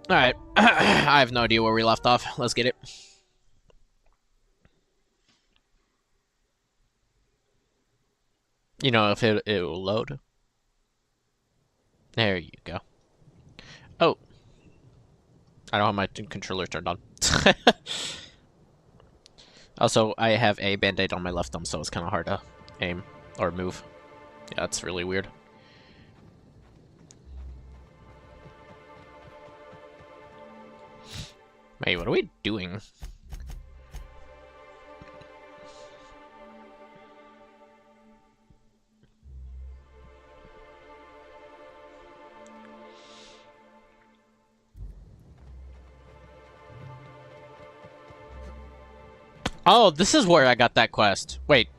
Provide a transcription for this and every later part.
Alright. I have no idea where we left off. Let's get it. You know, if it will load. There you go. Oh. I don't have my controller turned on. Also, I have a band-aid on my left thumb, so it's kind of hard to aim or move. Yeah, that's really weird. Wait, what are we doing? Oh, this is where I got that quest. Wait.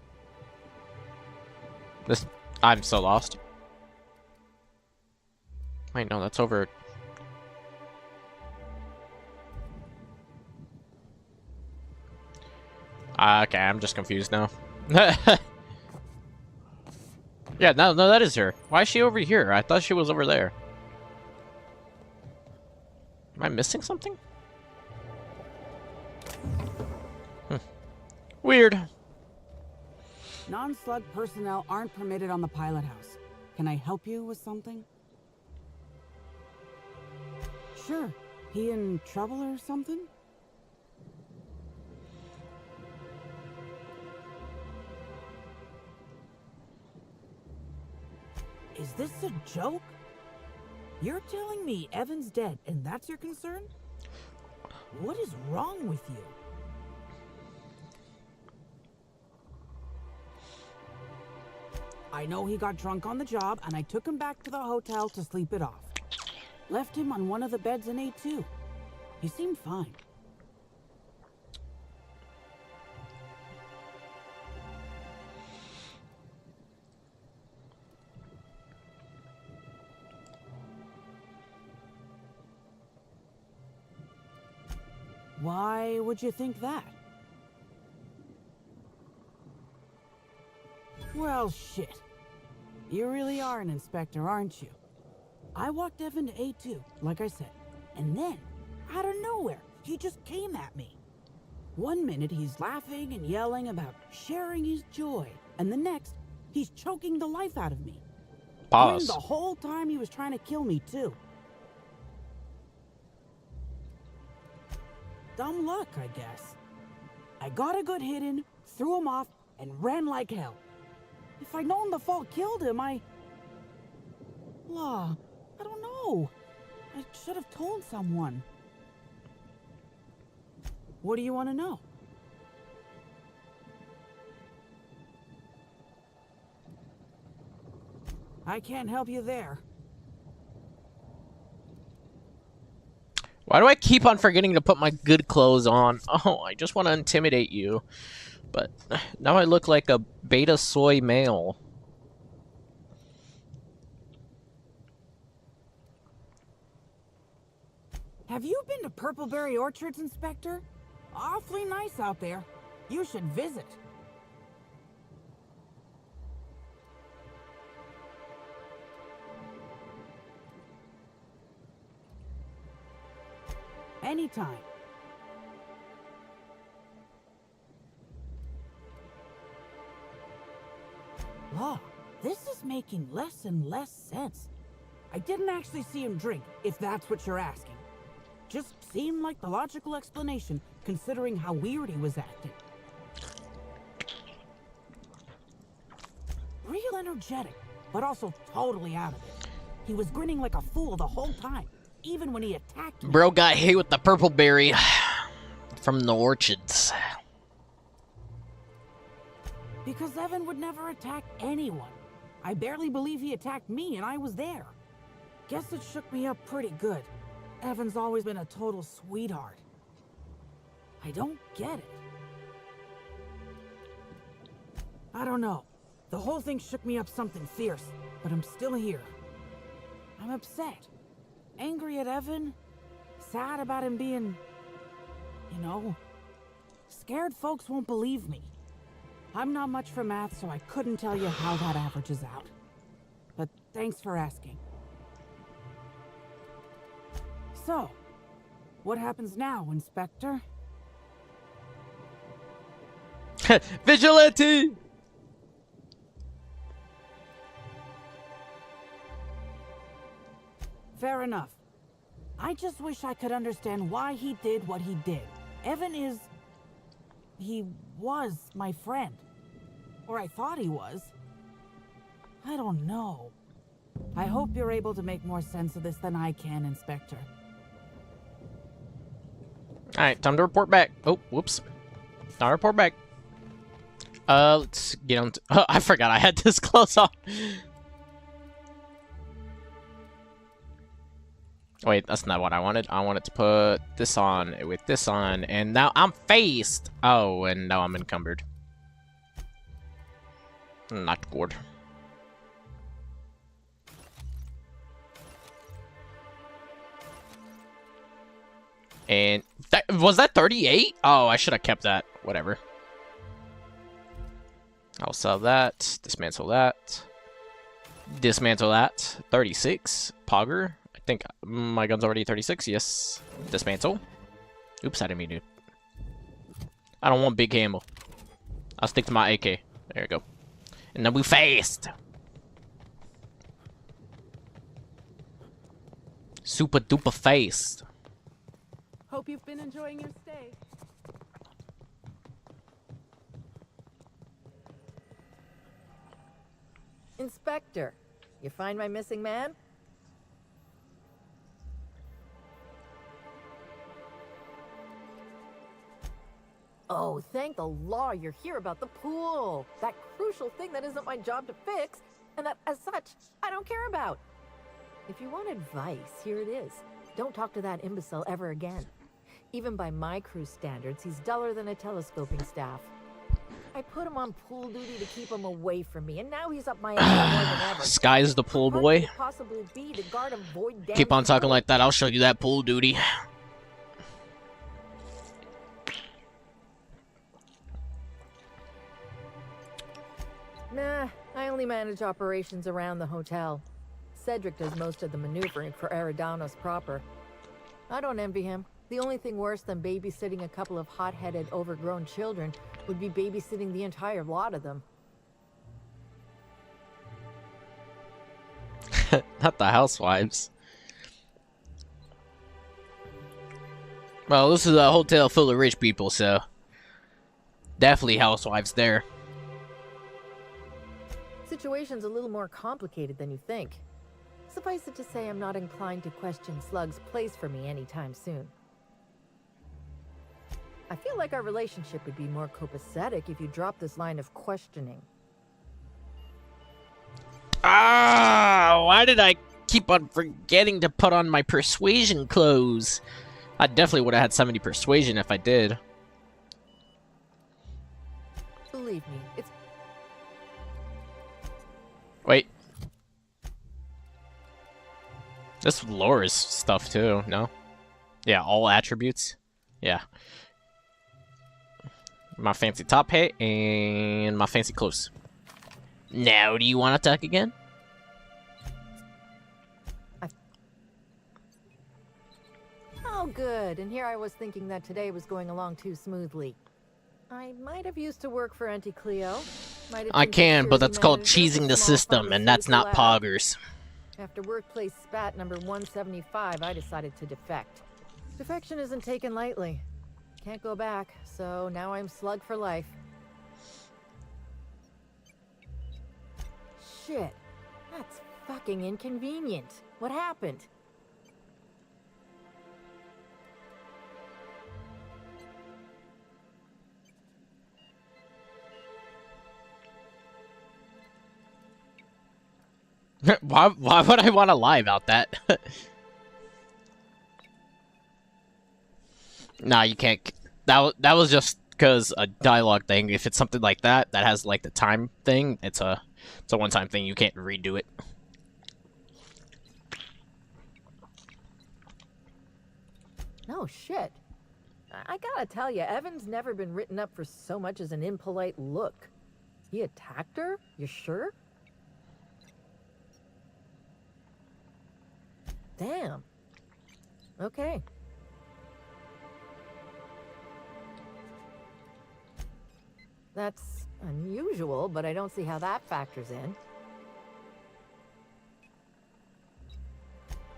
I'm so lost. Wait, no, that's over. Okay, I'm just confused now. Yeah, no, that is her. Why is she over here? I thought she was over there. Am I missing something? Weird. Non-slug personnel aren't permitted on the pilot house. Can I help you with something? Sure. He in trouble or something? Is this a joke? You're telling me Evan's dead and that's your concern? What is wrong with you? I know he got drunk on the job, and I took him back to the hotel to sleep it off. Left him on one of the beds in A2. He seemed fine. Why would you think that? Well, shit. You really are an inspector, aren't you? I walked Evan to A2, like I said, and then, out of nowhere, he just came at me. One minute he's laughing and yelling about sharing his joy, and the next, he's choking the life out of me. Pause. And the whole time he was trying to kill me, too. Dumb luck, I guess. I got a good hit in, threw him off, and ran like hell. If I'd known the fall killed him, I don't know. I should have told someone. What do you want to know? I can't help you there. Why do I keep on forgetting to put my good clothes on? Oh, I just want to intimidate you. But now I look like a beta soy male. Have you been to Purpleberry Orchards, Inspector? Awfully nice out there. You should visit. Anytime. Law, this is making less and less sense. I didn't actually see him drink, if that's what you're asking. Just seemed like the logical explanation, considering how weird he was acting. Real energetic, but also totally out of it. He was grinning like a fool the whole time, even when he attacked me. Bro got hit with the purple berry from the orchards. Because Evan would never attack anyone. I barely believe he attacked me, and I was there. Guess it shook me up pretty good. Evan's always been a total sweetheart. I don't get it. I don't know. The whole thing shook me up something fierce, but I'm still here. I'm upset. Angry at Evan. Sad about him being... you know... Scared folks won't believe me. I'm not much for math, so I couldn't tell you how that averages out. But Thanks for asking. So, what happens now, Inspector? Vigilante! Fair enough. I just wish I could understand why he did what he did. Evan is... he was my friend. Or I thought he was. I don't know. I hope you're able to make more sense of this than I can, Inspector. Alright, time to report back. Oh, whoops. Time to report back. Let's get on to... Oh, I forgot I had this clothes on. Wait, that's not what I wanted. I wanted to put this on with this on, and now I'm faced. Oh, and now I'm encumbered. Not good. And that was that 38? Oh, I should have kept that. Whatever. I'll sell that. Dismantle that. Dismantle that. 36. Pogger. I think my gun's already 36. Yes. Dismantle. Oops, I didn't mean to. I don't want big ammo. I'll stick to my AK. There you go. And then we faced. Super duper faced. Hope you've been enjoying your stay. Inspector, you find my missing man? Oh, thank the law you're here about the pool. That crucial thing that isn't my job to fix, and that, as such, I don't care about. If you want advice, here it is. Don't talk to that imbecile ever again. Even by my crew standards, he's duller than a telescoping staff. I put him on pool duty to keep him away from me, and now he's up my ass more than ever. Sky's the pool What boy. could it possibly be to guard a void Keep on talking like that. I'll show you that pool duty. Nah, I only manage operations around the hotel. Cedric does most of the maneuvering for Eridanos proper. I don't envy him. The only thing worse than babysitting a couple of hot-headed, overgrown children would be babysitting the entire lot of them. Not the housewives. Well, this is a hotel full of rich people, so definitely housewives there. Situation's a little more complicated than you think. Suffice it to say, I'm not inclined to question Slug's place for me anytime soon. I feel like our relationship would be more copacetic if you dropped this line of questioning. Ah, why did I keep on forgetting to put on my persuasion clothes? I definitely would have had 70 persuasion if I did. Believe me, it's... Wait. This lowers stuff too, no? Yeah, all attributes. Yeah. My fancy top hat and my fancy clothes. Now, do you want to talk again? Oh, good. And here I was thinking that today was going along too smoothly. I might have used to work for Auntie Cleo. I can, but that's called cheesing the system, and that's not poggers. After workplace spat number 175, I decided to defect. Defection isn't taken lightly. Can't go back, so now I'm Slug for life. Shit. That's fucking inconvenient. What happened? Why would I want to lie about that? Nah, you can't. That was just because a dialogue thing. If it's something like that that has like the time thing, it's a one-time thing. You can't redo it. No shit. I gotta tell you, Evan's never been written up for so much as an impolite look. He attacked her? You sure? Damn. Okay. That's unusual, but I don't see how that factors in.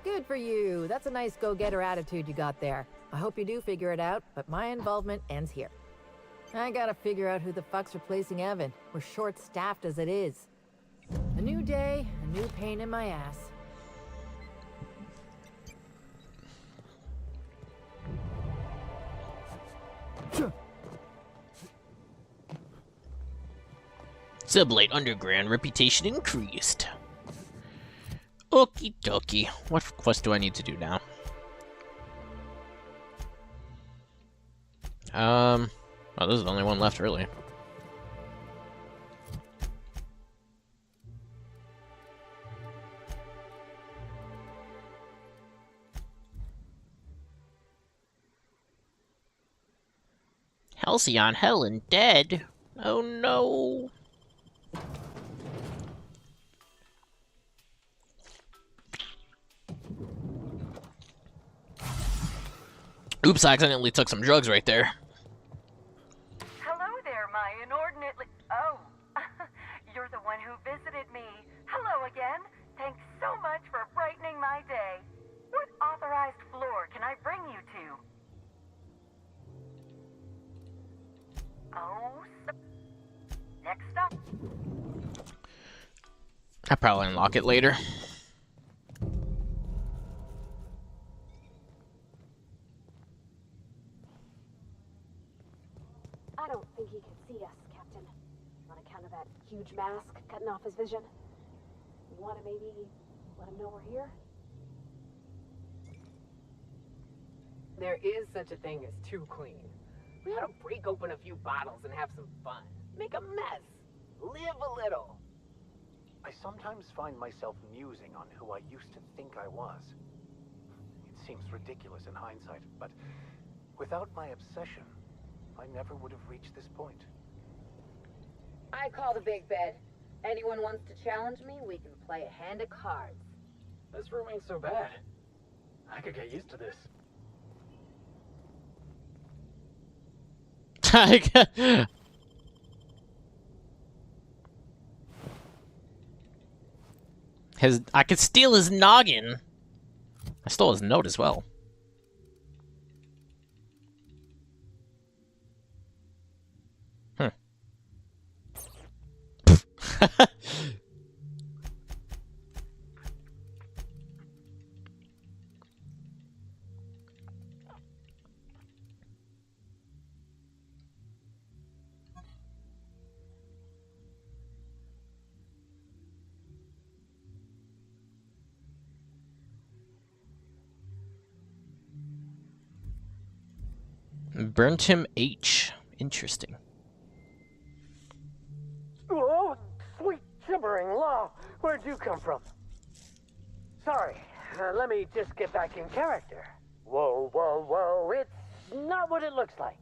Good for you. That's a nice go-getter attitude you got there. I hope you do figure it out, but my involvement ends here. I gotta figure out who the fuck's replacing Evan. We're short-staffed as it is. A new day, a new pain in my ass. Sublight Underground reputation increased. Okie dokie. What quest do I need to do now? Oh, this is the only one left, really. Halcyon Helen dead? Oh no. Oops, I accidentally took some drugs right there. Hello there, my inordinately... Oh, you're the one who visited me. Hello again. Thanks so much for brightening my day. What authorized floor can I bring you to? Oh, so... Next up. I'll probably unlock it later. I don't think he can see us, Captain. On account of that huge mask cutting off his vision. You want to maybe let him know we're here? There is such a thing as too clean. We ought to break open a few bottles and have some fun. Make a mess. Live a little. I sometimes find myself musing on who I used to think I was. It seems ridiculous in hindsight, but without my obsession, I never would have reached this point. I call the big bed. Anyone wants to challenge me, we can play a hand of cards. This room ain't so bad. I could get used to this. I could steal his noggin. I stole his note as well. Burnt him H. Interesting. Oh, sweet gibbering law! Where'd you come from? Sorry, let me just get back in character. Whoa, whoa, whoa, it's not what it looks like.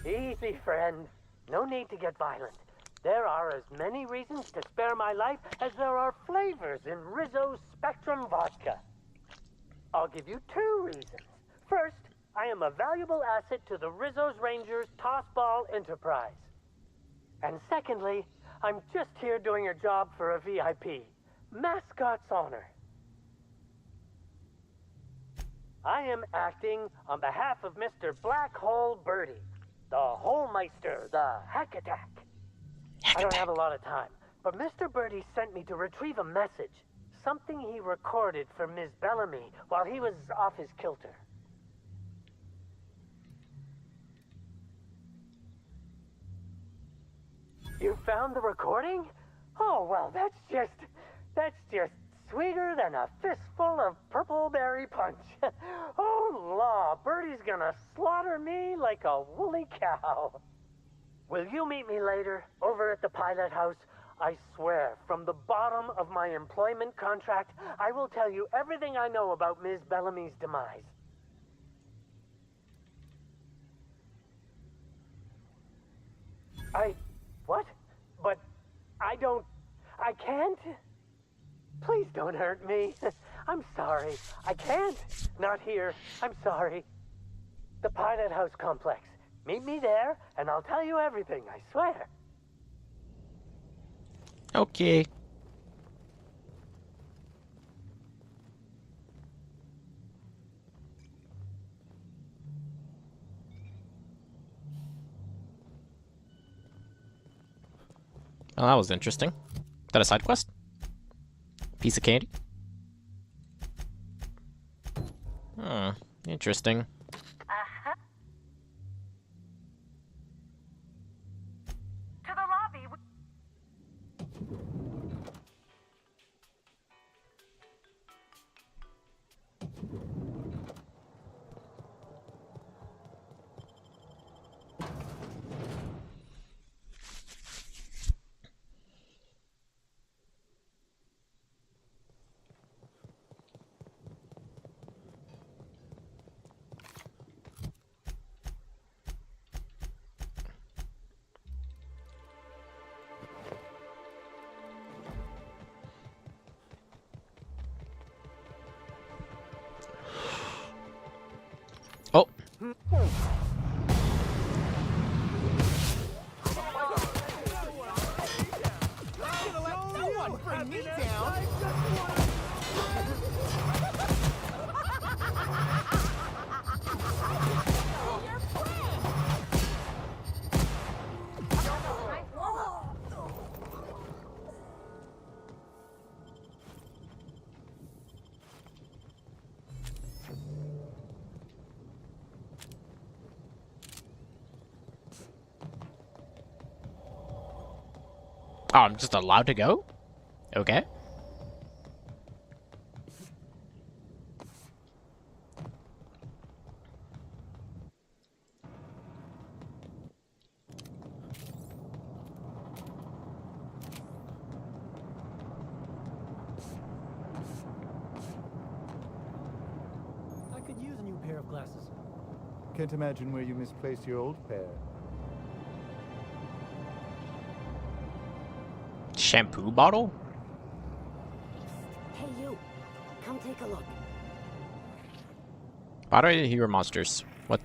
Easy, friend. No need to get violent. There are as many reasons to spare my life as there are flavors in Rizzo's Spectrum Vodka. I'll give you 2 reasons. First, I am a valuable asset to the Rizzo's Rangers Tossball Enterprise. And secondly, I'm just here doing a job for a VIP. Mascot's honor. I am acting on behalf of Mr. Black Hole Birdie, the Holmeister, the Hack Attack. I don't have a lot of time, but Mr. Birdie sent me to retrieve a message. Something he recorded for Ms. Bellamy while he was off his kilter. You found the recording? Oh, well, that's just sweeter than a fistful of purple berry punch. Oh, law, Birdie's gonna slaughter me like a woolly cow. Will you meet me later, over at the pilot house? I swear, from the bottom of my employment contract, I will tell you everything I know about Ms. Bellamy's demise. What? But I can't? Please don't hurt me. I'm sorry. I can't. Not here. I'm sorry. The Pilot House complex. Meet me there, and I'll tell you everything, I swear. Okay. Well, that was interesting. Is that a side quest? Piece of candy? Hmm, interesting. Uh-huh. To the lobby. Oh. Oh, I'm just allowed to go? Okay. I could use a new pair of glasses. Can't imagine where you misplaced your old pair. Shampoo bottle? Hey, you. Come take a look. Why do I hear monsters? What?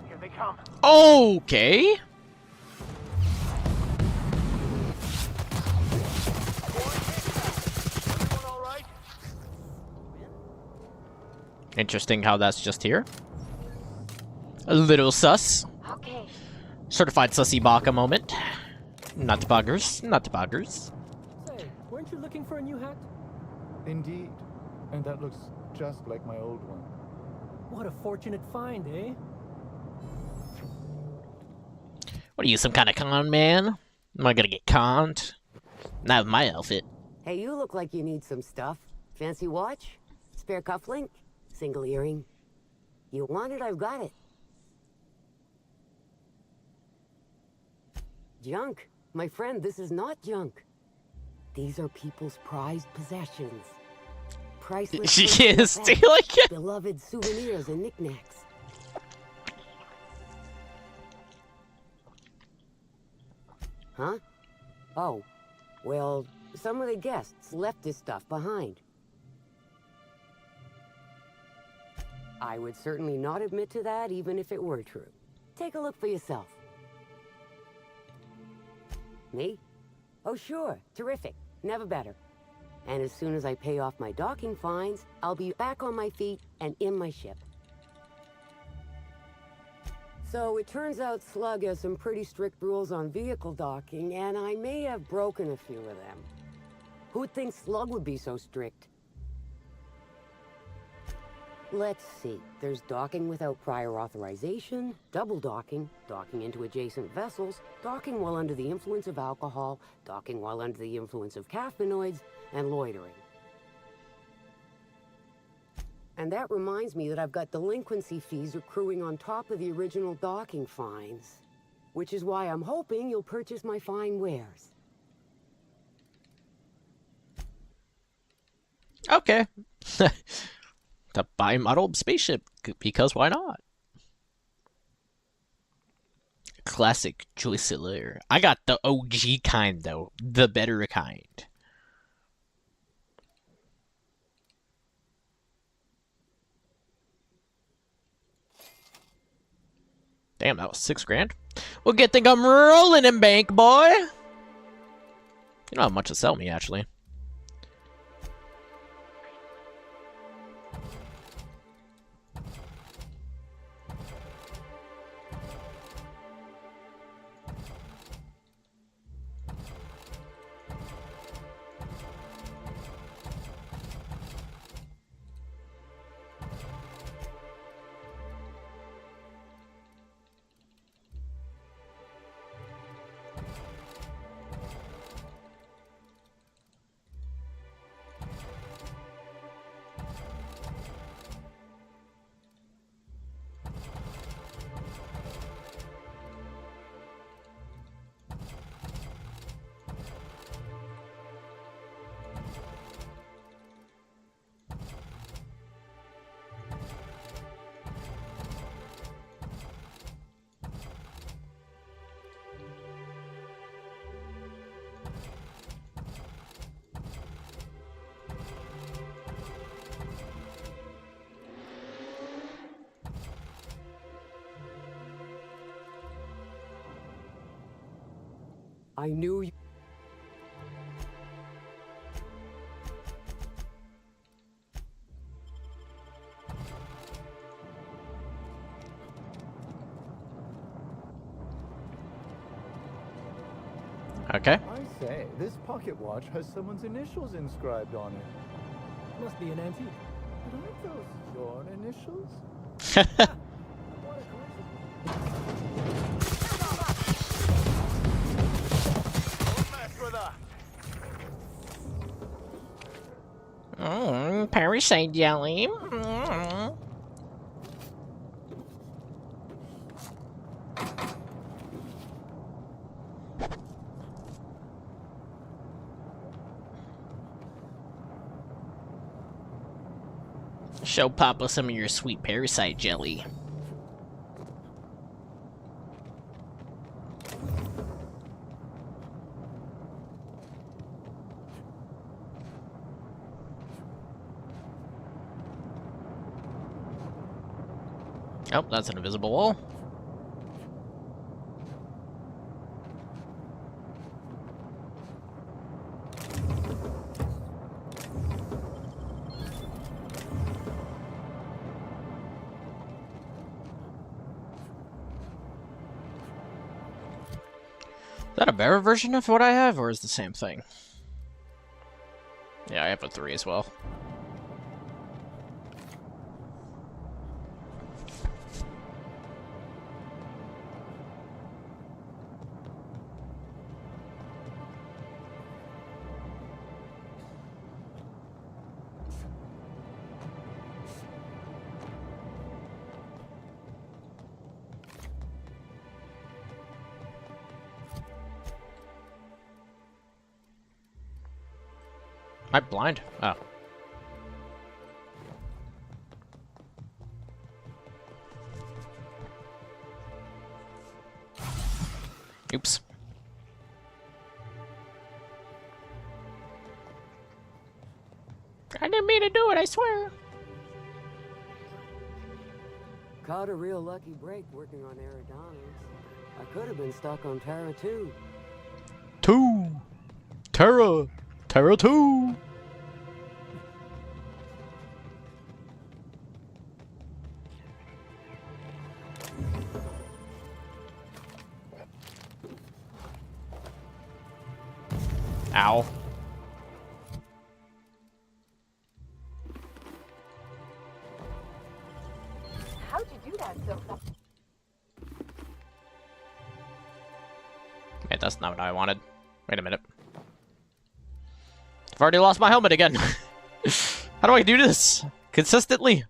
Here they come. Okay. Everyone all right? Interesting how that's just here. A little sus. Okay. Certified sussy baka moment. Not buggers. Not buggers. Say, weren't you looking for a new hat? Indeed. And that looks just like my old one. What a fortunate find, eh? What are you, some kind of con man? Am I gonna get conned? Not with my outfit. Hey, you look like you need some stuff. Fancy watch? Spare cufflink? Single earring? You want it, I've got it. Junk. My friend, this is not junk. These are people's prized possessions. Priceless. She is stealing it. Beloved souvenirs and knickknacks. Huh? Oh. Well, some of the guests left this stuff behind. I would certainly not admit to that, even if it were true. Take a look for yourself. Me? Oh, sure. Terrific. Never better. And as soon as I pay off my docking fines, I'll be back on my feet and in my ship. So it turns out Slug has some pretty strict rules on vehicle docking, and I may have broken a few of them. Who'd think Slug would be so strict? Let's see. There's docking without prior authorization, double docking, docking into adjacent vessels, docking while under the influence of alcohol, docking while under the influence of caffeinoids, and loitering. And that reminds me that I've got delinquency fees accruing on top of the original docking fines, which is why I'm hoping you'll purchase my fine wares. Okay. To buy a model spaceship, because why not? Classic Joyceleur. I got the OG kind though, the better kind. Damn, that was $6 grand. Well, good thing I'm rolling in bank, boy. You don't have much to sell me, actually. I knew you. Okay. I say, this pocket watch has someone's initials inscribed on it. Must be an antique. But aren't those your initials? Parasite jelly. Show Papa some of your sweet parasite jelly. Oh, that's an invisible wall. Is that a better version of what I have, or is it the same thing? Yeah, I have a 3 as well. Am I blind? Oh. Oops. I didn't mean to do it, I swear. Caught a real lucky break working on Eridanos. I could have been stuck on Terra 2. 2! Terra! Terra 2! Ow. How'd you do that so fast? Wait, that's not what I wanted. Wait a minute. I've already lost my helmet again. How do I do this consistently?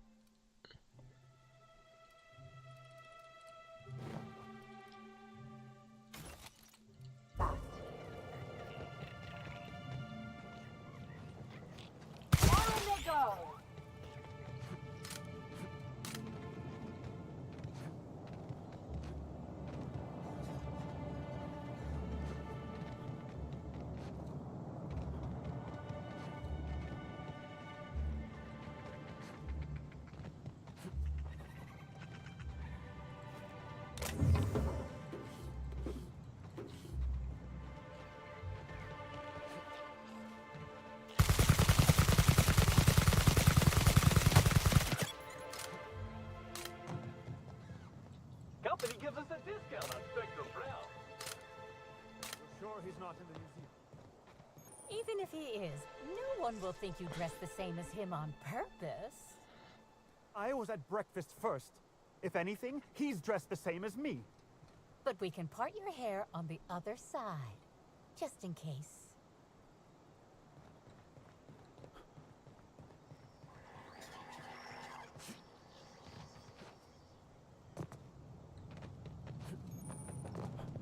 company gives us a discount on Spectrum Prowl. You're sure he's not in the museum? Even if he is, no one will think you dressed the same as him on purpose. I was at breakfast first. If anything, he's dressed the same as me. But we can part your hair on the other side, just in case.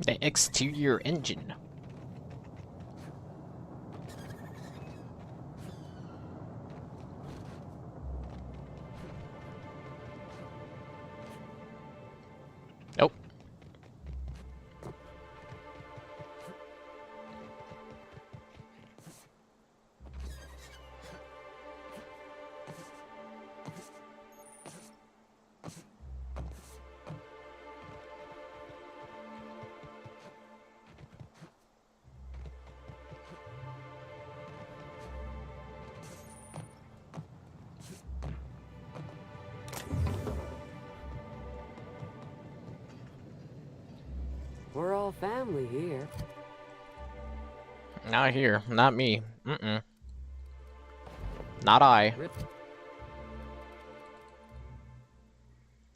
The exterior engine. Nope. We're all family here. Not here. Not me. Mm-mm. Not I.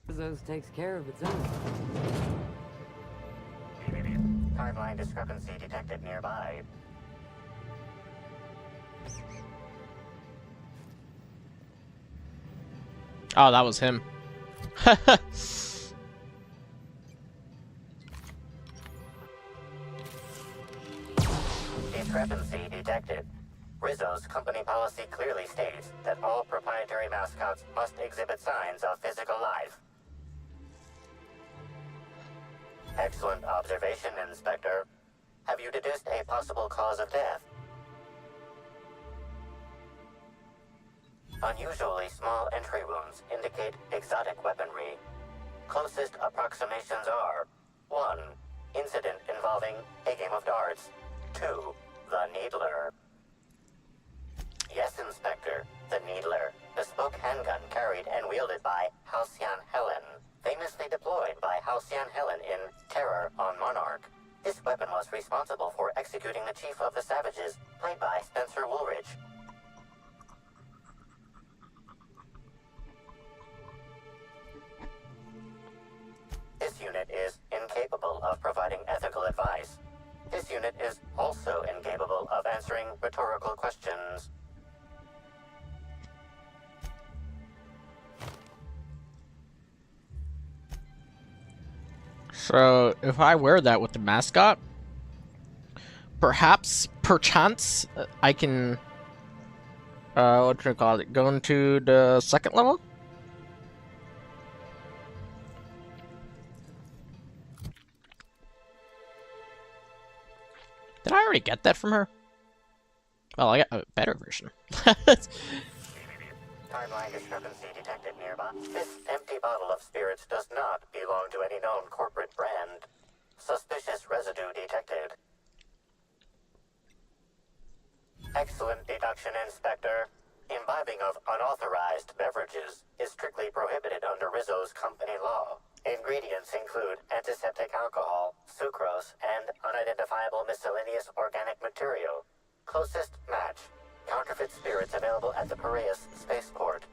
Rizzo's takes care of its own. Timeline discrepancy detected nearby. Oh, that was him. Discrepancy detected. Rizzo's company policy clearly states that all proprietary mascots must exhibit signs of physical life. Excellent observation, Inspector. Have you deduced a possible cause of death? Unusually small entry wounds indicate exotic weaponry. Closest approximations are 1. Incident involving a game of darts. 2. The Needler. Yes, Inspector. The Needler. Bespoke handgun carried and wielded by Halcyon Helen. Famously deployed by Halcyon Helen in Terror on Monarch. This weapon was responsible for executing the Chief of the Savages, played by Spencer Woolridge. This unit is incapable of providing ethical advice. This unit is also incapable of answering rhetorical questions. So, if I wear that with the mascot, perchance, I can, what do you call it, go into the second level? Did I already get that from her? Well, I got a better version. Timeline discrepancy detected nearby. This empty bottle of spirits does not belong to any known corporate brand. Suspicious residue detected. Excellent deduction, Inspector. Imbibing of unauthorized beverages is strictly prohibited under Rizzo's company law. Ingredients include antiseptic alcohol, sucrose, and unidentifiable miscellaneous organic material. Closest match. Counterfeit spirits available at the Piraeus spaceport.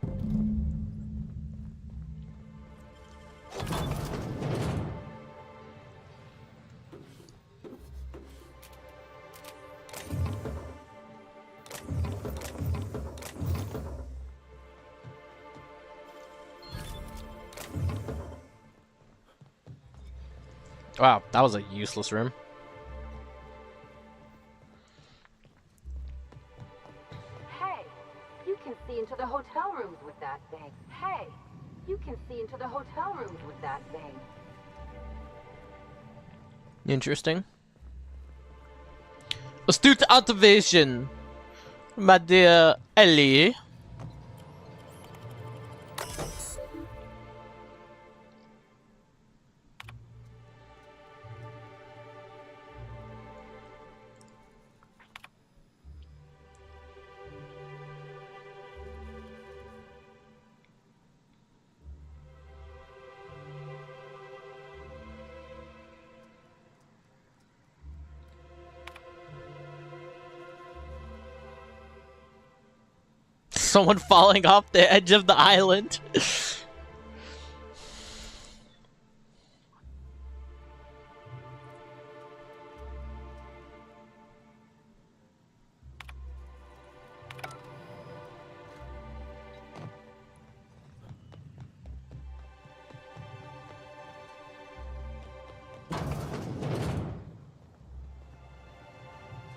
Wow, that was a useless room. Hey, you can see into the hotel rooms with that thing. Hey, you can see into the hotel rooms with that thing. Interesting. Astute observation, my dear Ellie. someone falling off the edge of the island.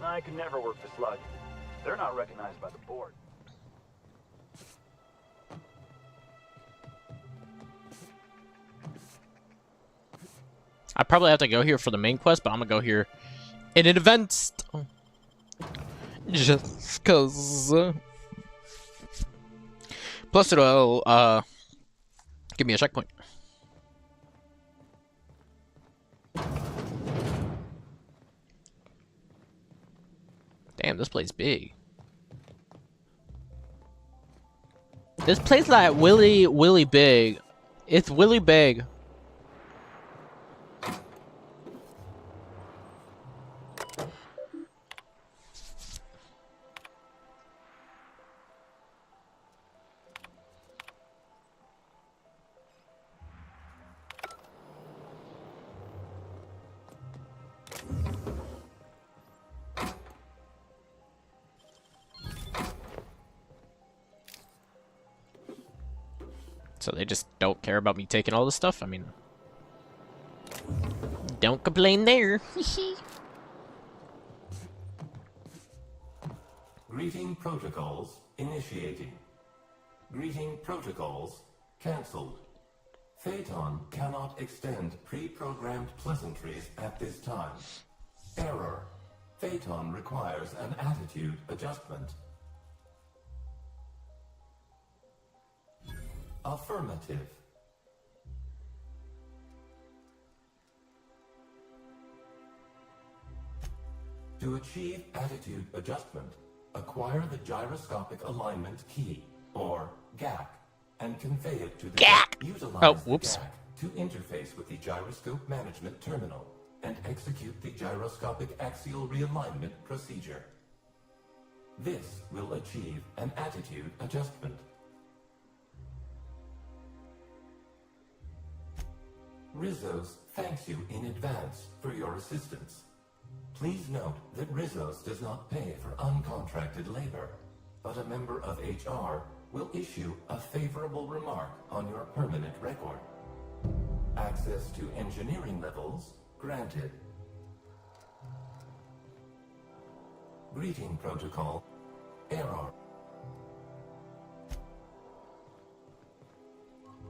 I could never work for Slug. They're not recognized by the board. I probably have to go here for the main quest, but I'm gonna go here in an event. Just cause. Plus it'll give me a checkpoint. Damn, this place big. This place like Willy big. It's Willy big. So they just don't care about me taking all this stuff? I mean, don't complain there. Greeting protocols initiating. Greeting protocols cancelled. Phaeton cannot extend pre-programmed pleasantries at this time. Error. Phaeton requires an attitude adjustment. Affirmative. To achieve attitude adjustment, acquire the gyroscopic alignment key, or GAC, and convey it to the GAC. Utilize the GAC to interface with the gyroscope management terminal and execute the gyroscopic axial realignment procedure. This will achieve an attitude adjustment. Rizos thanks you in advance for your assistance. Please note that Rizos does not pay for uncontracted labor, but a member of HR will issue a favorable remark on your permanent record. Access to engineering levels granted. Greeting protocol. Error.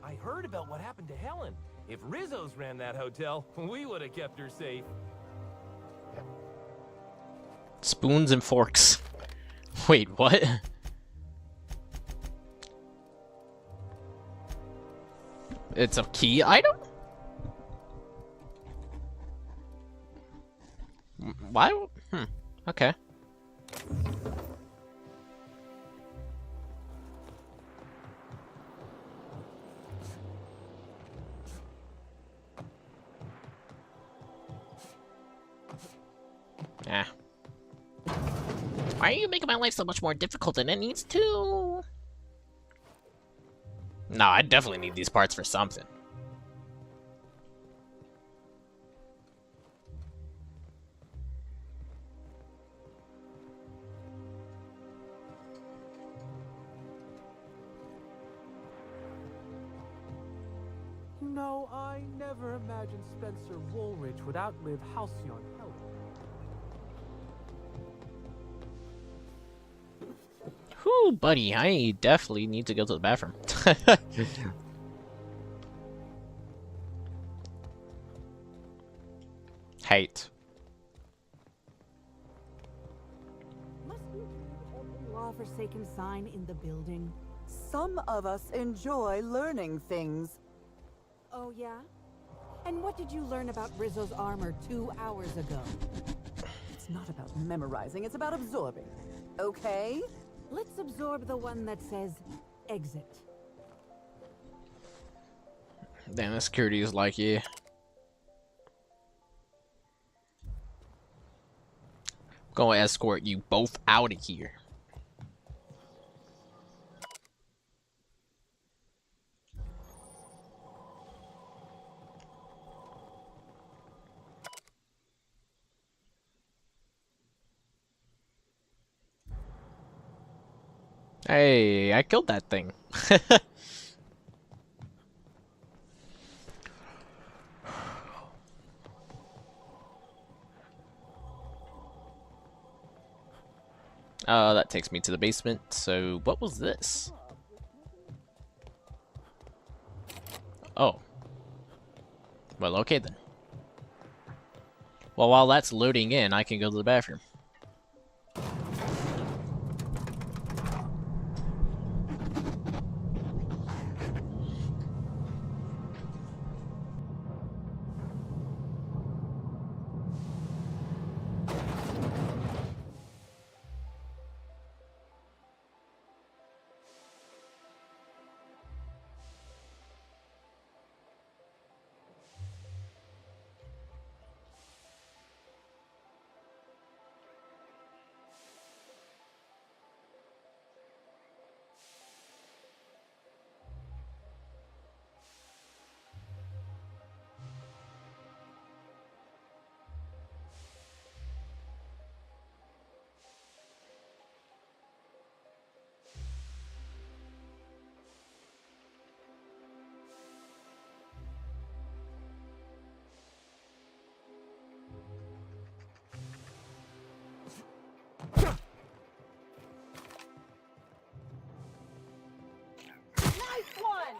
I heard about what happened to Helen. If Rizzo's ran that hotel, we would have kept her safe. Spoons and forks. Wait, what? It's a key item? Why? Okay. Ah. Why are you making my life so much more difficult than it needs to? No, I definitely need these parts for something. You know, I never imagined Spencer Woolrich would outlive Halcyon Helen. Whew, buddy, I definitely need to go to the bathroom. Hate. Must you read every law-forsaken sign in the building? Some of us enjoy learning things. Oh, yeah? And what did you learn about Rizzo's armor 2 hours ago? It's not about memorizing, it's about absorbing. Okay? Let's absorb the one that says exit. Damn, the security is like, yeah. Gonna escort you both out of here. Hey, I killed that thing. That takes me to the basement. So, what was this? Oh. Well, okay then. Well, while that's loading in, I can go to the bathroom. Nice one!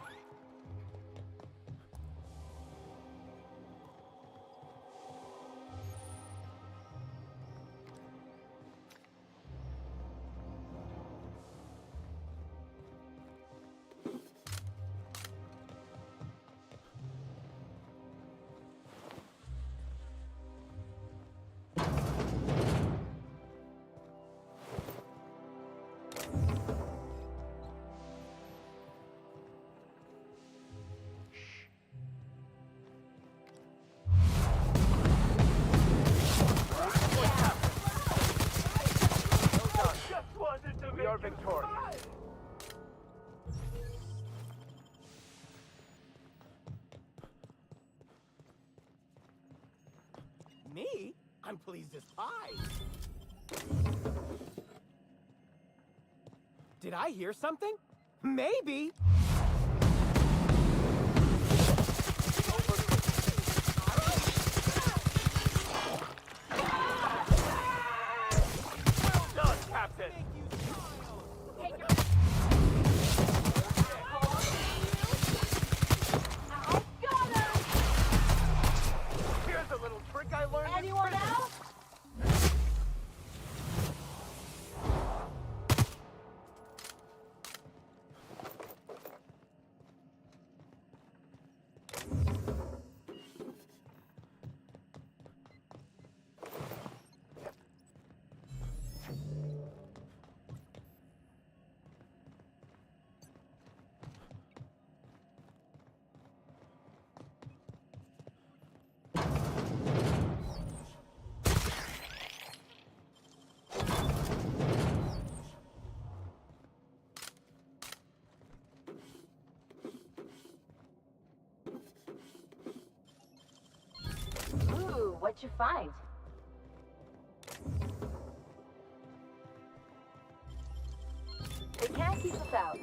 We are victorious. Me? I'm pleased as pie. Did I hear something? Maybe. Well done, Captain. Here's a little trick I learned. Anyone else? Ooh, what'd you find? They can't keep us out.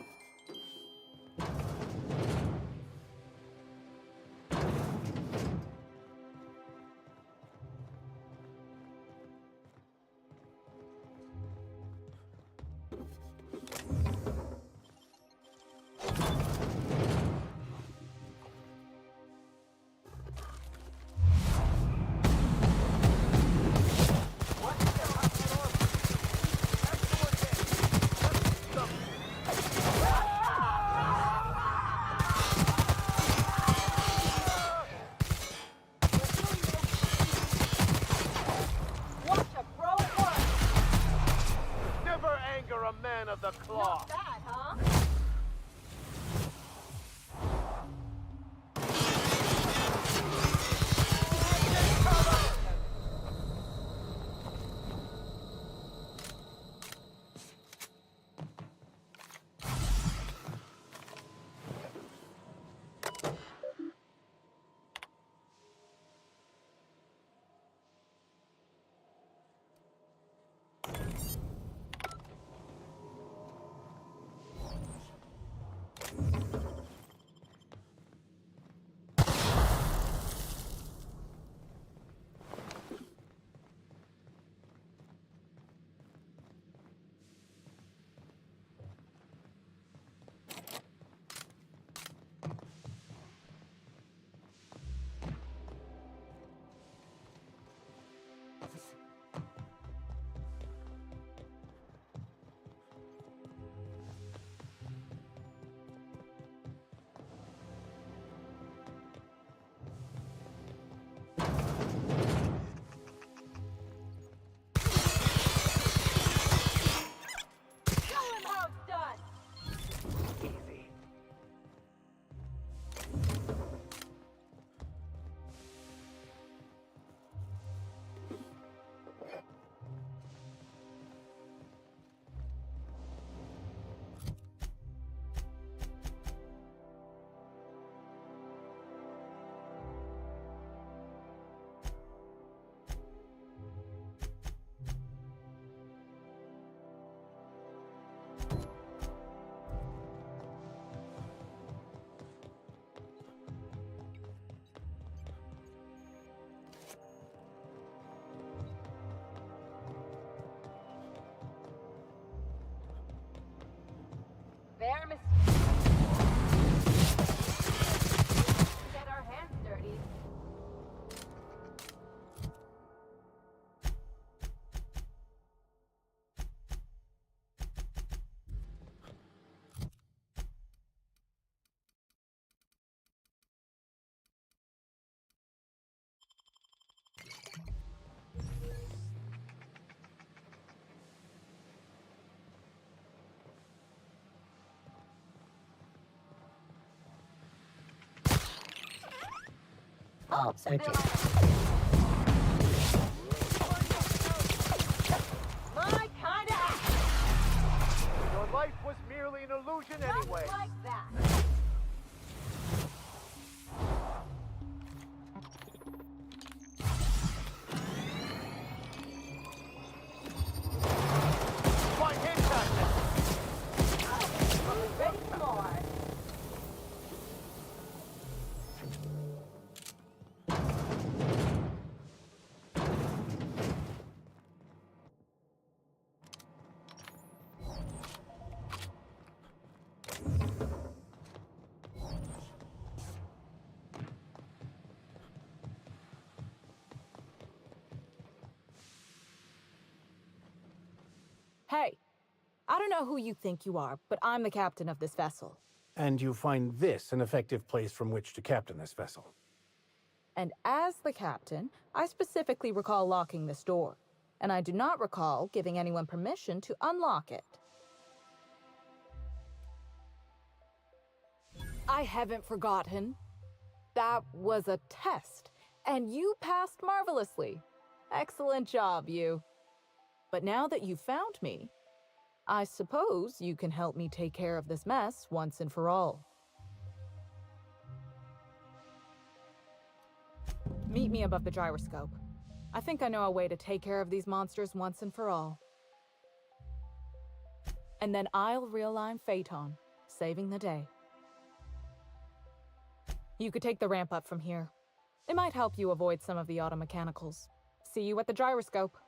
our get our hands dirty. Oh, searching. My kind of Your life was merely an illusion anyway. like that. My head Ready for more. Hey, I don't know who you think you are, but I'm the captain of this vessel. And you find this an effective place from which to captain this vessel? And as the captain, I specifically recall locking this door, and I do not recall giving anyone permission to unlock it. I haven't forgotten. That was a test, and you passed marvelously. Excellent job, you. But now that you've found me, I suppose you can help me take care of this mess once and for all. Meet me above the gyroscope. I think I know a way to take care of these monsters once and for all. And then I'll realign Phaeton, saving the day. You could take the ramp up from here. It might help you avoid some of the automechanicals. See you at the gyroscope.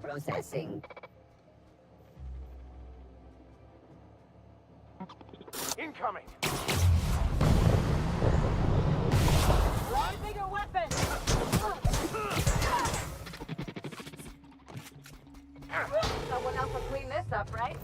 Processing. Incoming! One bigger weapon! Someone else will clean this up, right?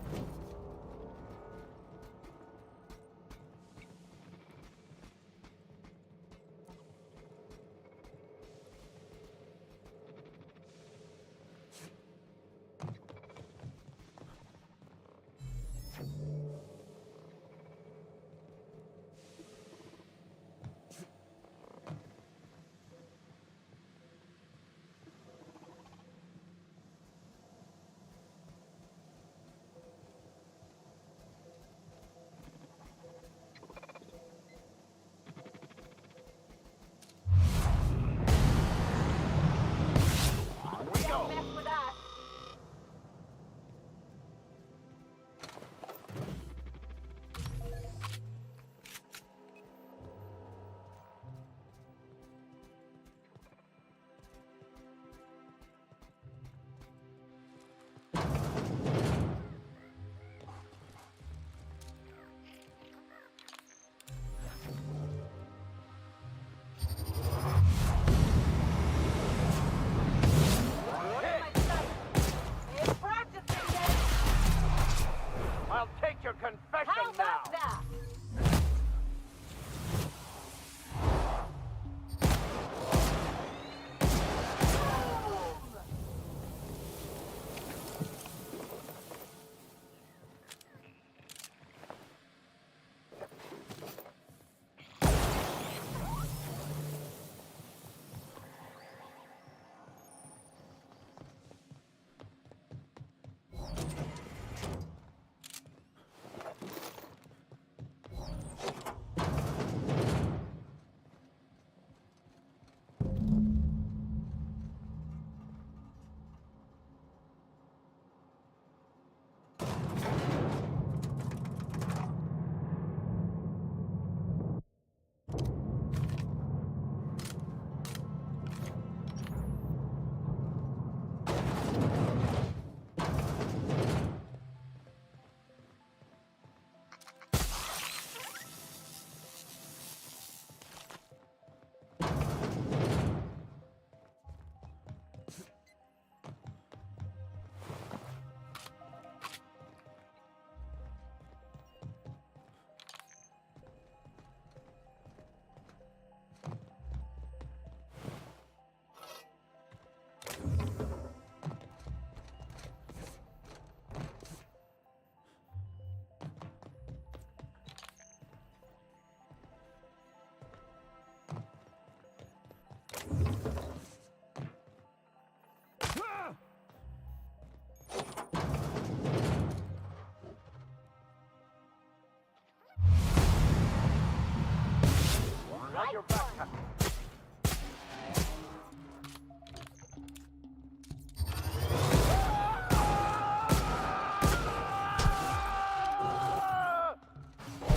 your backpack.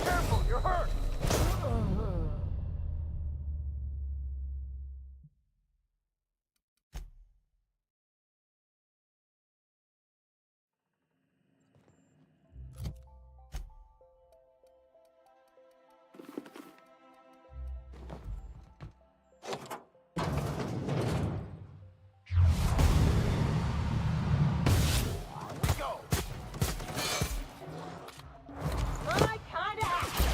Careful, you're hurt! My kind of action.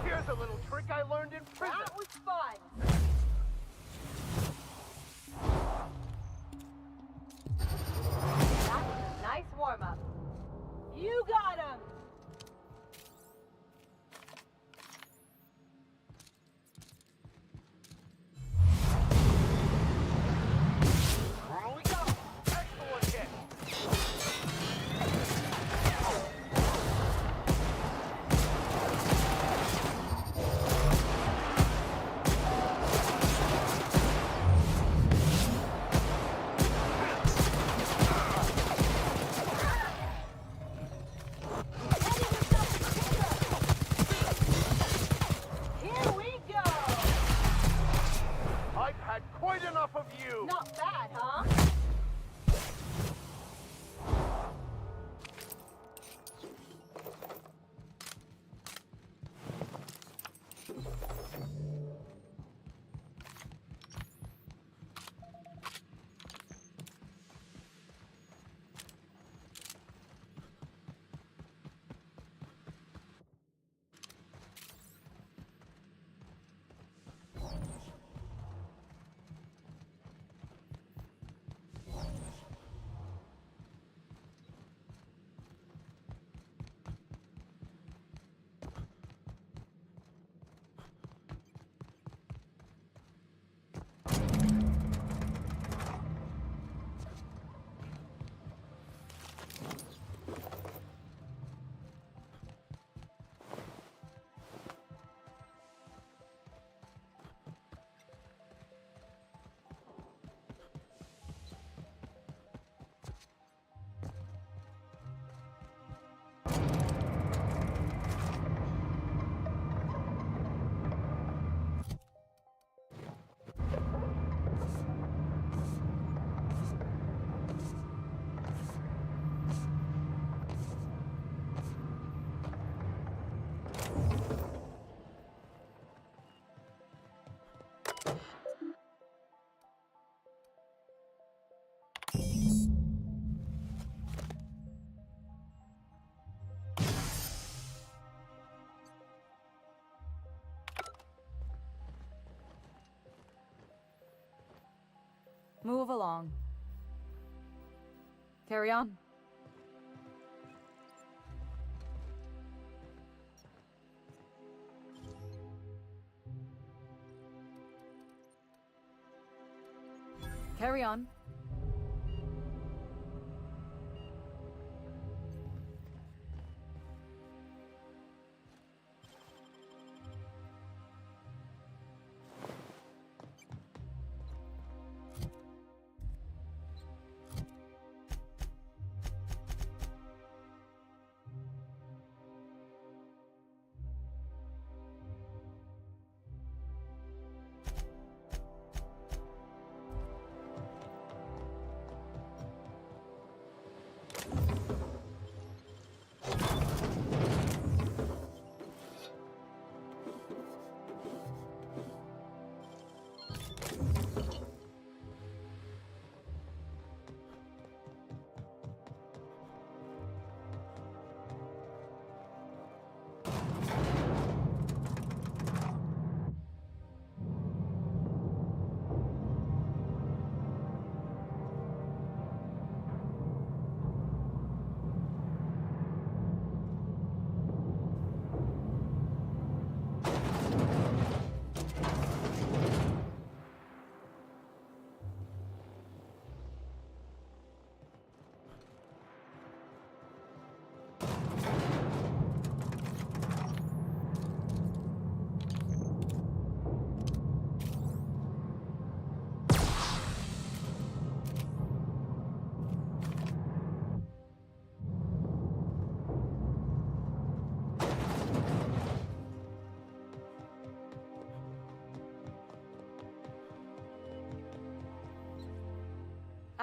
Here's a little trick I learned in prison. That was fun. That was a nice warm-up. You got him. Here we go! Excellent hit! Here we go. I've had quite enough of you! Not bad, huh? Move along. Carry on. Carry on.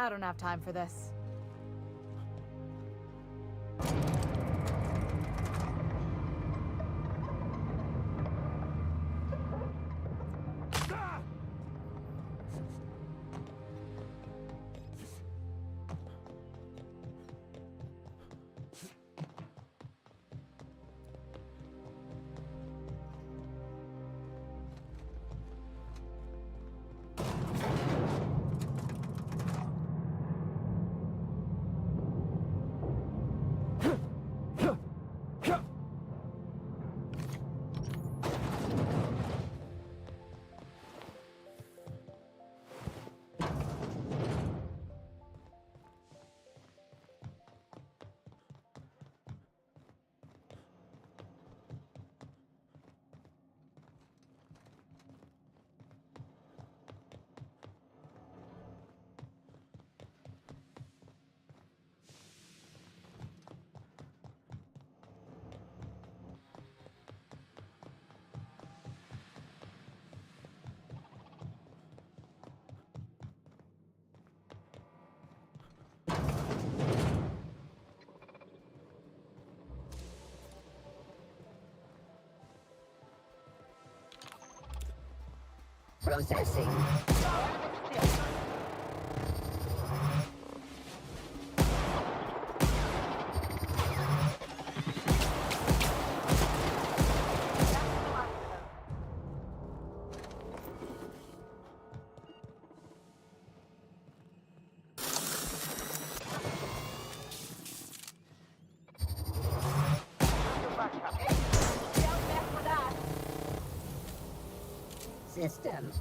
I don't have time for this. Processing. System.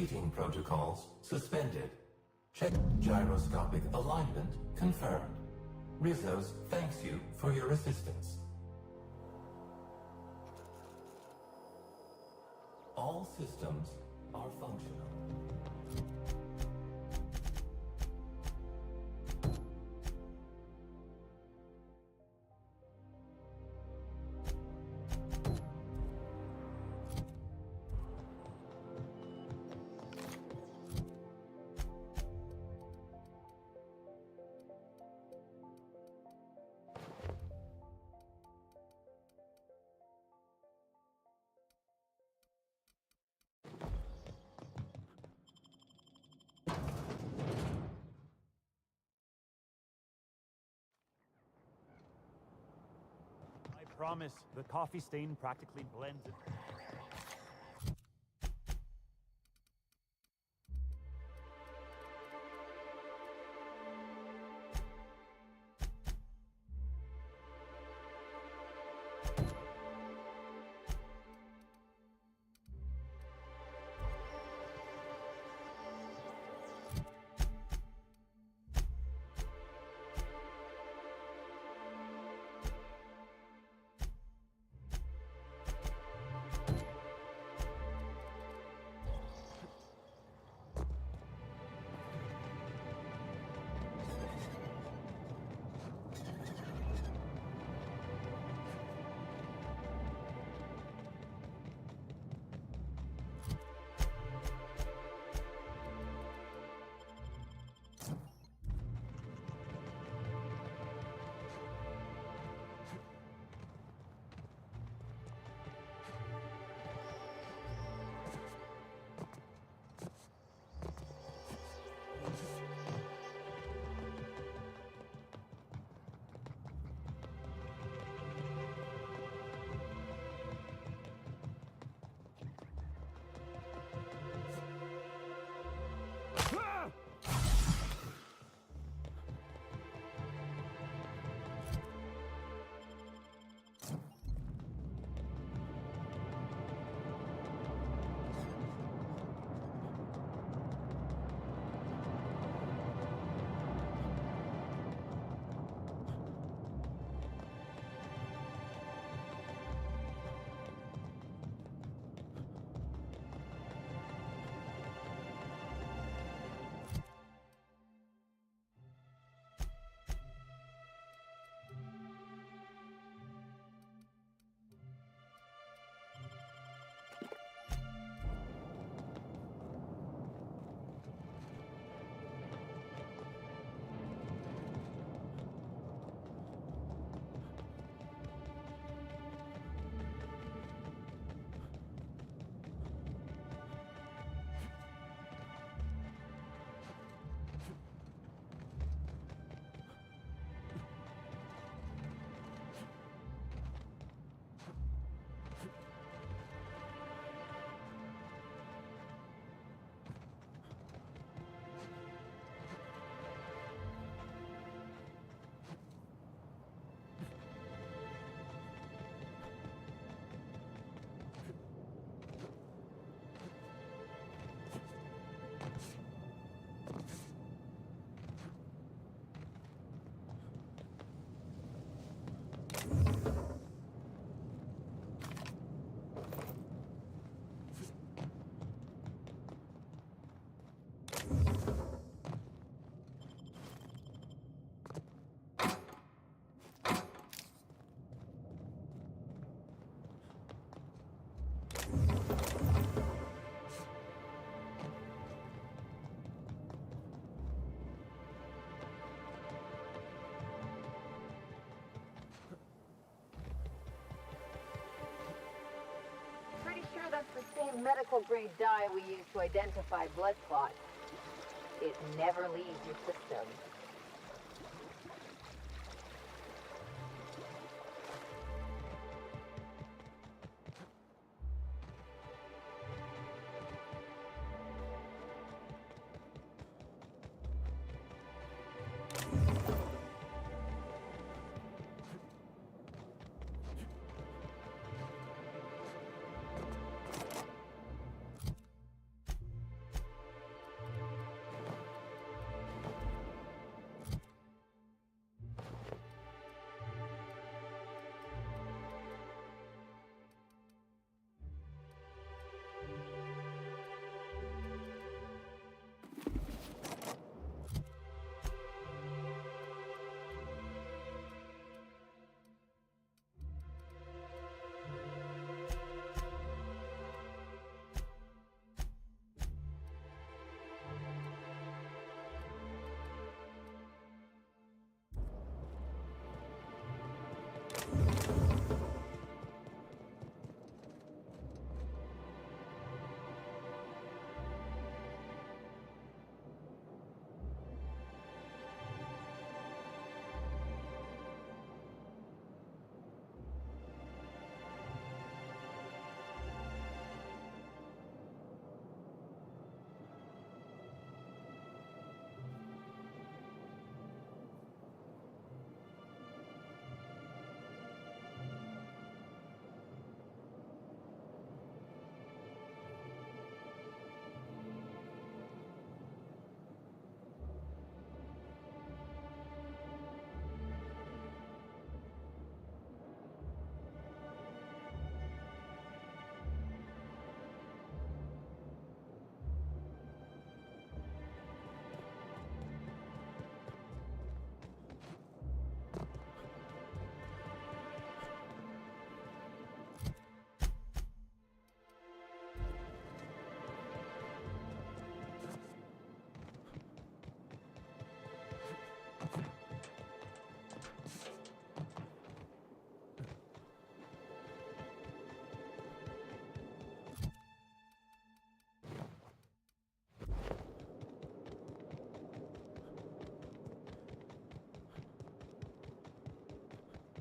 Greeting protocols suspended. Check gyroscopic alignment confirmed. Rizos thanks you for your assistance. All systems are functional. Promise, the coffee stain practically blends it. That's the same medical grade dye we use to identify blood clots. It never leaves your system.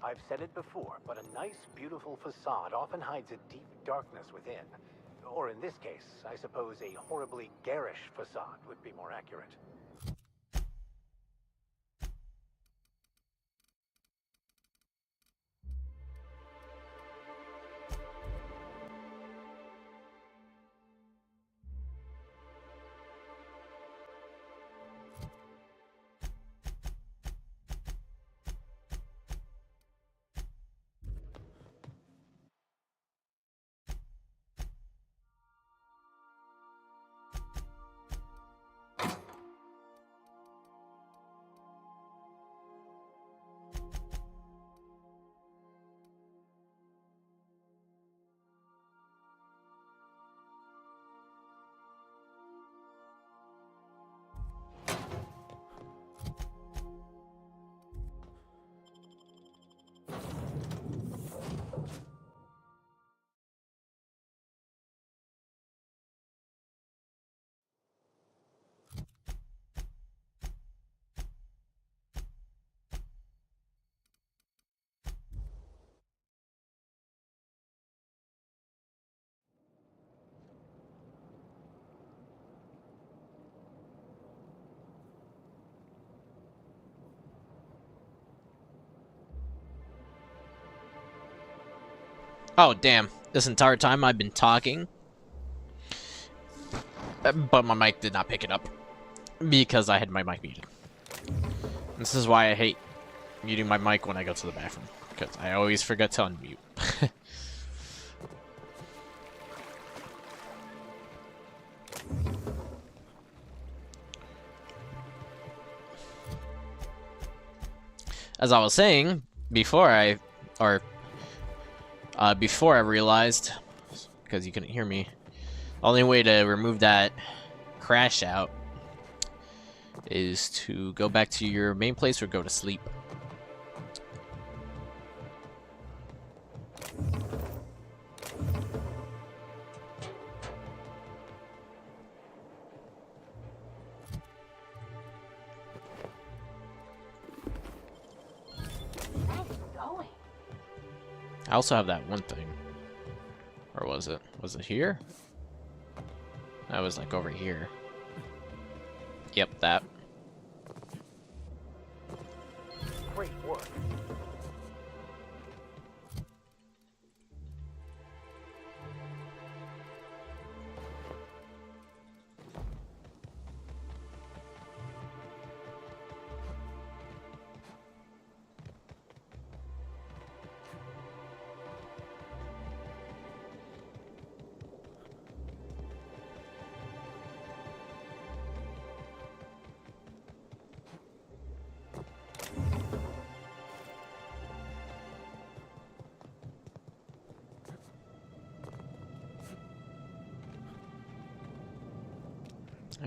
I've said it before, but a nice, beautiful facade often hides a deep darkness within. Or in this case, I suppose a horribly garish facade would be more accurate. Oh, damn. This entire time I've been talking, but my mic did not pick it up because I had my mic muted. This is why I hate muting my mic when I go to the bathroom, because I always forget to unmute. As I was saying, before I realized, because you couldn't hear me, the only way to remove that crash out is to go back to your main place or go to sleep. I also have that one thing. Or was it? Was it here? That was like over here. Yep, that. Great work.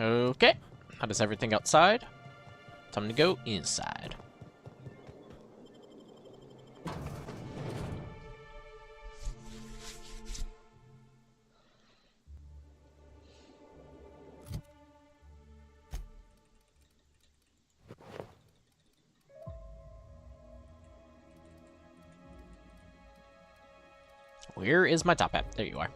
Okay, how does everything outside? Time to go inside. Where is my top hat? There you are.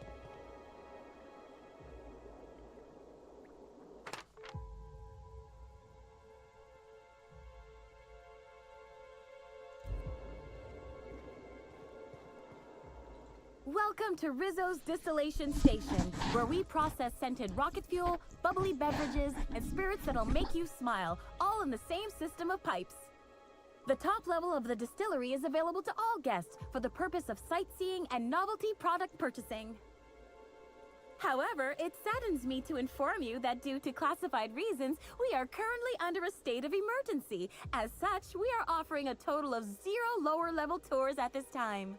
Welcome to Rizzo's Distillation Station, where we process scented rocket fuel, bubbly beverages, and spirits that'll make you smile, all in the same system of pipes. The top level of the distillery is available to all guests for the purpose of sightseeing and novelty product purchasing. However, it saddens me to inform you that due to classified reasons, we are currently under a state of emergency. As such, we are offering a total of 0 lower-level tours at this time.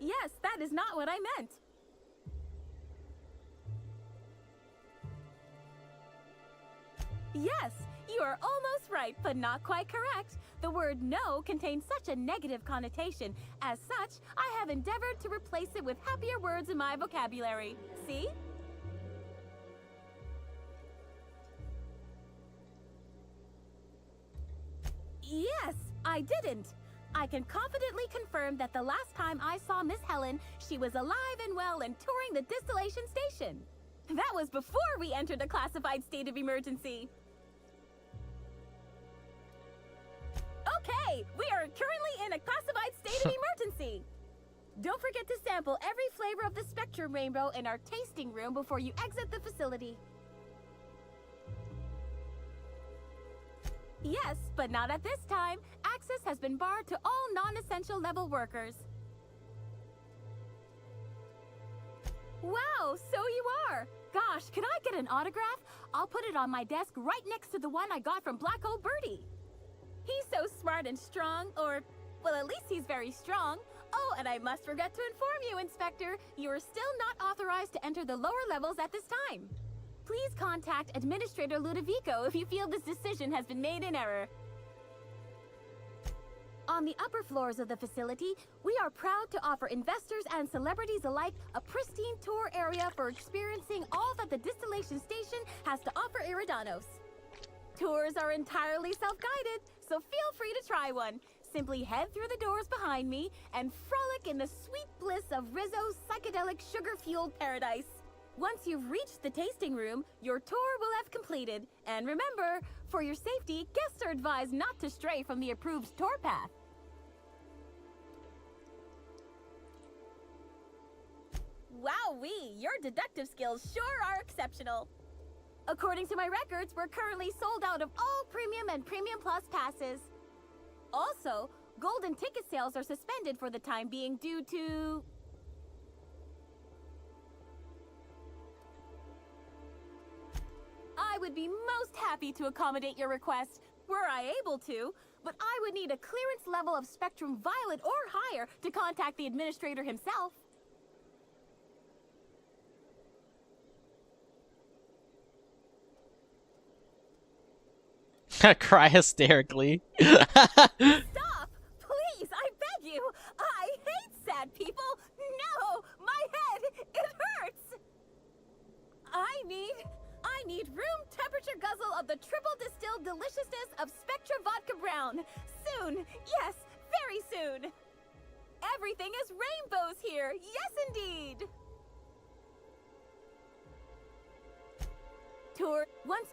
Yes, that is not what I meant. Yes, you are almost right, but not quite correct. The word no contains such a negative connotation. As such, I have endeavored to replace it with happier words in my vocabulary. See? Yes, I didn't. I can confidently confirm that the last time I saw Miss Helen, she was alive and well and touring the distillation station. That was before we entered a classified state of emergency. Okay, we are currently in a classified state of emergency. Don't forget to sample every flavor of the Spectrum Rainbow in our tasting room before you exit the facility. Yes, but not at this time. Access has been barred to all non-essential level workers. Wow, so you are! Gosh, can I get an autograph? I'll put it on my desk right next to the one I got from Black Hole Birdie. He's so smart and strong, or, well, at least he's very strong. Oh, and I must forget to inform you, Inspector, you are still not authorized to enter the lower levels at this time. Please contact Administrator Ludovico if you feel this decision has been made in error. On the upper floors of the facility, we are proud to offer investors and celebrities alike a pristine tour area for experiencing all that the distillation station has to offer Eridanos. Tours are entirely self-guided, so feel free to try one. Simply head through the doors behind me and frolic in the sweet bliss of Rizzo's psychedelic sugar-fueled paradise. Once you've reached the tasting room, your tour will have completed. And remember, for your safety, guests are advised not to stray from the approved tour path. Wowee, your deductive skills sure are exceptional. According to my records, we're currently sold out of all Premium and Premium Plus passes. Also, golden ticket sales are suspended for the time being due to... I would be most happy to accommodate your request, were I able to, but I would need a clearance level of Spectrum Violet or higher to contact the administrator himself. Cry hysterically. Stop! Please, I beg you! I hate sad people! No! My head! It hurts! I need room temperature guzzle of the triple distilled deliciousness of Spectra Vodka Brown. Soon! Yes, very soon! Everything is rainbows here! Yes, indeed! Tour once...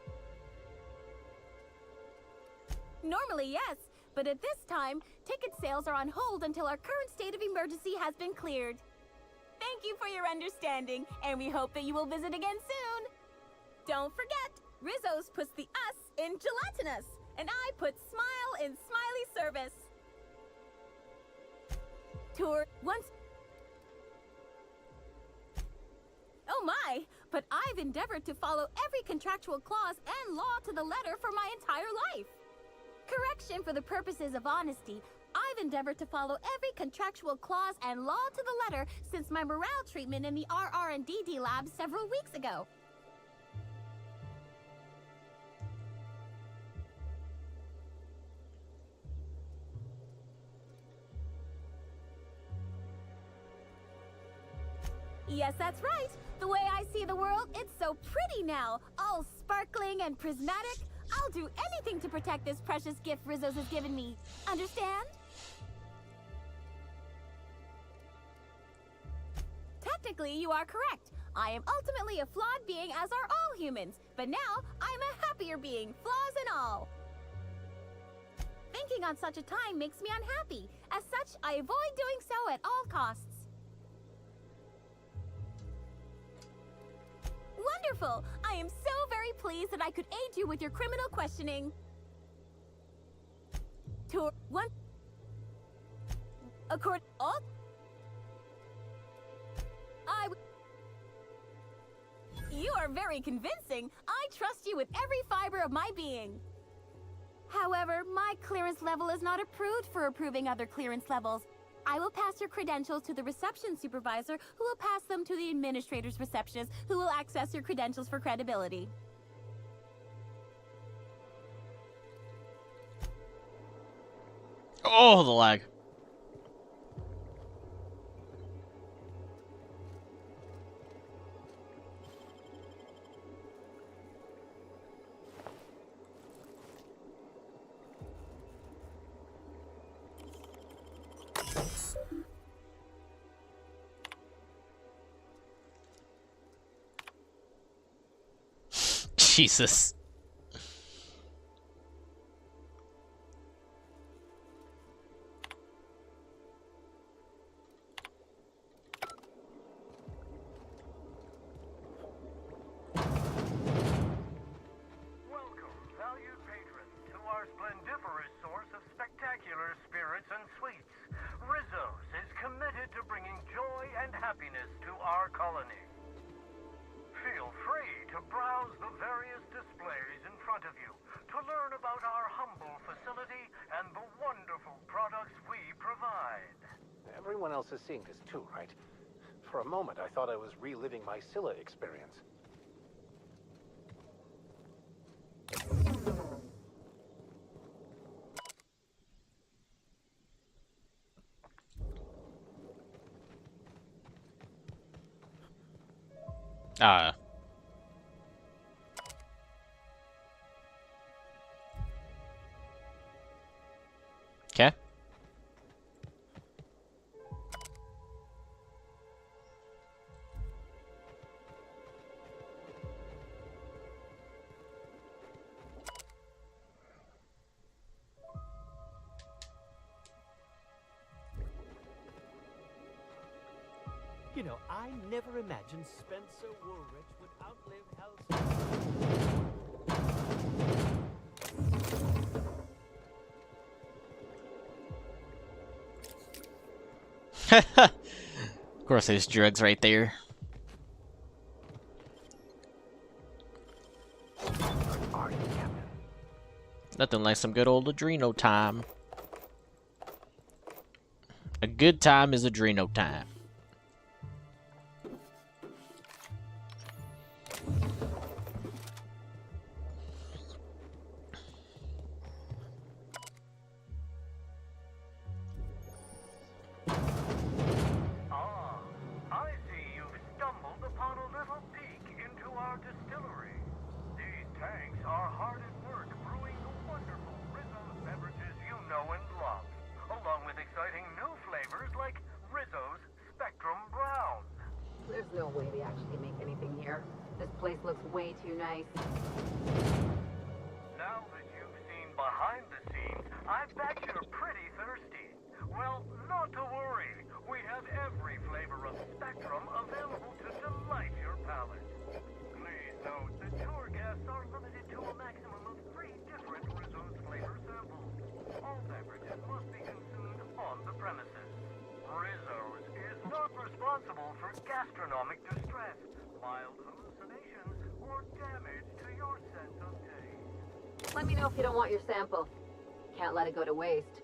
Normally, yes, but at this time, ticket sales are on hold until our current state of emergency has been cleared. Thank you for your understanding, and we hope that you will visit again soon. Don't forget, Rizzo's puts the us in gelatinous, and I put smile in smiley service. Tour once... Oh my, but I've endeavored to follow every contractual clause and law to the letter for my entire life. Correction, for the purposes of honesty, I've endeavored to follow every contractual clause and law to the letter since my morale treatment in the RR&DD lab several weeks ago. Yes, that's right. The way I see the world, it's so pretty now, all sparkling and prismatic. I'll do anything to protect this precious gift Rizzo's has given me. Understand? Technically, you are correct. I am ultimately a flawed being, as are all humans. But now, I'm a happier being, flaws and all. Thinking on such a time makes me unhappy. As such, I avoid doing so at all costs. Wonderful! I am so very pleased that I could aid you with your criminal questioning. Tour one. Accord all. You are very convincing. I trust you with every fiber of my being. However, my clearance level is not approved for approving other clearance levels. I will pass your credentials to the reception supervisor, who will pass them to the administrator's receptionist, who will access your credentials for credibility. Oh, the lag. Jesus. Welcome, valued patrons, to our splendiferous source of spectacular spirits and sweets. Rizzo's is committed to bringing joy and happiness to our colony. Feel free to browse the various displays in front of you to learn about our humble facility and the wonderful products we provide. Everyone else is seeing this too, right? For a moment, I thought I was reliving my Scylla experience. Okay. You know, I never imagined Spencer Woolrich would outlive Of course, there's drugs right there. Nothing like some good old Adreno time. A good time is Adreno time. I see you've stumbled upon a little peek into our distillery. These tanks are hard at work brewing the wonderful Rizzo's beverages you know and love, along with exciting new flavors like Rizzo's Spectrum Brown. There's no way they actually make anything here. This place looks way too nice. Now that you've seen behind the scenes, I bet you're pretty thirsty. Well, not to worry. We have every flavor of Spectrum available to delight your palate. Please note that tour guests are limited to a maximum of 3 different Rizzo's flavor samples. All beverages must be consumed on the premises. Rizzo's is not responsible for gastronomic distress, mild hallucinations, or damage to your sense of taste. Let me know if you don't want your sample. Can't let it go to waste.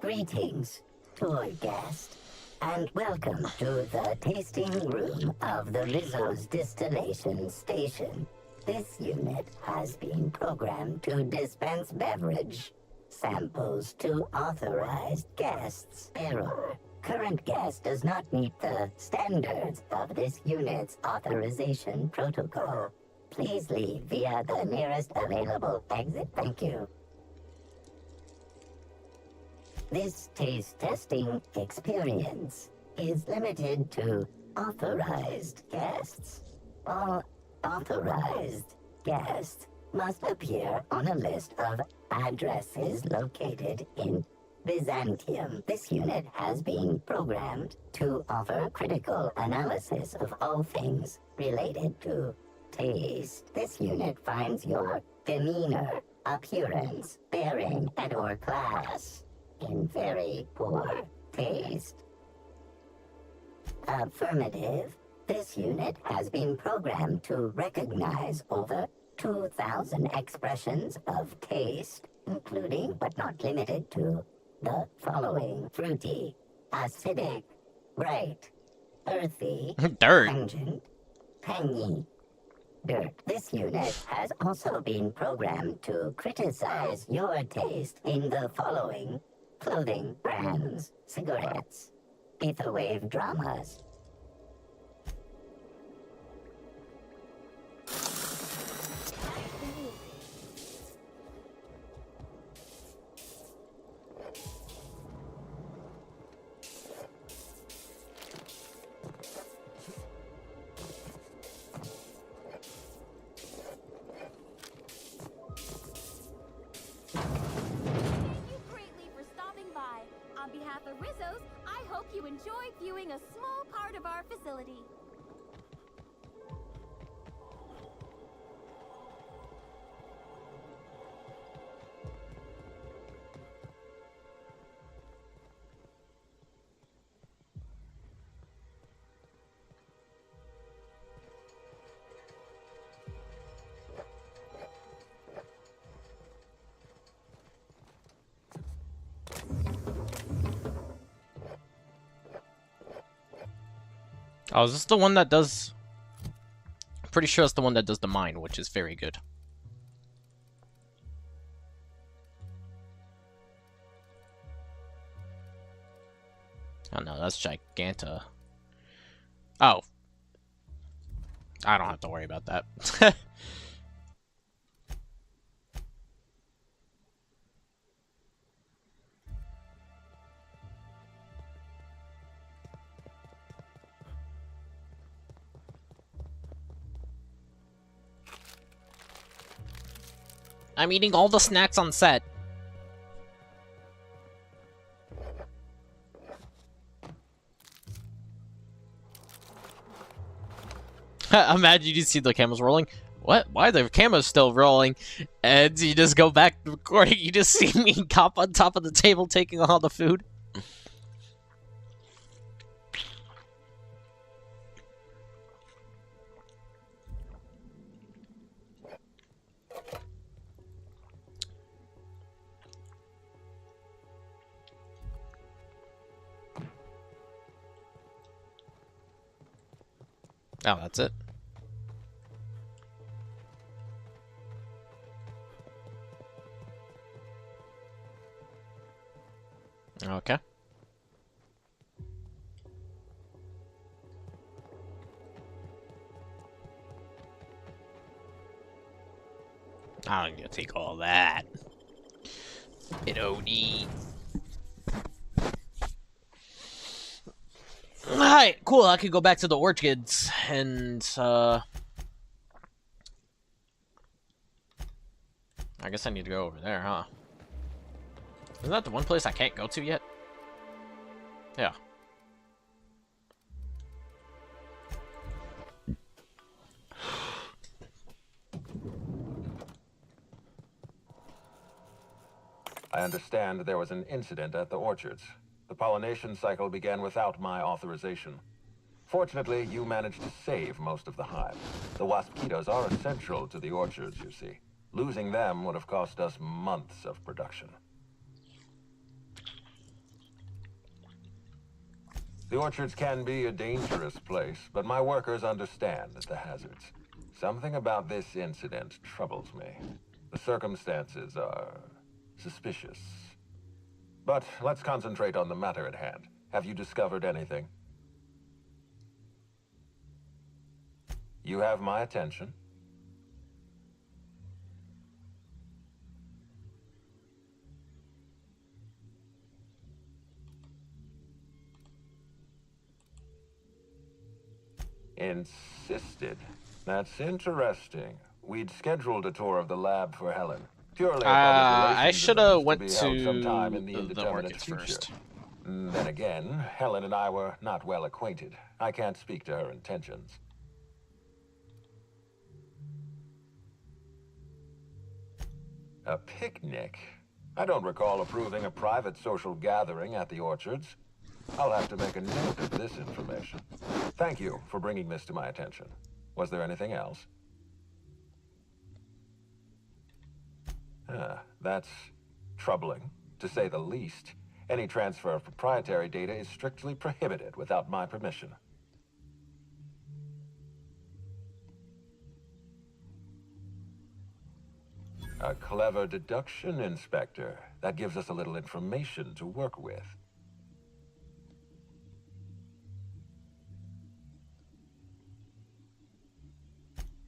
Greetings, tour guest, and welcome to the tasting room of the Rizzo's Distillation Station. This unit has been programmed to dispense beverage samples to authorized guests. Error. Current guest does not meet the standards of this unit's authorization protocol. Please leave via the nearest available exit. Thank you. This taste testing experience is limited to authorized guests. All authorized guests must appear on a list of addresses located in Byzantium. This unit has been programmed to offer critical analysis of all things related to taste. This unit finds your demeanor, appearance, bearing, and/or class in very poor taste. Affirmative. This unit has been programmed to recognize over 2,000 expressions of taste, including but not limited to the following: fruity, acidic, bright, earthy, Dirt. pungent, tangy, dirt. This unit has also been programmed to criticize your taste in the following: clothing brands, cigarettes, etherwave dramas. facility. Oh, is this the one that does... Pretty sure it's the one that does the mine, which is very good. Oh no, that's Giganta. Oh. I don't have to worry about that. I'm eating all the snacks on set. Imagine you see the cameras rolling. What? Why are the cameras still rolling? And you just go back to recording. You just see me cop on top of the table taking all the food. Oh, that's it. Okay. I'm gonna take all that. It OD. Alright, cool. I could go back to the orchids and, I guess I need to go over there, huh? Isn't that the one place I can't go to yet? Yeah. I understand there was an incident at the orchards. The pollination cycle began without my authorization. Fortunately, you managed to save most of the hive. The waspitos are essential to the orchards, you see. Losing them would have cost us months of production. The orchards can be a dangerous place, but my workers understand the hazards. Something about this incident troubles me. The circumstances are suspicious. But let's concentrate on the matter at hand. Have you discovered anything? You have my attention. Insisted. That's interesting. We'd scheduled a tour of the lab for Helen. Purely I should have went to sometime in the the indeterminate orchids future. first. Then again, Helen and I were not well acquainted. I can't speak to her intentions. A picnic? I don't recall approving a private social gathering at the orchards. I'll have to make a note of this information. Thank you for bringing this to my attention. Was there anything else? That's troubling, to say the least. Any transfer of proprietary data is strictly prohibited without my permission. A clever deduction, Inspector. That gives us a little information to work with.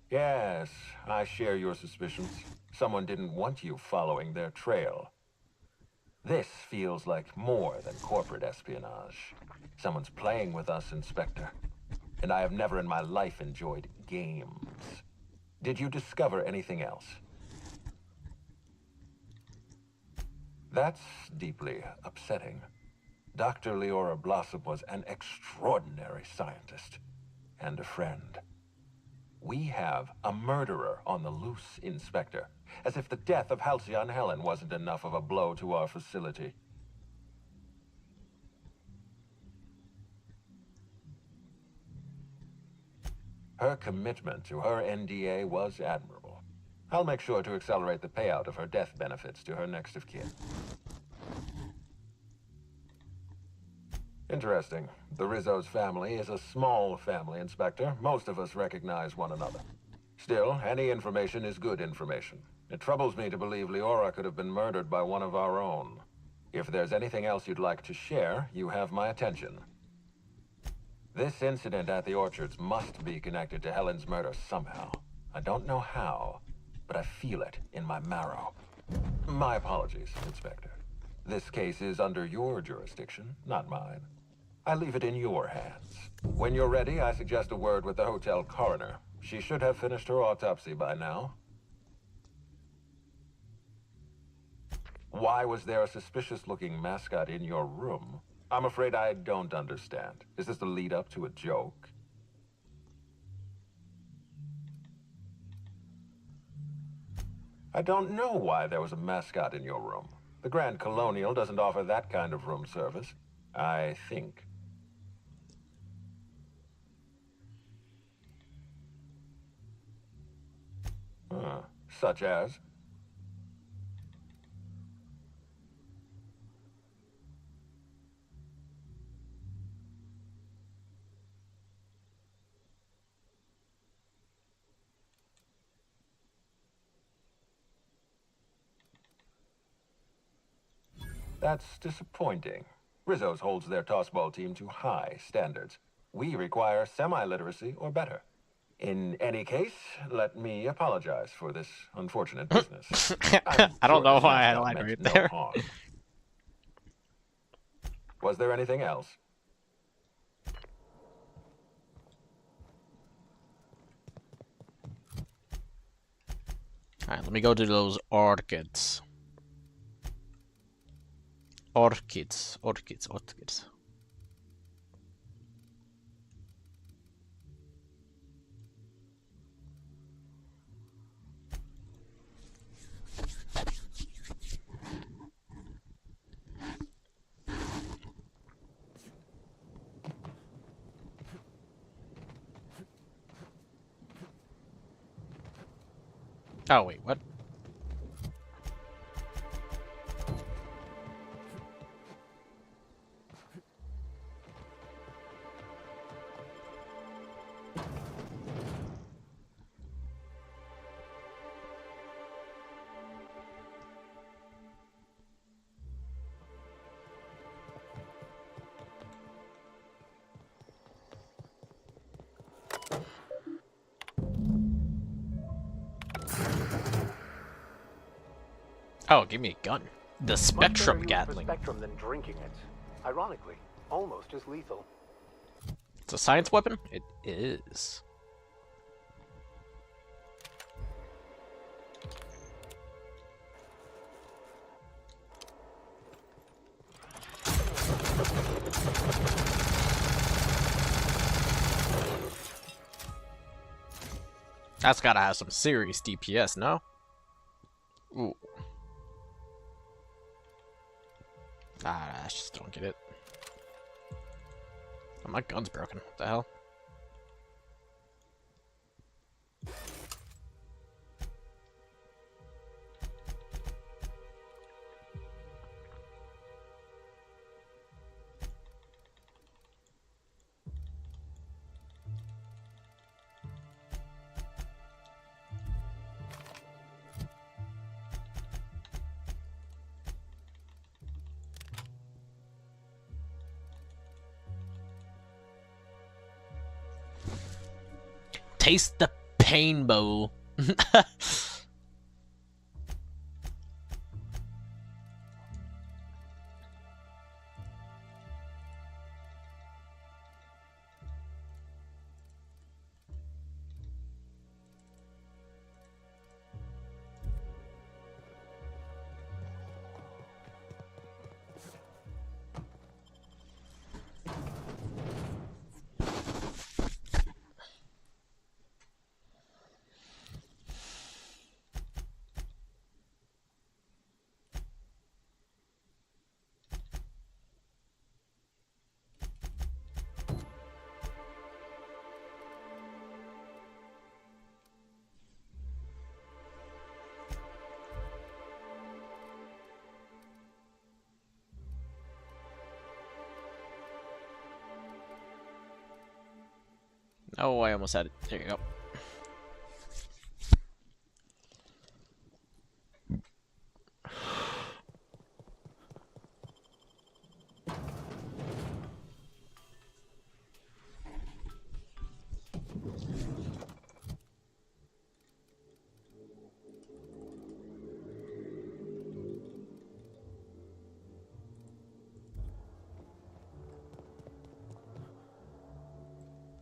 Yes, I share your suspicions. Someone didn't want you following their trail. This feels like more than corporate espionage. Someone's playing with us, Inspector. And I have never in my life enjoyed games. Did you discover anything else? That's deeply upsetting. Dr. Leora Blossom was an extraordinary scientist. and a friend. We have a murderer on the loose, Inspector. As if the death of Halcyon Helen wasn't enough of a blow to our facility. Her commitment to her NDA was admirable. I'll make sure to accelerate the payout of her death benefits to her next of kin. Interesting. The Rizzo's family is a small family, Inspector. Most of us recognize one another. Still, any information is good information. It troubles me to believe Leora could have been murdered by one of our own. If there's anything else you'd like to share, you have my attention. This incident at the Orchards must be connected to Helen's murder somehow. I don't know how, but I feel it in my marrow. My apologies, Inspector. This case is under your jurisdiction, not mine. I leave it in your hands. When you're ready, I suggest a word with the hotel coroner. She should have finished her autopsy by now. Why was there a suspicious-looking mascot in your room? I'm afraid I don't understand. Is this the lead-up to a joke? I don't know why there was a mascot in your room. The Grand Colonial doesn't offer that kind of room service, I think. Such as? That's disappointing. Rizzo's holds their tossball team to high standards. We require semi-literacy or better. In any case, let me apologize for this unfortunate business. I don't know why I lied right there. Was there anything else? Alright, let me go to those orchids. Orchids. Oh, wait, what? Oh, give me a gun. The Spectrum Gatling. Spectrum than drinking it. Ironically, almost as lethal. It's a science weapon? It is. That's gotta have some serious DPS, no? Ooh. I just don't get it. Oh, my gun's broken. What the hell? Taste the pain bowl. Oh, I almost had it. There you go.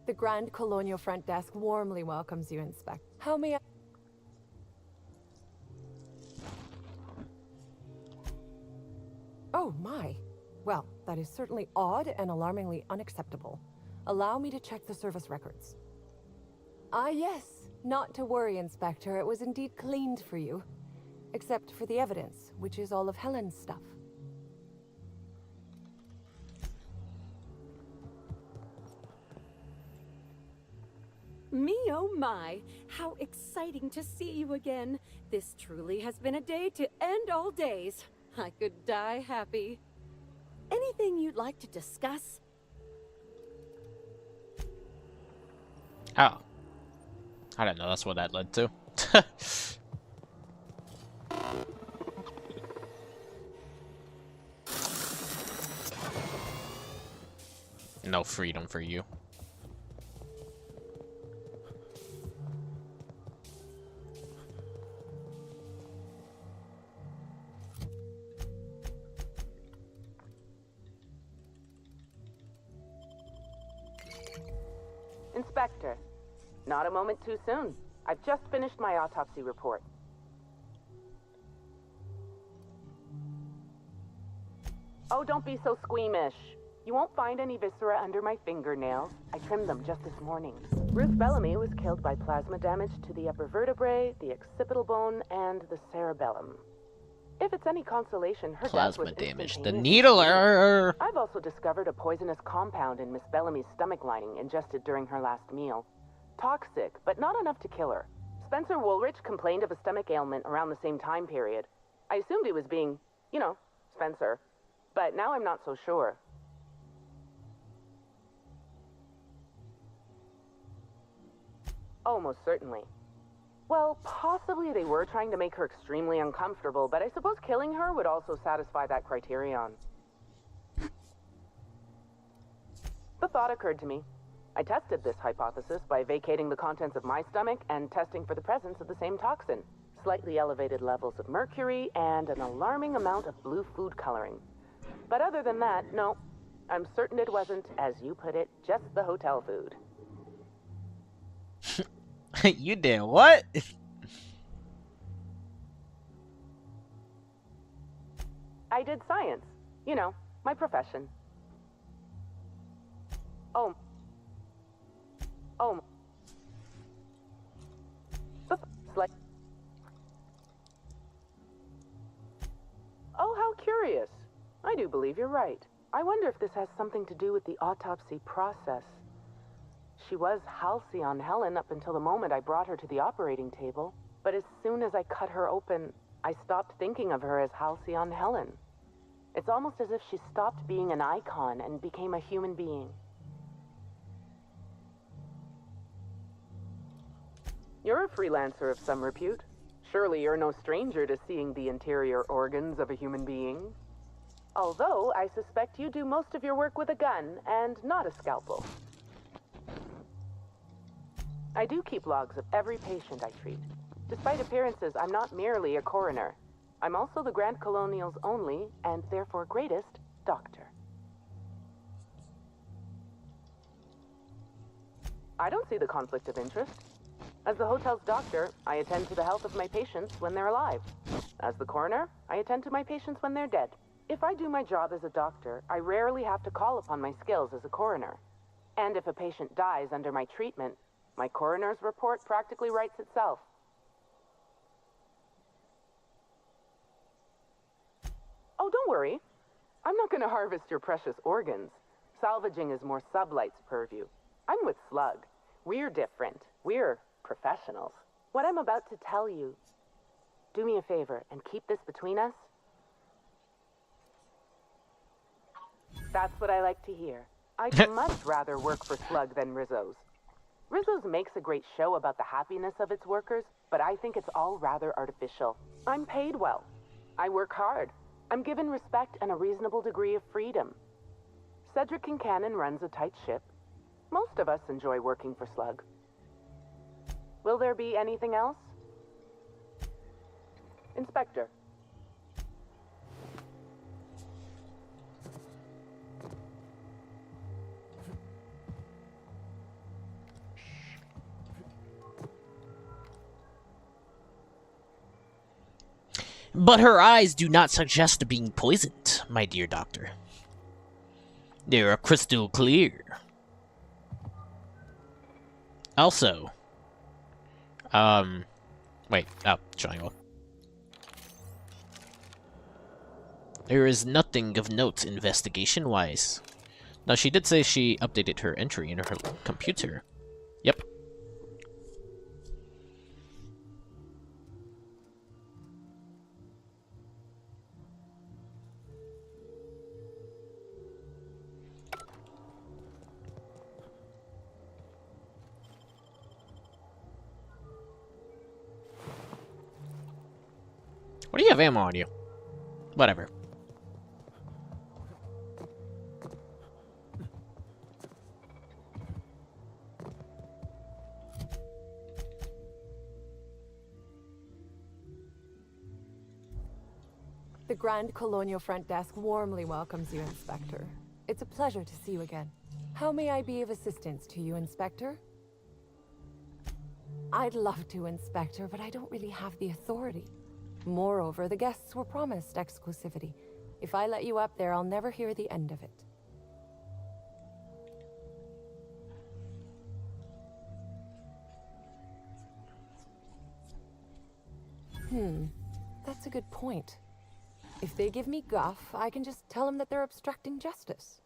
The Grand Colonial Front Desk warmly welcomes you, Inspector. How may I... Oh, my. Well, that is certainly odd and alarmingly unacceptable. Allow me to check the service records. Ah, yes. Not to worry, Inspector. It was indeed cleaned for you. Except for the evidence, which is all of Helen's stuff. Me, oh my! How exciting to see you again! This truly has been a day to end all days. I could die happy. Anything you'd like to discuss? Oh. I don't know, that's what that led to. No freedom for you. Inspector, not a moment too soon. I've just finished my autopsy report. Oh, don't be so squeamish. You won't find any viscera under my fingernails. I trimmed them just this morning. Ruth Bellamy was killed by plasma damage to the upper vertebrae, the occipital bone, and the cerebellum. If it's any consolation, her Plasma death was damage. The instantaneous. needler. I've also discovered a poisonous compound in Miss Bellamy's stomach lining ingested during her last meal. Toxic, but not enough to kill her. Spencer Woolrich complained of a stomach ailment around the same time period. I assumed he was being, you know, Spencer. But now I'm not so sure. Oh, most certainly. Well, possibly they were trying to make her extremely uncomfortable, but I suppose killing her would also satisfy that criterion. The thought occurred to me. I tested this hypothesis by vacating the contents of my stomach and testing for the presence of the same toxin. Slightly elevated levels of mercury and an alarming amount of blue food coloring. But other than that, no. I'm certain it wasn't, as you put it, just the hotel food. You did what? I did science. You know, my profession. Oh. Oh. Oh, how curious. I do believe you're right. I wonder if this has something to do with the autopsy process. She was Halcyon Helen up until the moment I brought her to the operating table. But as soon as I cut her open, I stopped thinking of her as Halcyon Helen. It's almost as if she stopped being an icon and became a human being. You're a freelancer of some repute. Surely you're no stranger to seeing the interior organs of a human being. Although, I suspect you do most of your work with a gun and not a scalpel. I do keep logs of every patient I treat. Despite appearances, I'm not merely a coroner. I'm also the Grand Colonial's only, and therefore greatest, doctor. I don't see the conflict of interest. As the hotel's doctor, I attend to the health of my patients when they're alive. As the coroner, I attend to my patients when they're dead. If I do my job as a doctor, I rarely have to call upon my skills as a coroner. And if a patient dies under my treatment, my coroner's report practically writes itself. Oh, don't worry. I'm not going to harvest your precious organs. Salvaging is more Sublight's purview. I'm with Slug. We're different. We're professionals. What I'm about to tell you, do me a favor and keep this between us. That's what I like to hear. I'd much rather work for Slug than Rizzo's. Rizzo's makes a great show about the happiness of its workers, but I think it's all rather artificial. I'm paid well. I work hard. I'm given respect and a reasonable degree of freedom. Cedric Kincannon runs a tight ship. Most of us enjoy working for Slug. Will there be anything else? Inspector. But her eyes do not suggest being poisoned, my dear doctor. They are crystal clear. Also, wait, triangle. There is nothing of note investigation-wise. Now, she did say she updated her entry in her computer. Yep. What do you have ammo on you? Whatever. The Grand Colonial Front Desk warmly welcomes you, Inspector. It's a pleasure to see you again. How may I be of assistance to you, Inspector? I'd love to, Inspector, but I don't really have the authority. Moreover, the guests were promised exclusivity. If I let you up there, I'll never hear the end of it. That's a good point. If they give me guff, I can just tell them that they're obstructing justice.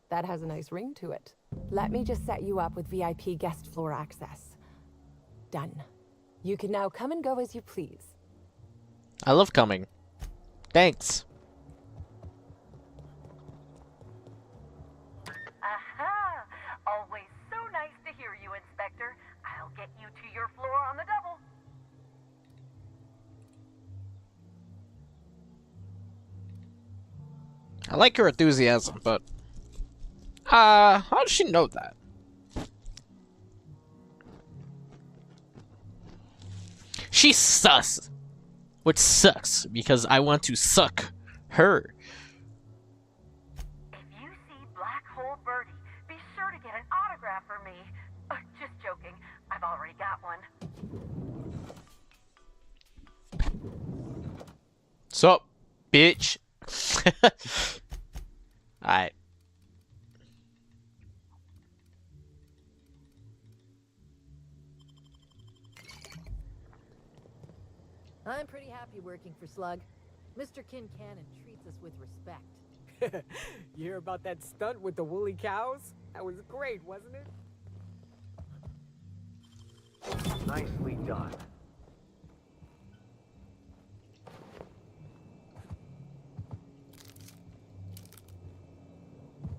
That has a nice ring to it. Let me just set you up with VIP guest floor access. Done. You can now come and go as you please. I love coming. Thanks. Aha! Always so nice to hear you, Inspector. I'll get you to your floor on the double. I like her enthusiasm, but how does she know that? She's sus. Which sucks, because I want to suck her. If you see Black Hole Birdie, be sure to get an autograph for me. Just joking. I've already got one. Sup, bitch? Alright. I'm pretty happy working for Slug. Mr. Kincannon treats us with respect. You hear about that stunt with the woolly cows? That was great, wasn't it? Nicely done.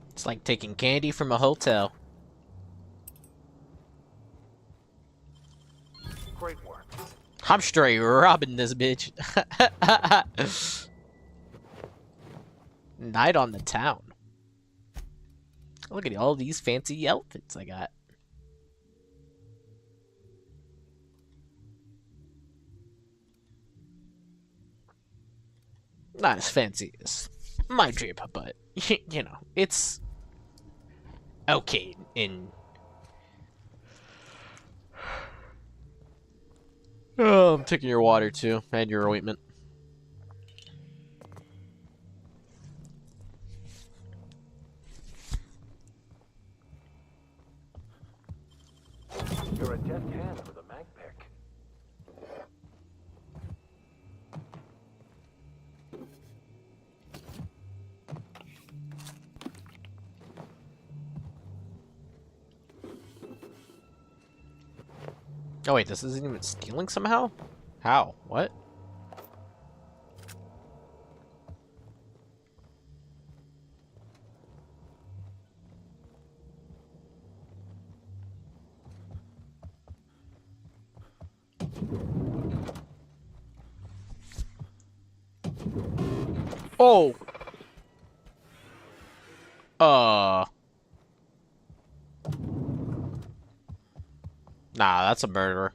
It's like taking candy from a hotel. Great work. I'm straight robbing this bitch. Night on the town. Look at all these fancy outfits I got. Not as fancy as my drip, but, you know, it's okay in... Oh, I'm taking your water too, and your ointment. You're a deft hand with a mag pick. Oh wait, this isn't even stealing somehow? How? What? Oh! Nah, that's a murderer.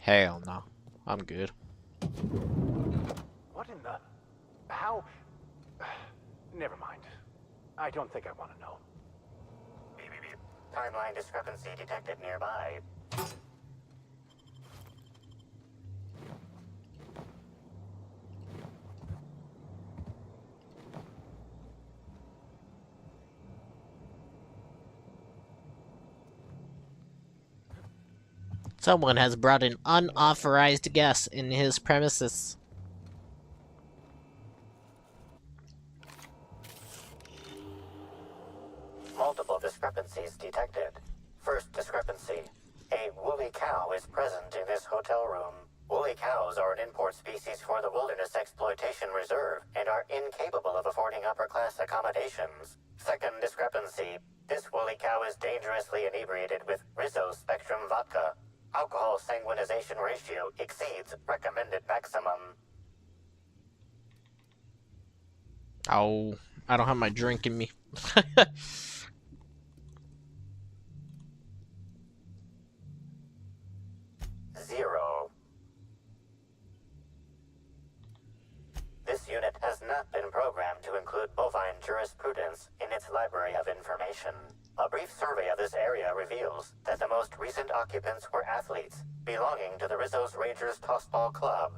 Hell no. I'm good. What in the... How... Never mind. I don't think I want to know. Timeline discrepancy detected nearby. Someone has brought an unauthorized guest in his premises. Multiple discrepancies detected. First discrepancy. A woolly cow is present in this hotel room. Woolly cows are an import species for the Wilderness Exploitation Reserve and are incapable of affording upper-class accommodations. Second discrepancy. This woolly cow is dangerously inebriated with Rizzo Spectrum vodka. Alcohol sanguinization ratio exceeds recommended maximum. Oh, I don't have my drink in me. Zero. This unit has not been programmed to include bovine jurisprudence in its library of information. A brief survey of this area reveals that the most recent occupants were athletes belonging to the Rizzo's Rangers Tossball Club.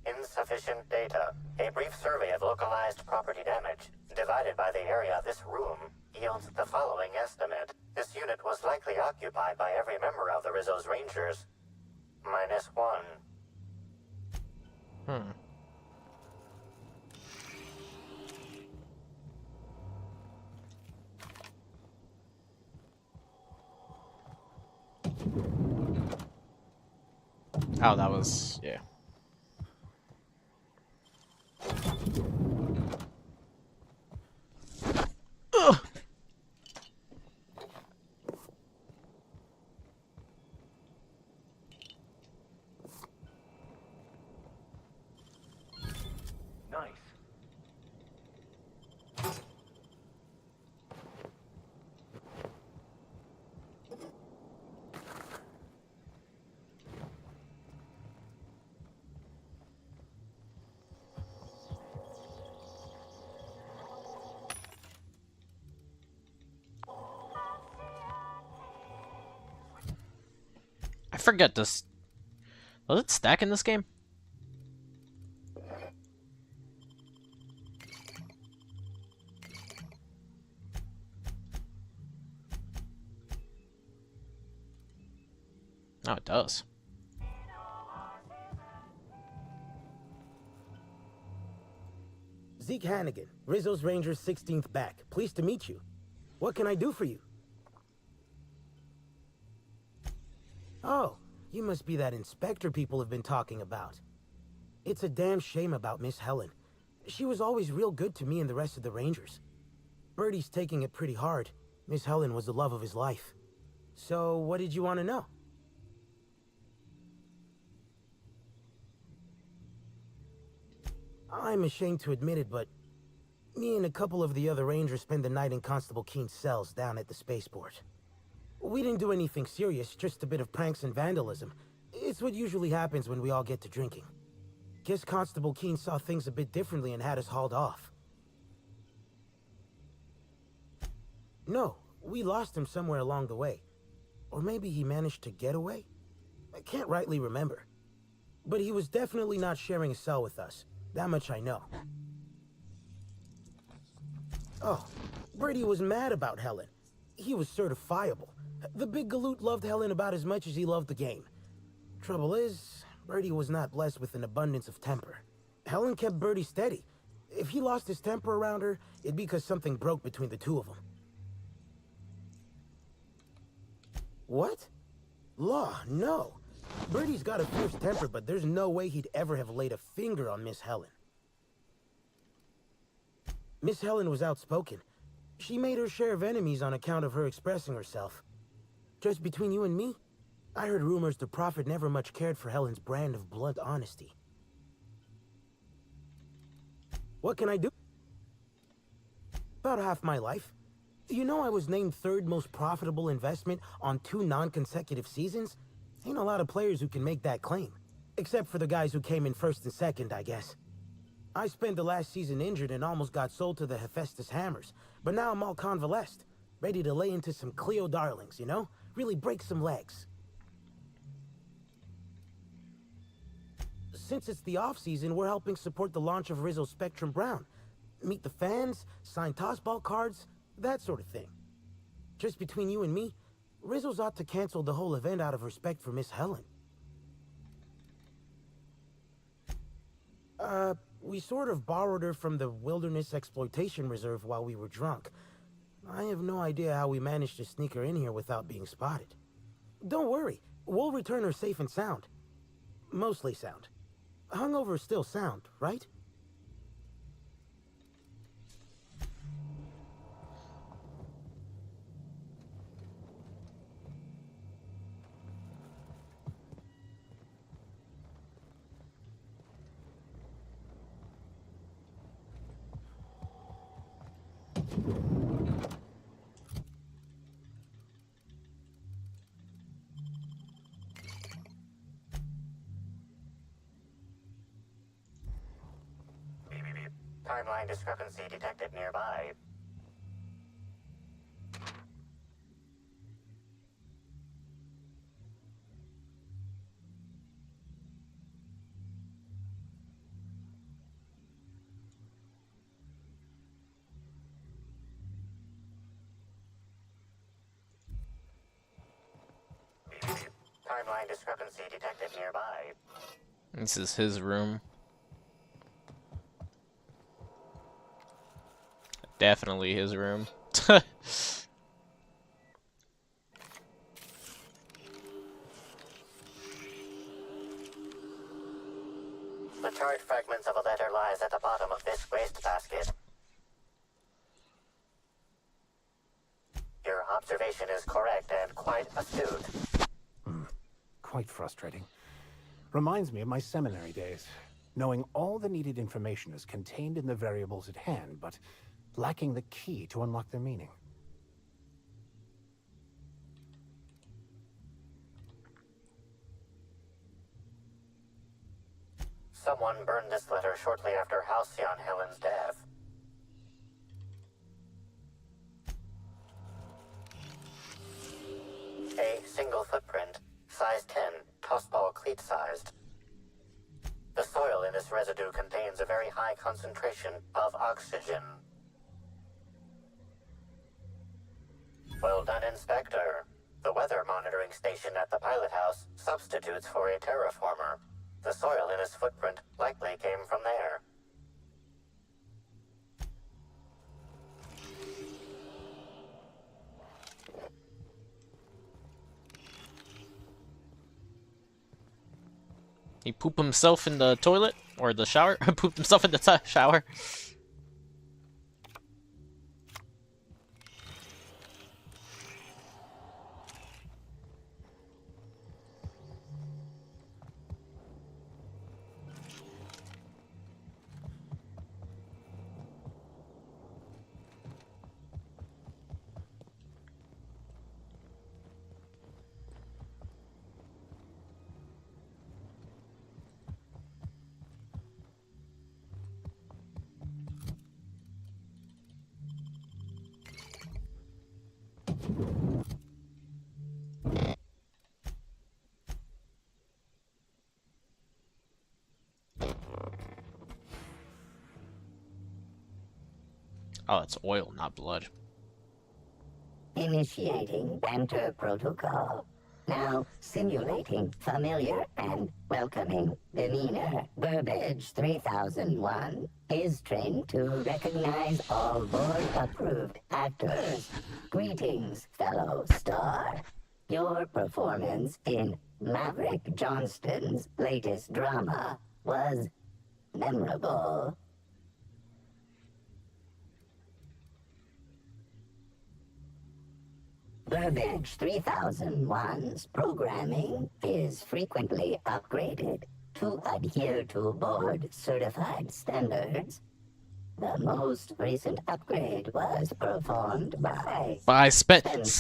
Insufficient data. A brief survey of localized property damage divided by the area of this room yields the following estimate. This unit was likely occupied by every member of the Rizzo's Rangers. -1. Oh, that was... yeah. Ugh. Nice. I forget this. Was it stack in this game? Oh, it does. Zeke Hannigan, Rizzo's Rangers 16th back. Pleased to meet you. What can I do for you? Oh, you must be that inspector people have been talking about. It's a damn shame about Miss Helen. She was always real good to me and the rest of the Rangers. Birdie's taking it pretty hard. Miss Helen was the love of his life. So, what did you want to know? I'm ashamed to admit it, but me and a couple of the other Rangers spent the night in Constable Keen's cells down at the spaceport. We didn't do anything serious, just a bit of pranks and vandalism. It's what usually happens when we all get to drinking. Guess Constable Keen saw things a bit differently and had us hauled off. No, we lost him somewhere along the way. Or maybe he managed to get away? I can't rightly remember. But he was definitely not sharing a cell with us. That much I know. Oh, Birdie was mad about Helen. He was certifiable. The big galoot loved Helen about as much as he loved the game. Trouble is, Birdie was not blessed with an abundance of temper. Helen kept Birdie steady. If he lost his temper around her, it'd be because something broke between the two of them. What? Law, no. Birdie's got a fierce temper, but there's no way he'd ever have laid a finger on Miss Helen. Miss Helen was outspoken. She made her share of enemies on account of her expressing herself. just between you and me, I heard rumors the Prophet never much cared for Helen's brand of blunt honesty. What can I do? About half my life. You know I was named third most profitable investment on 2 non-consecutive seasons? Ain't a lot of players who can make that claim. Except for the guys who came in first and second, I guess. I spent the last season injured and almost got sold to the Hephaestus Hammers, but now I'm all convalesced, ready to lay into some Cleo darlings, you know? Really break some legs. Since it's the off-season, we're helping support the launch of Rizzo Spectrum Brown. Meet the fans, sign tossball cards, that sort of thing. Just between you and me, Rizzo's ought to cancel the whole event out of respect for Miss Helen. We sort of borrowed her from the Wilderness Exploitation Reserve while we were drunk. I have no idea how we managed to sneak her in here without being spotted. Don't worry, we'll return her safe and sound. Mostly sound. Hungover is still sound, right? Timeline discrepancy detected nearby. Timeline discrepancy detected nearby. This is his room. Definitely his room. The charred fragments of a letter lies at the bottom of this wastebasket. Your observation is correct and quite astute. Quite frustrating. Reminds me of my seminary days. Knowing all the needed information is contained in the variables at hand, but lacking the key to unlock their meaning. Someone burned this letter shortly after Halcyon Helen's death. A single footprint, size 10, tossball cleat-sized. The soil in this residue contains a very high concentration of oxygen. Well done, Inspector. The weather monitoring station at the pilot house substitutes for a terraformer. The soil in his footprint likely came from there. He pooped himself in the toilet or the shower. Pooped himself in the shower. Oh, it's oil, not blood. Initiating banter protocol. Now simulating familiar and welcoming demeanor. Burbage 3001 is trained to recognize all board-approved actors. Greetings, fellow star. Your performance in Maverick Johnston's latest drama was memorable. Burbage 3001's programming is frequently upgraded to adhere to board-certified standards. The most recent upgrade was performed by Spencer!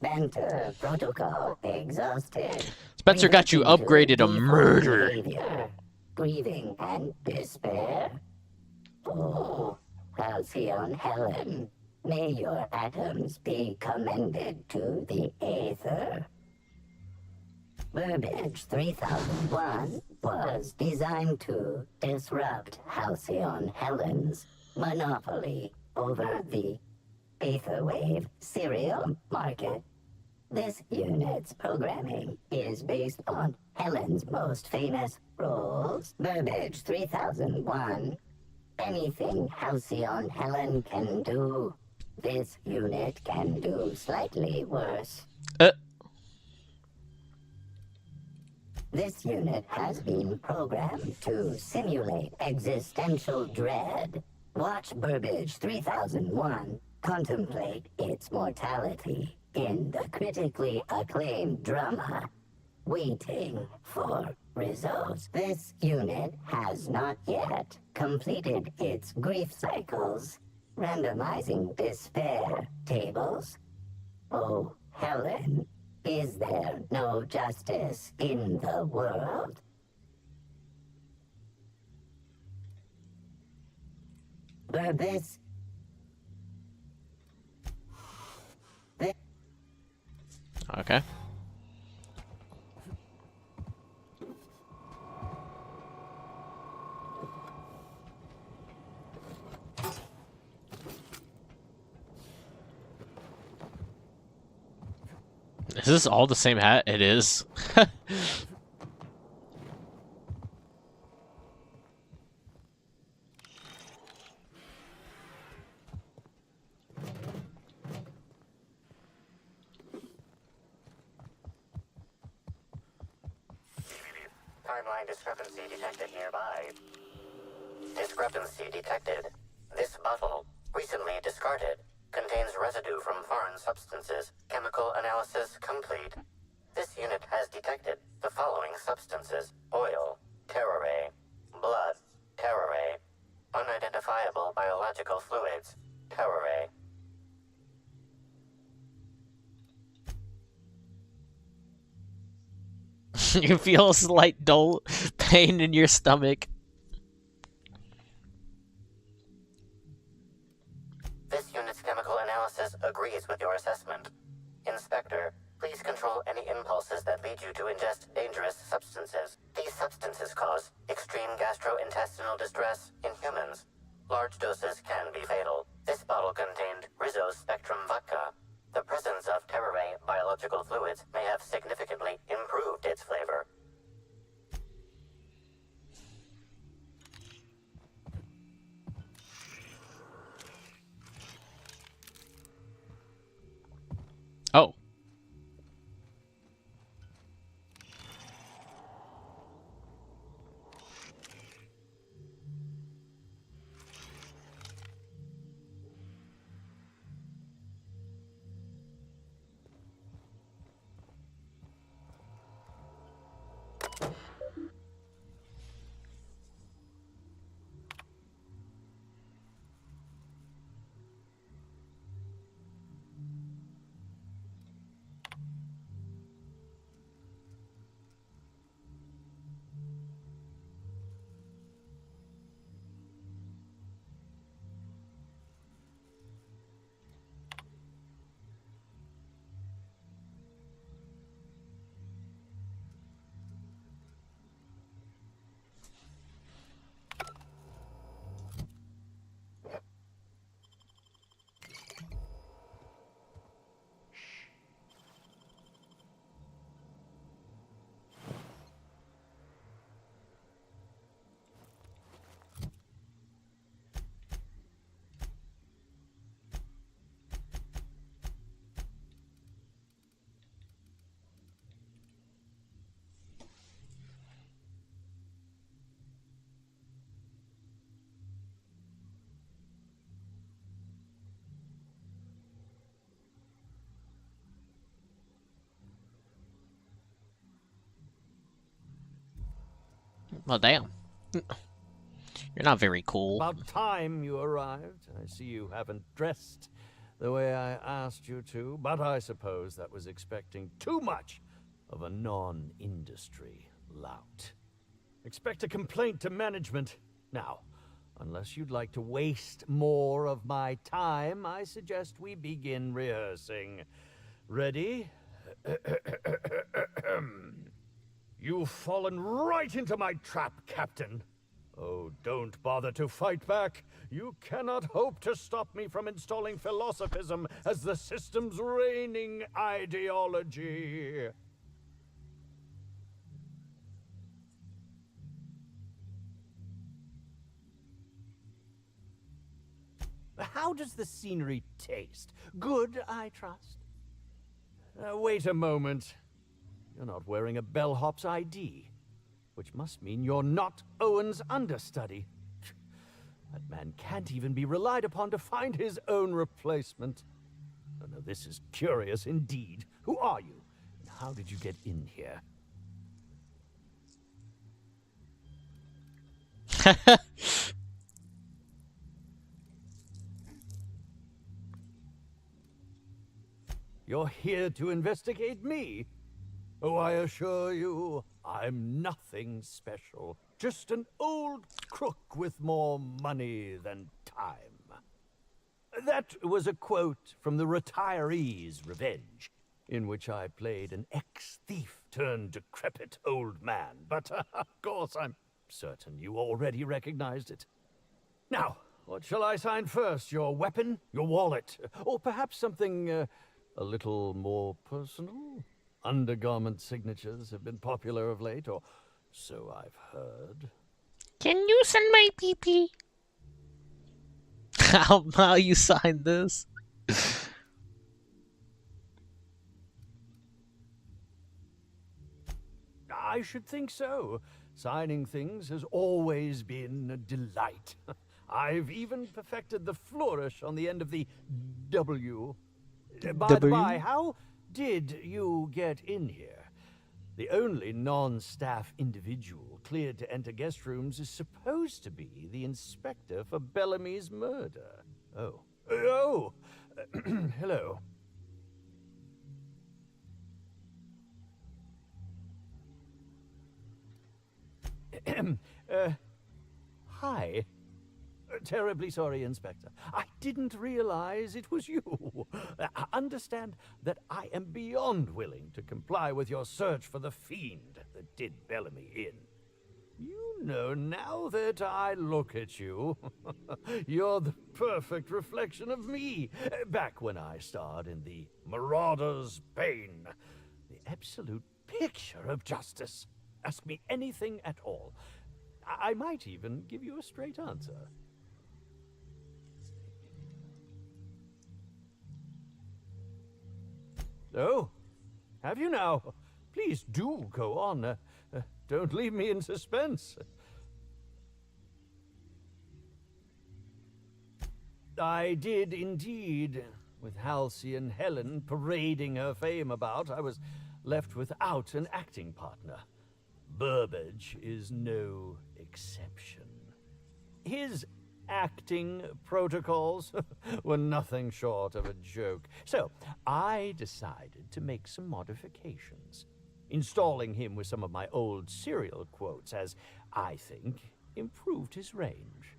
Banter protocol exhausted. Spencer got you upgraded to murder. Behavior, grieving and despair. Oh, Halcyon Helen, may your atoms be commended to the Aether. Burbage 3001 was designed to disrupt Halcyon Helen's monopoly over the Aetherwave serial market. This unit's programming is based on Helen's most famous roles. Burbage 3001. Anything Halcyon Helen can do, this unit can do slightly worse. This unit has been programmed to simulate existential dread. Watch Burbage 3001 contemplate its mortality in the critically acclaimed drama, Waiting for Results. This unit has not yet completed its grief cycles, randomizing despair tables. Oh, Helen, is there no justice in the world? Burbage. Okay. Is this all the same hat? It is. Timeline discrepancy detected nearby. Discrepancy detected. This bottle, recently discarded, contains residue from foreign substances. Chemical analysis complete. This unit has detected the following substances: oil, terroray, blood, terroray, unidentifiable biological fluids, terroray. You feel a slight dull pain in your stomach. This unit's chemical analysis agrees with your assessment. Inspector, please control any impulses that lead you to ingest dangerous substances. These substances cause extreme gastrointestinal distress in humans. Large doses can be fatal. This bottle contained Rizzo's Spectrum vodka. The presence of terroray biological fluids may have significantly improved its flavor. Oh. Well, damn. You're not very cool. About time you arrived. I see you haven't dressed the way I asked you to, but I suppose that was expecting too much of a non-industry lout. Expect a complaint to management. Now, unless you'd like to waste more of my time, I suggest we begin rehearsing. Ready? You've fallen right into my trap, Captain. Oh, don't bother to fight back. You cannot hope to stop me from installing philosophism as the system's reigning ideology. How does the scenery taste? Good, I trust. Wait a moment. You're not wearing a bellhop's ID, which must mean you're not Owen's understudy. That man can't even be relied upon to find his own replacement. Oh, no, this is curious indeed. Who are you? And how did you get in here? You're here to investigate me? Oh, I assure you, I'm nothing special. Just an old crook with more money than time. That was a quote from The Retiree's Revenge, in which I played an ex-thief turned decrepit old man. But, of course, I'm certain you already recognized it. Now, what shall I sign first? Your weapon? Your wallet? Or perhaps something a little more personal? Undergarment signatures have been popular of late, or so I've heard. Can you send my PP? How you sign this? I should think so. Signing things has always been a delight. I've even perfected the flourish on the end of the W. By the by, how did you get in here? The only non-staff individual cleared to enter guest rooms is supposed to be the inspector for Bellamy's murder. Oh. Oh! Hello. Hi. Terribly sorry, Inspector. I didn't realize it was you. Understand that I am beyond willing to comply with your search for the fiend that did Bellamy in. You know, now that I look at you, you're the perfect reflection of me, back when I starred in The Marauder's Bane. The absolute picture of justice. Ask me anything at all. I might even give you a straight answer. Oh, have you now? Please do go on. Don't leave me in suspense. I did indeed. With Halsey and Helen parading her fame about, I was left without an acting partner. Burbage is no exception. His acting protocols were nothing short of a joke. So I decided to make some modifications, installing him with some of my old serial quotes as, I think, improved his range.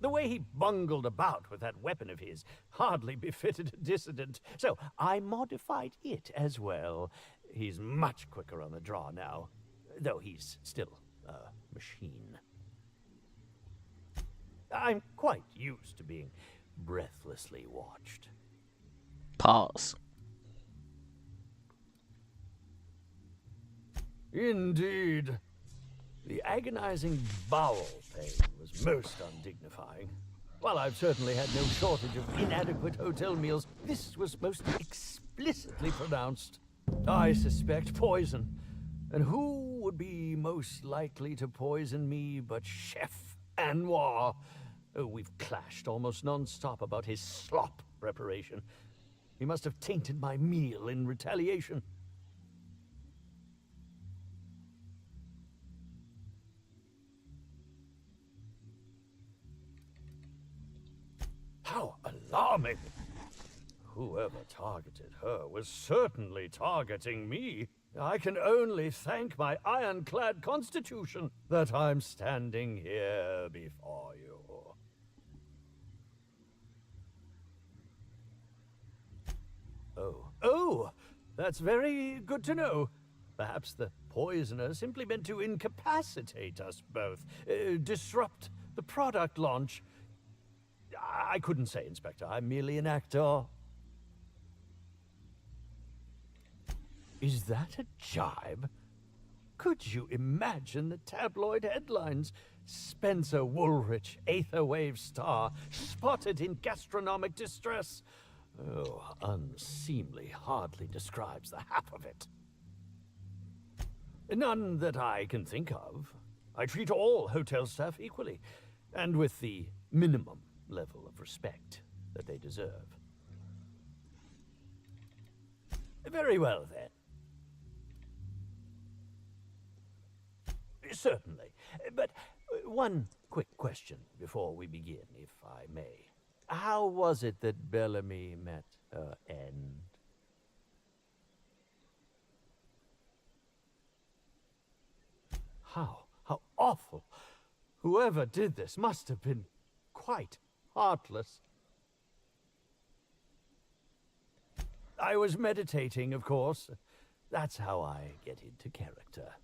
The way he bungled about with that weapon of his hardly befitted a dissident, so I modified it as well. He's much quicker on the draw now, though he's still a machine. I'm quite used to being breathlessly watched. Pause. Indeed. The agonizing bowel pain was most undignifying. While I've certainly had no shortage of inadequate hotel meals, this was most explicitly pronounced. I suspect poison. And who would be most likely to poison me but Chef Anwar? Oh, we've clashed almost non-stop about his slop preparation. He must have tainted my meal in retaliation. Alarming. Whoever targeted her was certainly targeting me. I can only thank my ironclad constitution that I'm standing here before you. Oh, that's very good to know. Perhaps the poisoner simply meant to incapacitate us both, disrupt the product launch. I couldn't say, Inspector. I'm merely an actor. Is that a jibe? Could you imagine the tabloid headlines? Spencer Woolrich, Aetherwave star, spotted in gastronomic distress. Oh, unseemly hardly describes the half of it. None that I can think of. I treat all hotel staff equally, and with the minimum level of respect that they deserve. Very well, then. Certainly. But one quick question before we begin, if I may. How was it that Bellamy met her end? How awful. Whoever did this must have been quite heartless. I was meditating, of course. That's how I get into character.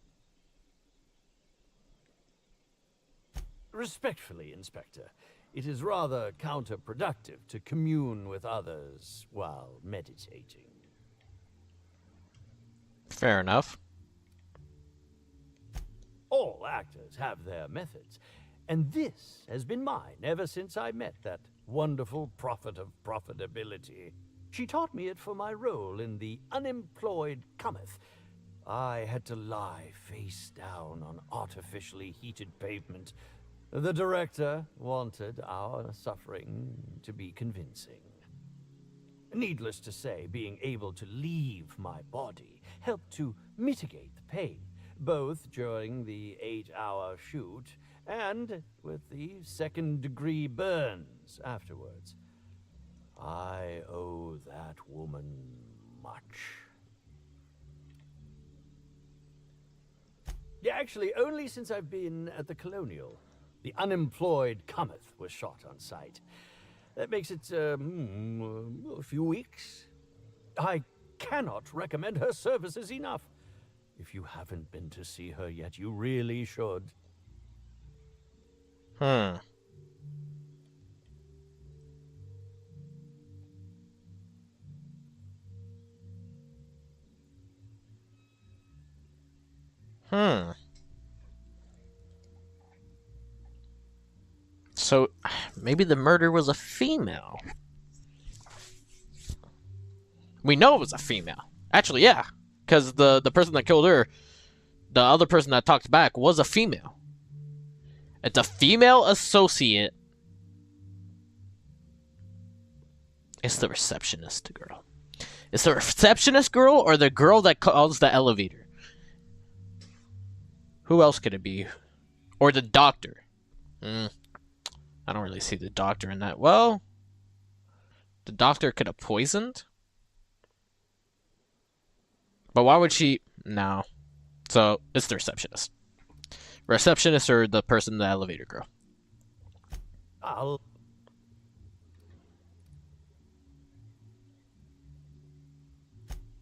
Respectfully, Inspector, it is rather counterproductive to commune with others while meditating. Fair enough. All actors have their methods, and this has been mine ever since I met that wonderful prophet of profitability. She taught me it for my role in The Unemployed Cometh. I had to lie face down on artificially heated pavement. The director wanted our suffering to be convincing. Needless to say, being able to leave my body helped to mitigate the pain, both during the 8-hour shoot and with the second-degree burns afterwards. I owe that woman much. Yeah, actually, only since I've been at the Colonial. The Unemployed Cometh was shot on site. That makes it, a few weeks. I cannot recommend her services enough. If you haven't been to see her yet, you really should. So, maybe the murder was a female. We know it was a female. Actually, yeah. Because the person that killed her, the other person that talked back, was a female. It's a female associate. It's the receptionist girl. It's the receptionist girl or the girl that calls the elevator? Who else could it be? Or the doctor? I don't really see the doctor in that. Well, the doctor could have poisoned. But why would she? No. So, it's the receptionist. Receptionist or the person, the elevator girl.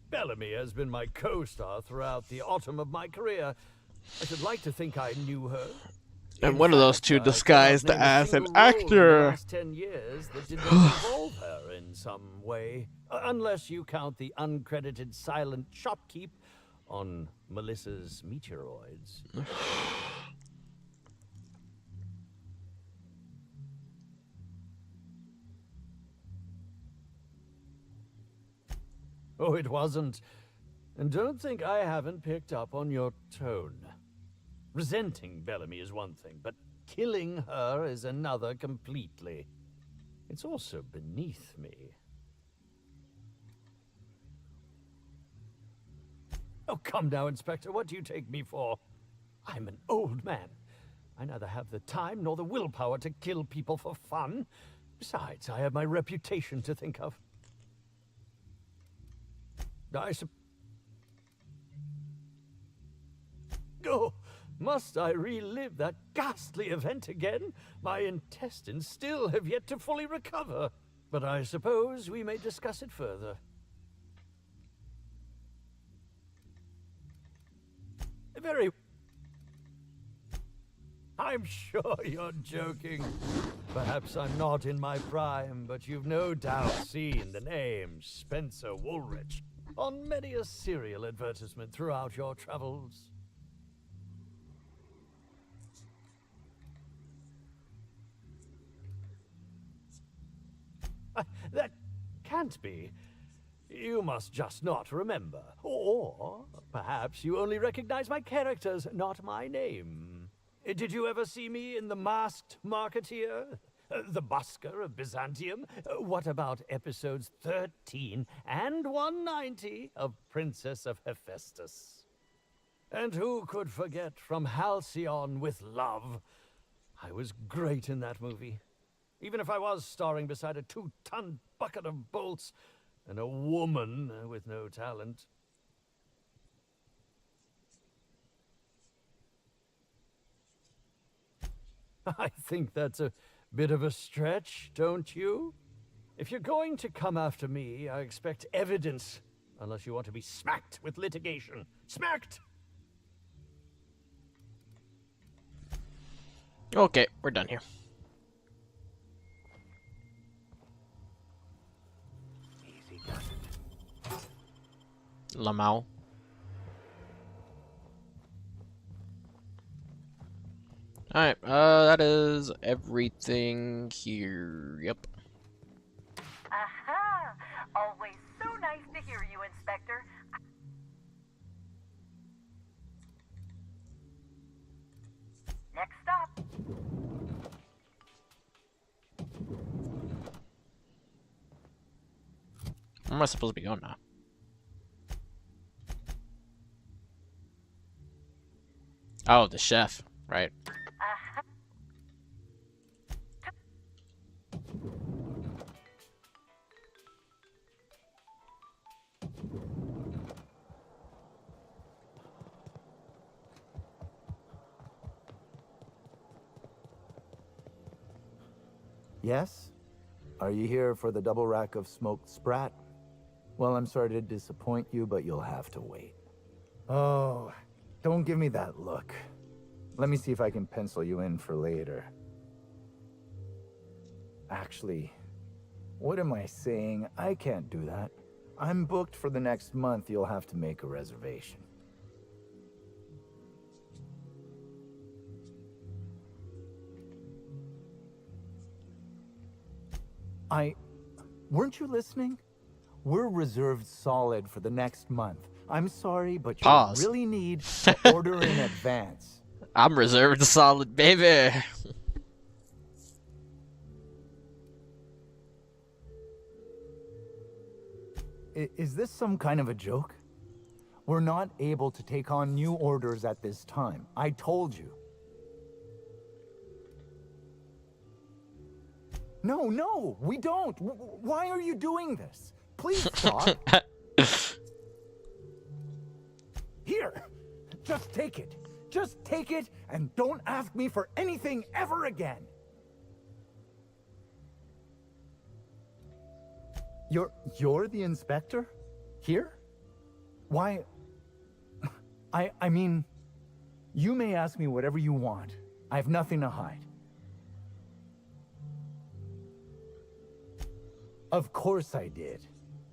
Bellamy has been my co-star throughout the autumn of my career. I should like to think I knew her. And one of those two disguised as an actor. In the last 10 years that did not involve her in some way. Unless you count the uncredited silent shopkeep on Melissa's meteoroids. Oh, it wasn't. And don't think I haven't picked up on your tone. Resenting Bellamy is one thing, but killing her is another completely. It's also beneath me. Oh, come now, Inspector. What do you take me for? I'm an old man. I neither have the time nor the willpower to kill people for fun. Besides, I have my reputation to think of. Oh, must I relive that ghastly event again? My intestines still have yet to fully recover. But I suppose we may discuss it further. Very... I'm sure you're joking. Perhaps I'm not in my prime, but you've no doubt seen the name Spencer Woolrich on many a serial advertisement throughout your travels. That can't be. You must just not remember. Or perhaps you only recognize my characters, not my name. Did you ever see me in The Masked Marketeer? The Busker of Byzantium? What about episodes 13 and 190 of Princess of Hephaestus? And who could forget From Halcyon with Love? I was great in that movie. Even if I was starring beside a 2-ton bucket of bolts and a woman with no talent. I think that's a bit of a stretch, don't you? If you're going to come after me, I expect evidence, unless you want to be smacked with litigation. Smacked! Okay, we're done here. Lamau. Alright, that is everything here. Yep. Aha! Always so nice to hear you, Inspector. Next stop. Where am I supposed to be going now? Oh, the chef, right. Yes? Are you here for the double rack of smoked sprat? Well, I'm sorry to disappoint you, but you'll have to wait. Oh, don't give me that look. Let me see if I can pencil you in for later. Actually, what am I saying? I can't do that. I'm booked for the next month. You'll have to make a reservation. Weren't you listening? We're reserved solid for the next month. I'm sorry, but you really need to order in advance. I'm reserved solid, baby. Is this some kind of a joke? We're not able to take on new orders at this time. I told you. No, we don't. Why are you doing this? Please stop. Here, just take it. Just take it and don't ask me for anything ever again. You're the inspector? Here? Why? I mean, you may ask me whatever you want. I have nothing to hide. Of course I did.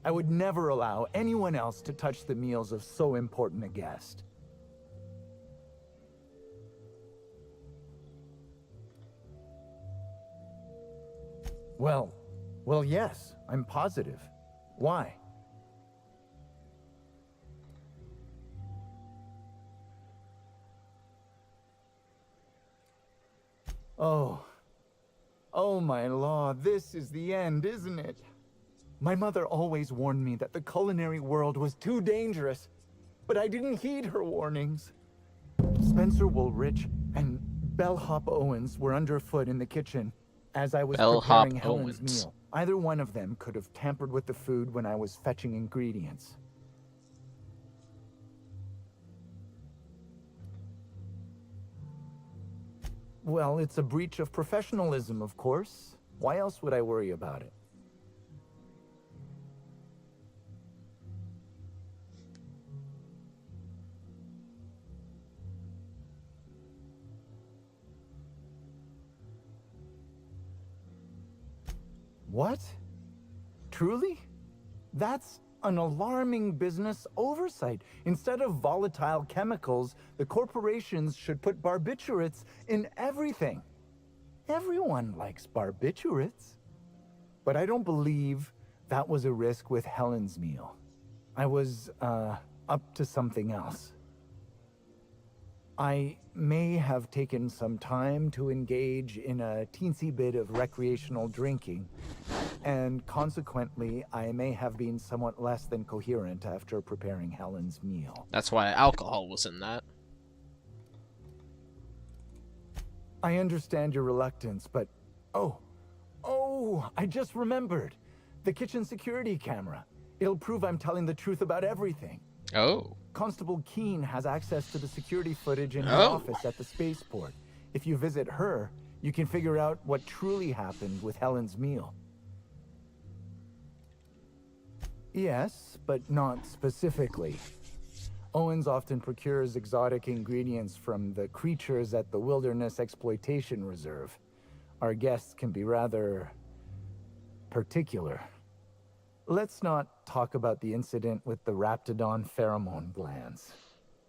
I would never allow anyone else to touch the meals of so important a guest. Well, yes, I'm positive. Why? Oh my law, this is the end, isn't it? My mother always warned me that the culinary world was too dangerous, but I didn't heed her warnings. Spencer Woolrich and Bellhop Owens were underfoot in the kitchen. as I was Bellhop preparing Helen's Owens. meal. Either one of them could have tampered with the food when I was fetching ingredients. Well, it's a breach of professionalism, of course. Why else would I worry about it? What? Truly? That's an alarming business oversight. Instead of volatile chemicals, the corporations should put barbiturates in everything. Everyone likes barbiturates. But I don't believe that was a risk with Helen's meal. I was, up to something else. I may have taken some time to engage in a teensy bit of recreational drinking, and consequently, I may have been somewhat less than coherent after preparing Helen's meal. That's why alcohol was in that. I understand your reluctance, but... Oh, I just remembered. The kitchen security camera. It'll prove I'm telling the truth about everything. Oh. Constable Keene has access to the security footage in her Oh. office at the spaceport. If you visit her, you can figure out what truly happened with Helen's meal. Yes, but not specifically. Owens often procures exotic ingredients from the creatures at the Wilderness Exploitation Reserve. Our guests can be rather particular. Let's not talk about the incident with the Raptidon pheromone glands.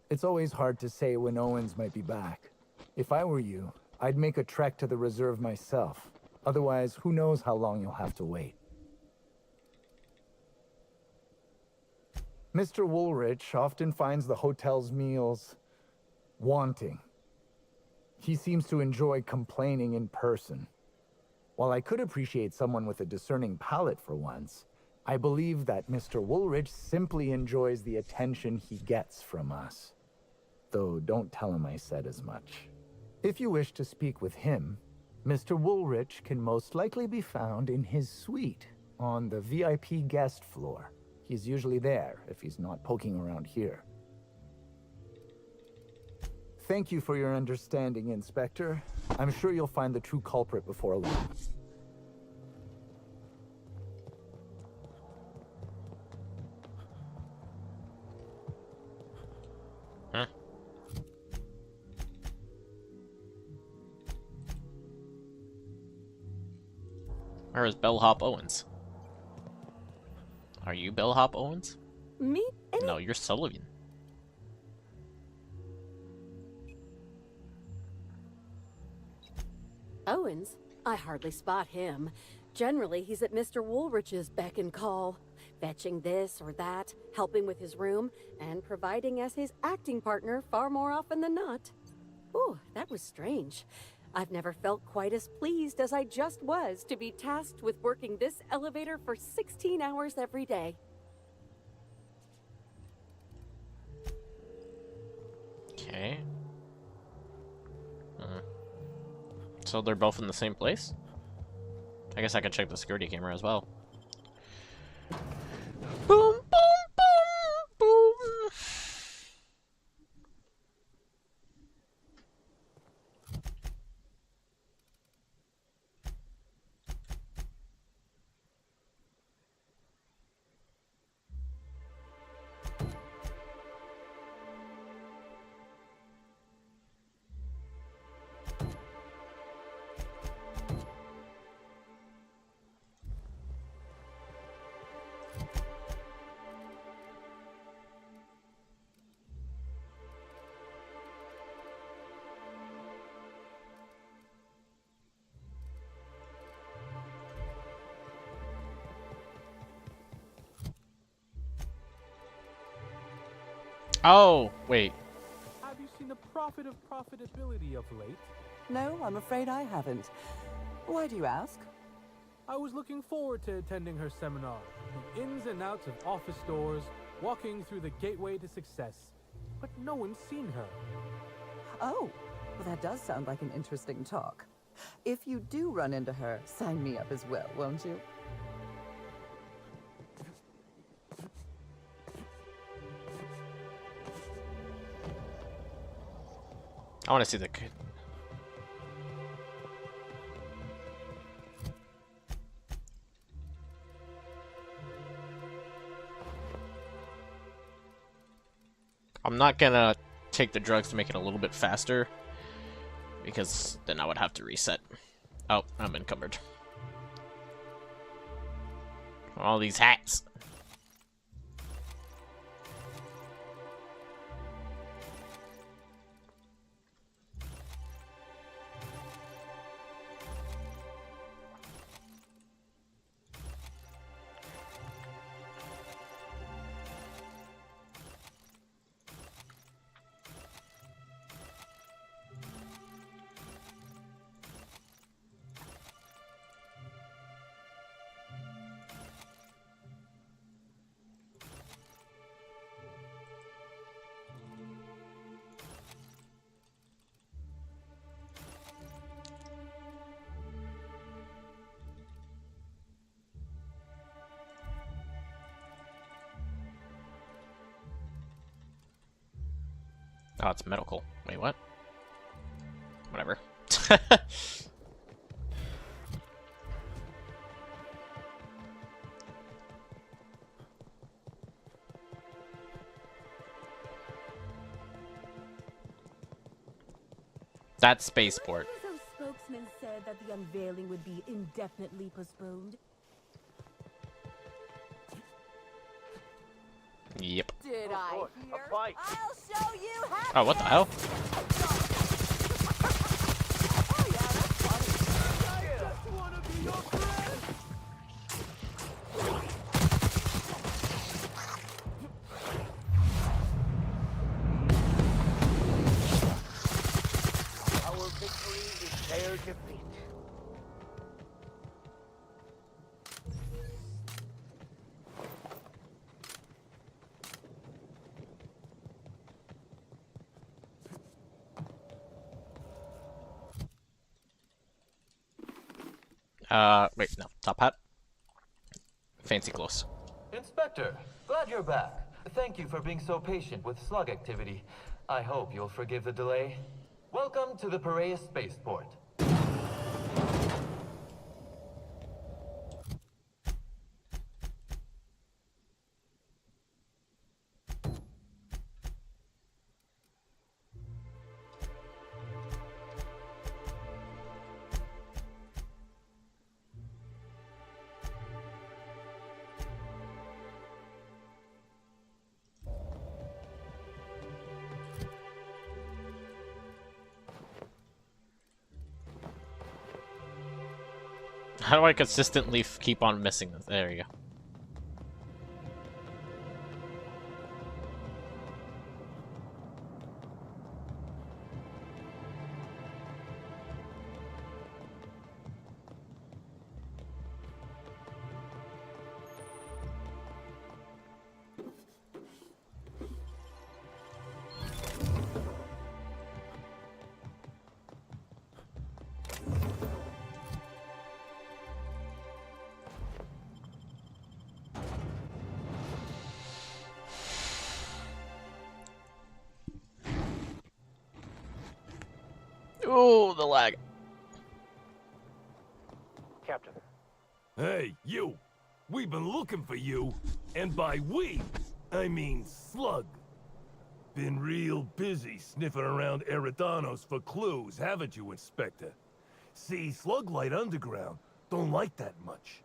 It's always hard to say when Owens might be back. If I were you, I'd make a trek to the reserve myself. Otherwise, who knows how long you'll have to wait. Mr. Woolrich often finds the hotel's meals wanting. He seems to enjoy complaining in person. While I could appreciate someone with a discerning palate for once, I believe that Mr. Woolrich simply enjoys the attention he gets from us. Though don't tell him I said as much. If you wish to speak with him, Mr. Woolrich can most likely be found in his suite on the VIP guest floor. He's usually there if he's not poking around here. Thank you for your understanding, Inspector. I'm sure you'll find the true culprit before long. Huh? Where is Bellhop Owens? Are you Bellhop Owens? Me? No, you're Sullivan. Owens? I hardly spot him. Generally, he's at Mr. Woolrich's beck and call, fetching this or that, helping with his room, and providing as his acting partner far more often than not. Ooh, that was strange. I've never felt quite as pleased as I just was to be tasked with working this elevator for 16 hours every day. Okay. So they're both in the same place? I guess I could check the security camera as well. Boom, boom, boom, boom. Oh, wait. Have you seen the profit of profitability of late? No, I'm afraid I haven't. Why do you ask? I was looking forward to attending her seminar. The ins and outs of office doors, walking through the gateway to success. But no one's seen her. Oh, well, that does sound like an interesting talk. If you do run into her, sign me up as well, won't you? I want to see the kid. I'm not gonna take the drugs to make it a little bit faster, because then I would have to reset. Oh, I'm encumbered. All these hats. Oh, it's medical. Wait, what? Whatever. That's spaceport. Those spokesman said that the unveiling would be indefinitely postponed. Yep. Did I boy, hear? a fight. I'll show you how. Oh, what the hell? Our victory is their defeat. Wait, no. Top hat. Fancy clothes. Inspector, glad you're back. Thank you for being so patient with slug activity. I hope you'll forgive the delay. Welcome to the Piraeus spaceport. How do I consistently keep on missing this? There you go. Oh, the lag. Captain. Hey, you! We've been looking for you, and by we, I mean Slug. Been real busy sniffing around Eridanos for clues, haven't you, Inspector? See, Slug Light Underground don't like that much.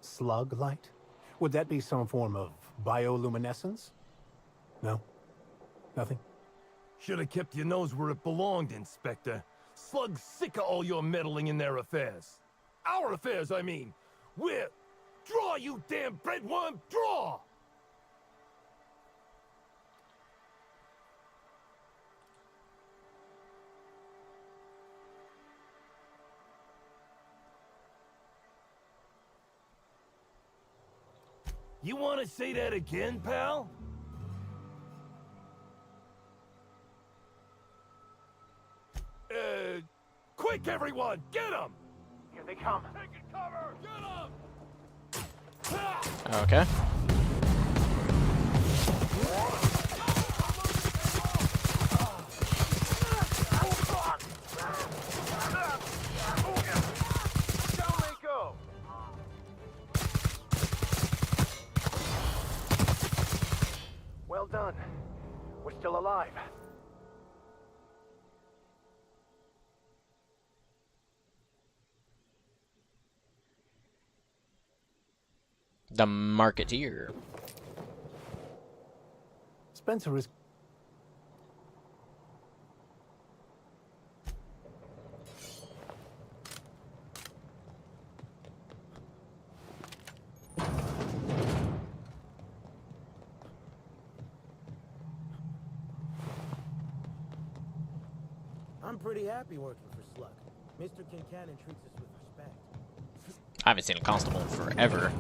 Slug light? Would that be some form of bioluminescence? No? Nothing? Should have kept your nose where it belonged, Inspector. Slug's sick of all your meddling in their affairs. Our affairs, I mean. We're... Draw, you damn breadworm! Draw! You want to say that again, pal? Quick! Quick, everyone! Get him! Here they come. Taking cover! Get him! Okay. Down they go. Well done. We're still alive. The Marketeer. Spencer is... I'm pretty happy working for Slug. Mr. Kincannon treats us with respect. I haven't seen a constable in forever.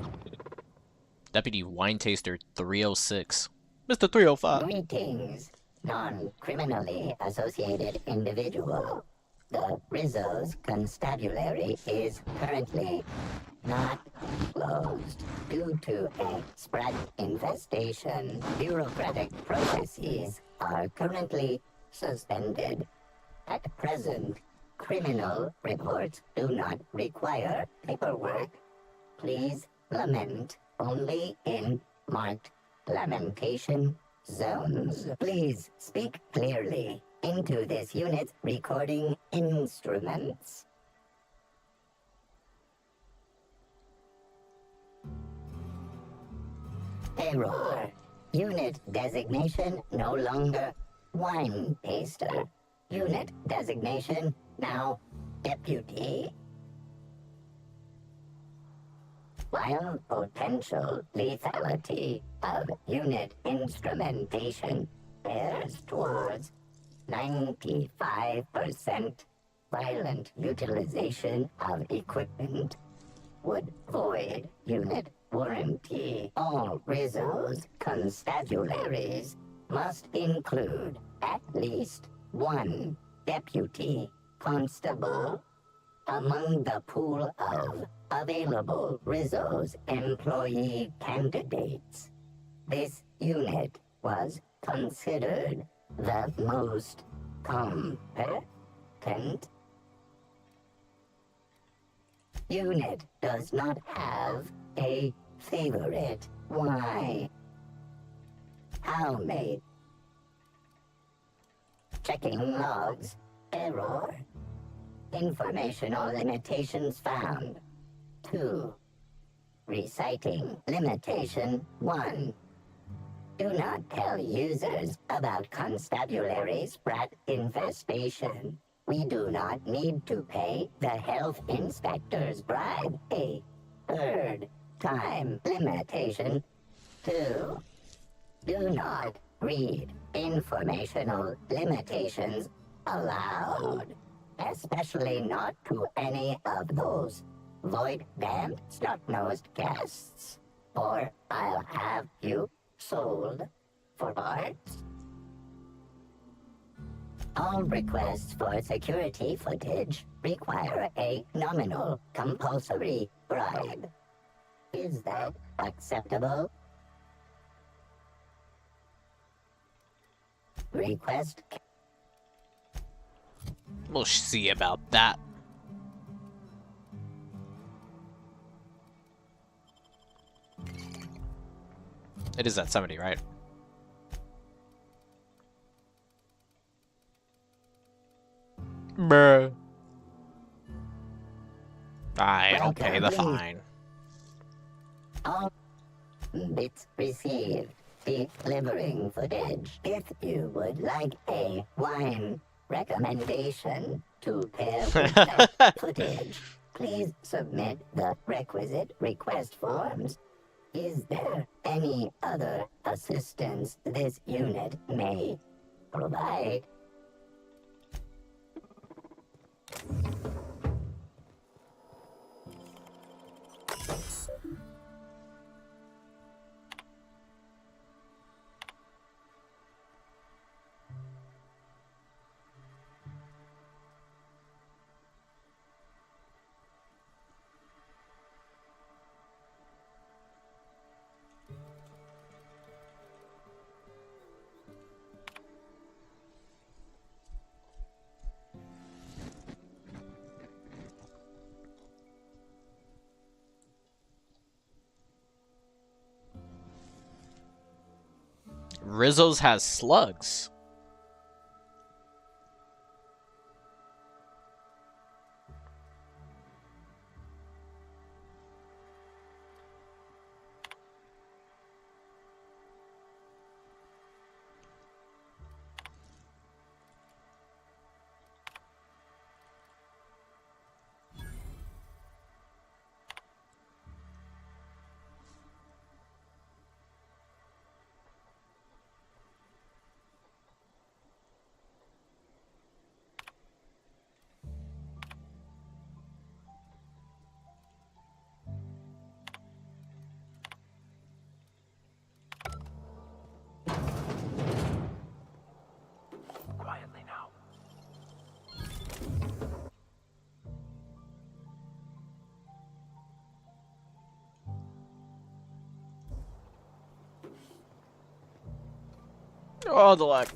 Deputy Wine Taster 306. Mr. 305. Greetings, non-criminally associated individual. The Rizzo's constabulary is currently not closed due to a Sprat infestation. Bureaucratic processes are currently suspended. At present, criminal reports do not require paperwork. Please lament only in marked lamentation zones. Please speak clearly into this unit's recording instruments. Error. Unit designation no longer wine taster. Unit designation now deputy. While potential lethality of unit instrumentation bears towards 95%, violent utilization of equipment would void unit warranty. All Rizzo's constabularies must include at least one deputy constable among the pool of available Rizzo's employee candidates. This unit was considered the most competent. Unit does not have a favorite. Why? How may? Checking logs. Error. Informational limitations found. 2. Reciting limitation 1. Do not tell users about constabulary Sprat infestation. We do not need to pay the health inspector's bribe. A third time limitation 2. Do not read informational limitations aloud, especially not to any of those void-damned snot-nosed guests, or I'll have you sold for parts. All requests for security footage require a nominal compulsory bribe. Is that acceptable? Request. We'll see about that. It is at 70, right? Bruh. I'll pay the fine. All bits received. Delivering footage. If you would like a wine recommendation to pair with that footage, please submit the requisite request forms. Is there any other assistance this unit may provide? Rizzo's has slugs. Quietly now. Oh, the lag.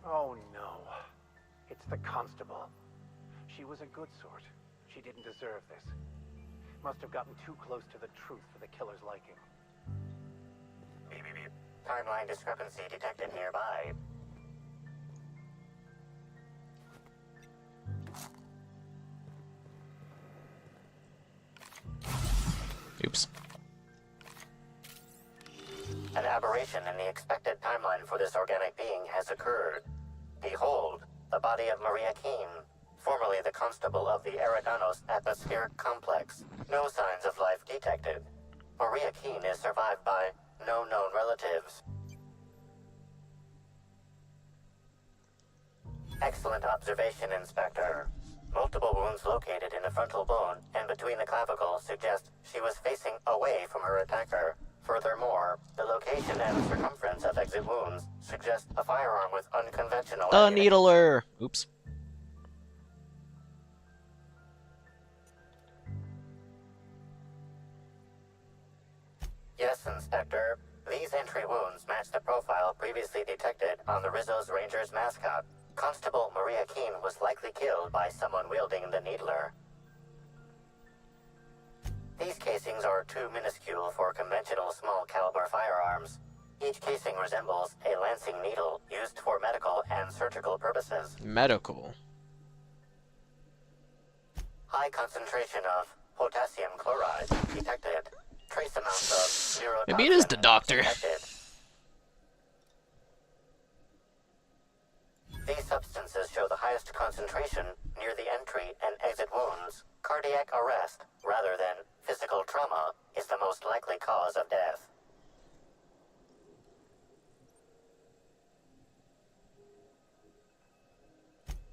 Oh no. It's the constable. She was a good sort. She didn't deserve this. Must have gotten too close to the truth for the killer's liking. Beep, beep, beep. Timeline discrepancy detected nearby. Oops. An aberration in the expected timeline for this organic being has occurred. Behold, the body of Maria Keene, formerly the constable of the Eridanos Atmospheric Complex. No signs of life detected. Maria Keene is survived by no known relatives. Excellent observation, Inspector. Multiple wounds located in the frontal bone and between the clavicles suggest she was facing away from her attacker. Furthermore, the location and circumference of exit wounds suggest a firearm with unconventional A needler. Oops. Yes, Inspector. These entry wounds match the profile previously detected on the Rizzo's Rangers mascot. Constable Maria Keene was likely killed by someone wielding the needler. These casings are too minuscule for conventional small-caliber firearms. Each casing resembles a lancing needle used for medical and surgical purposes. Medical. High concentration of potassium chloride detected. Trace amounts of neurotoxin Maybe it is the doctor. detected. These substances show the highest concentration near the entry and exit wounds. Cardiac arrest, rather than physical trauma, is the most likely cause of death.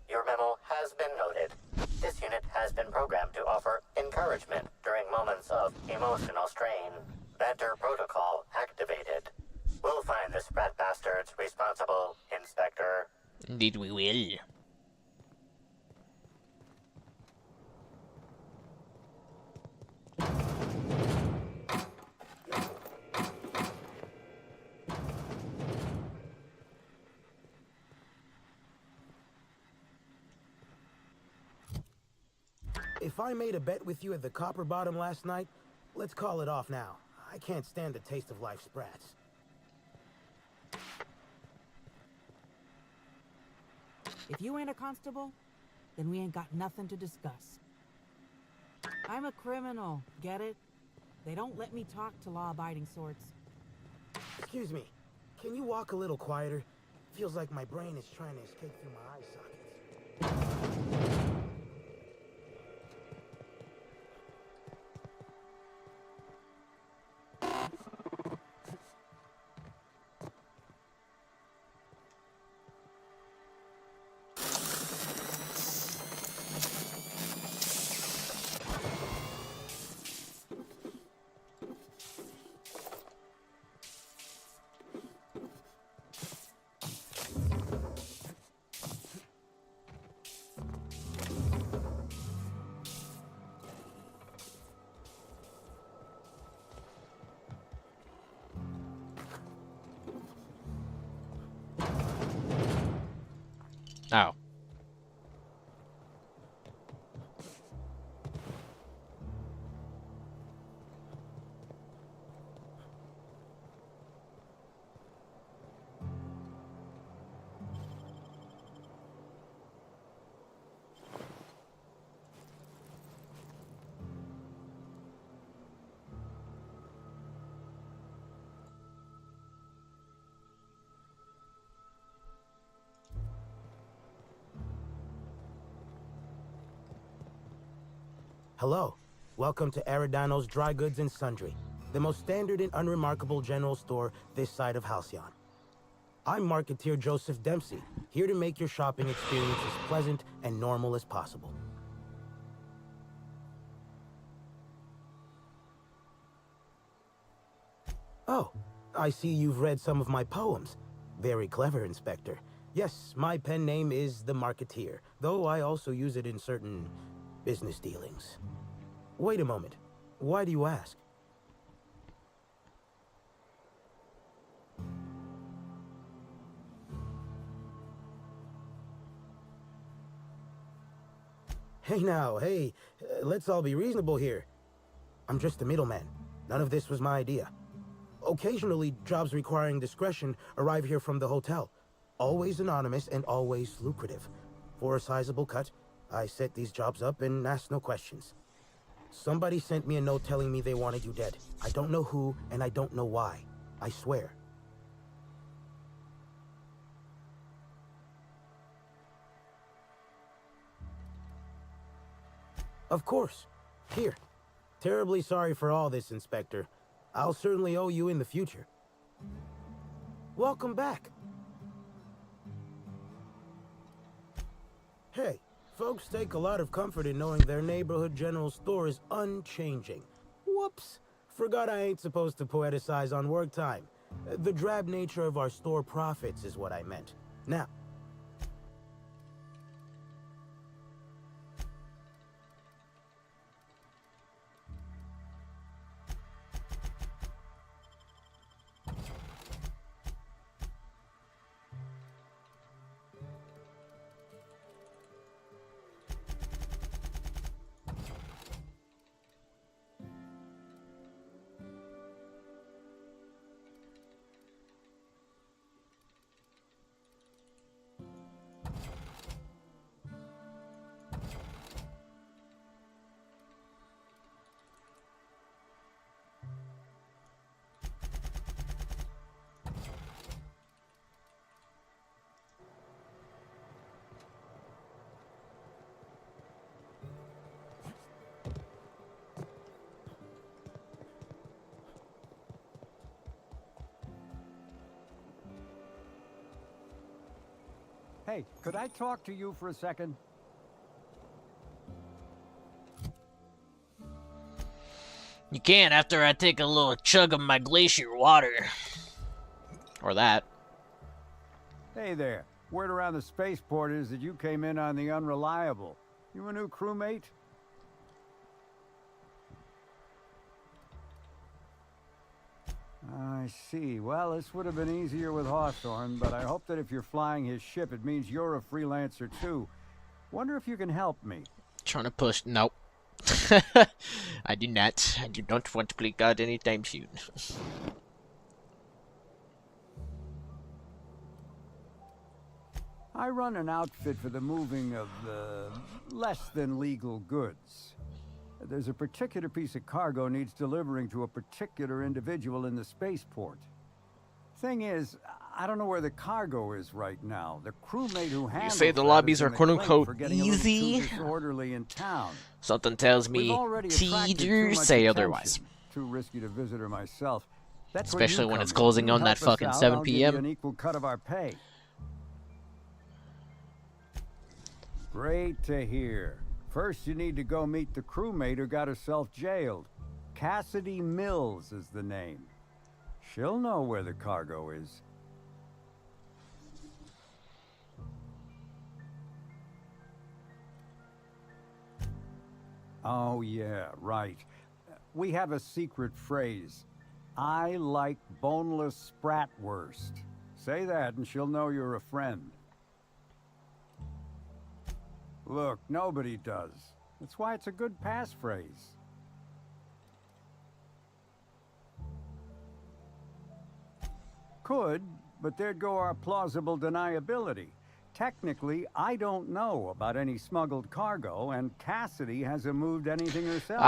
Your memo has been noted. This unit has been programmed to offer encouragement during moments of emotional strain. Banter protocol activated. We'll find the Sprat bastards responsible, Inspector. Indeed we will. If I made a bet with you at the Copper Bottom last night, let's call it off now. I can't stand the taste of life sprats. If you ain't a constable, then we ain't got nothing to discuss. I'm a criminal, get it? They don't let me talk to law-abiding sorts. Excuse me, can you walk a little quieter? Feels like my brain is trying to escape through my eye sockets. Oh. Hello. Welcome to Eridano's Dry Goods and Sundry, the most standard and unremarkable general store this side of Halcyon. I'm Marketeer Joseph Dempsey, here to make your shopping experience as pleasant and normal as possible. Oh, I see you've read some of my poems. Very clever, Inspector. Yes, my pen name is The Marketeer, though I also use it in certain business dealings. Wait a moment. Why do you ask? Hey now, hey, let's all be reasonable here. I'm just a middleman. None of this was my idea. Occasionally, jobs requiring discretion arrive here from the hotel. Always anonymous and always lucrative. For a sizable cut, I set these jobs up and ask no questions. Somebody sent me a note telling me they wanted you dead. I don't know who, and I don't know why. I swear. Of course. Here. Terribly sorry for all this, Inspector. I'll certainly owe you in the future. Welcome back. Hey, folks take a lot of comfort in knowing their neighborhood general store is unchanging. Whoops. Forgot I ain't supposed to poeticize on work time. The drab nature of our store profits is what I meant. Now, Hey, could I talk to you for a second? You can after I take a little chug of my glacier water. Or that. Hey there. Word around the spaceport is that you came in on the Unreliable. You a new crewmate? I see. Well, this would have been easier with Hawthorne, but I hope that if you're flying his ship, it means you're a freelancer too. Wonder if you can help me. Trying to push. Nope. I do not. I do not want to play God anytime soon. I run an outfit for the moving of less than legal goods. There's a particular piece of cargo needs delivering to a particular individual in the spaceport. Thing is, I don't know where the cargo is right now. The crewmate who handles You say the lobbies are quote-unquote easy? Disorderly in town. Something tells me to say otherwise. Too risky to visit her myself. That's especially when it's closing on that fucking 7 p.m. An equal cut of our pay. Great to hear. First, you need to go meet the crewmate who got herself jailed. Cassidy Mills is the name. She'll know where the cargo is. Oh, yeah, right. We have a secret phrase. I like boneless spratwurst. Say that and she'll know you're a friend. Look, nobody does. That's why it's a good passphrase. Could, but there'd go our plausible deniability. Technically, I don't know about any smuggled cargo, and Cassidy hasn't moved anything herself.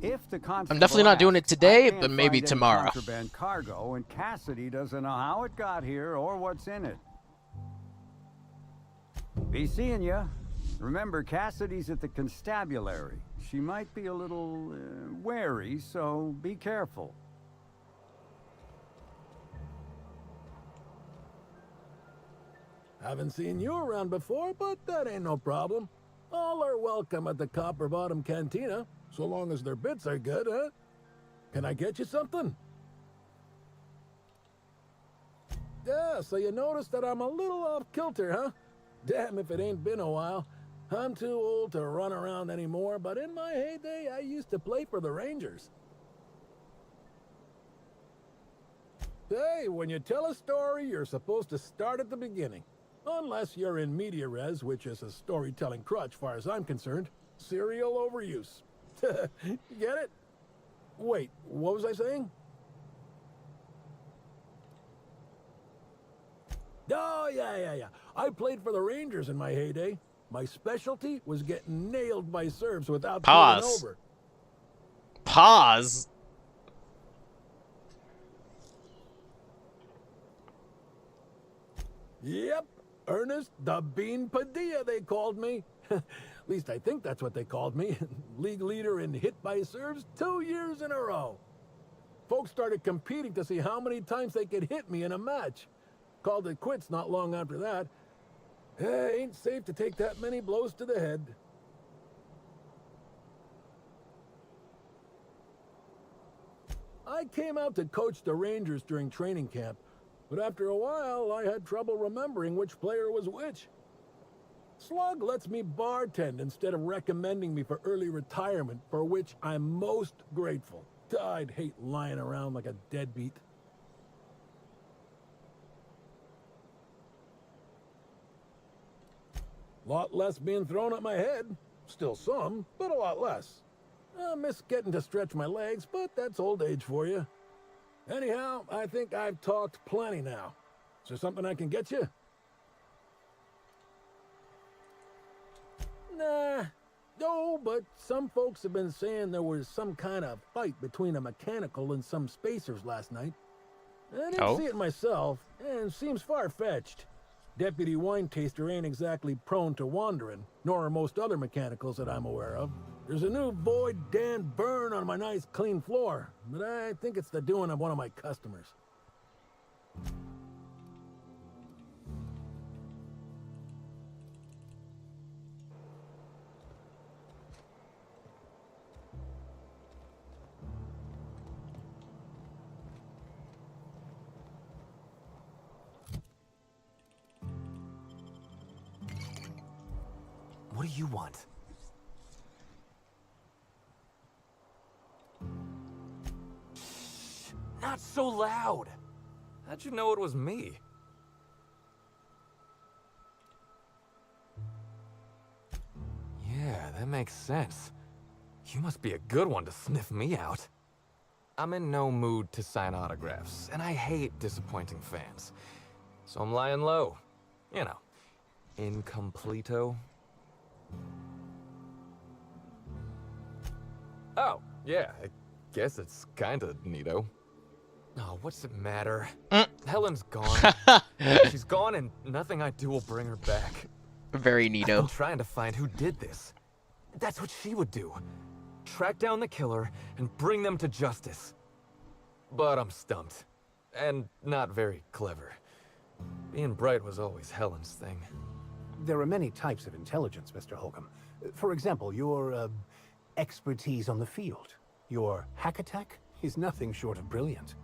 If the I'm definitely not doing it today, but maybe tomorrow. Contraband cargo, and Cassidy doesn't know how it got here or what's in it. Be seeing ya. Remember, Cassidy's at the constabulary. she might be a little wary, so be careful. Haven't seen you around before, but that ain't no problem. All are welcome at the Copper Bottom Cantina, so long as their bits are good, huh? Can I get you something? Yeah, so you noticed that I'm a little off kilter, huh? Damn if it ain't been a while. I'm too old to run around anymore, but in my heyday, I used to play for the Rangers. Hey, when you tell a story, you're supposed to start at the beginning. Unless you're in media res, which is a storytelling crutch far as I'm concerned. Serial overuse. Get it? Wait, what was I saying? Oh, yeah. I played for the Rangers in my heyday. My specialty was getting nailed by serves without turning over. Pause. Yep, Ernest the Bean Padilla, they called me. At least I think that's what they called me. League leader in hit by serves 2 years in a row. Folks started competing to see how many times they could hit me in a match. Called it quits not long after that. Ain't safe to take that many blows to the head. I came out to coach the Rangers during training camp, but after a while, I had trouble remembering which player was which. Slug lets me bartend instead of recommending me for early retirement, for which I'm most grateful. I'd hate lying around like a deadbeat. Lot less being thrown at my head. Still some, but a lot less. I miss getting to stretch my legs, but that's old age for you. Anyhow, I think I've talked plenty now. Is there something I can get you? Nah. No, but some folks have been saying there was some kind of fight between a mechanical and some spacers last night. I didn't see it myself, and seems far-fetched. Deputy Wine Taster ain't exactly prone to wandering, nor are most other mechanicals that I'm aware of. There's a new Void Dan burn on my nice clean floor, but I think it's the doing of one of my customers. What do you want? Shh, not so loud. How'd you know it was me? Yeah, that makes sense. You must be a good one to sniff me out. I'm in no mood to sign autographs, and I hate disappointing fans. So I'm lying low. You know, incompleto. Oh, yeah, I guess it's kinda neato. Oh, what's it matter? Helen's gone. She's gone and nothing I do will bring her back. Very I've been neato. trying to find who did this. That's what she would do. Track down the killer and bring them to justice. But I'm stumped. And not very clever. Being bright was always Helen's thing. There are many types of intelligence, Mr. Holcomb. For example, your expertise on the field. Your hack attack is nothing short of brilliant.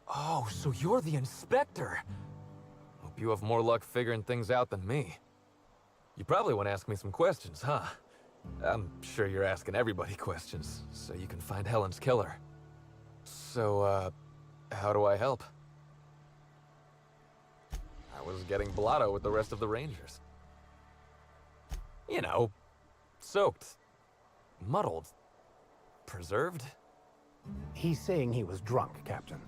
Oh, so you're the inspector. Hope you have more luck figuring things out than me. You probably want to ask me some questions, huh? I'm sure you're asking everybody questions, so you can find Helen's killer. So, how do I help? I was getting blotto with the rest of the Rangers. You know, soaked, muddled, preserved. He's saying he was drunk, Captain.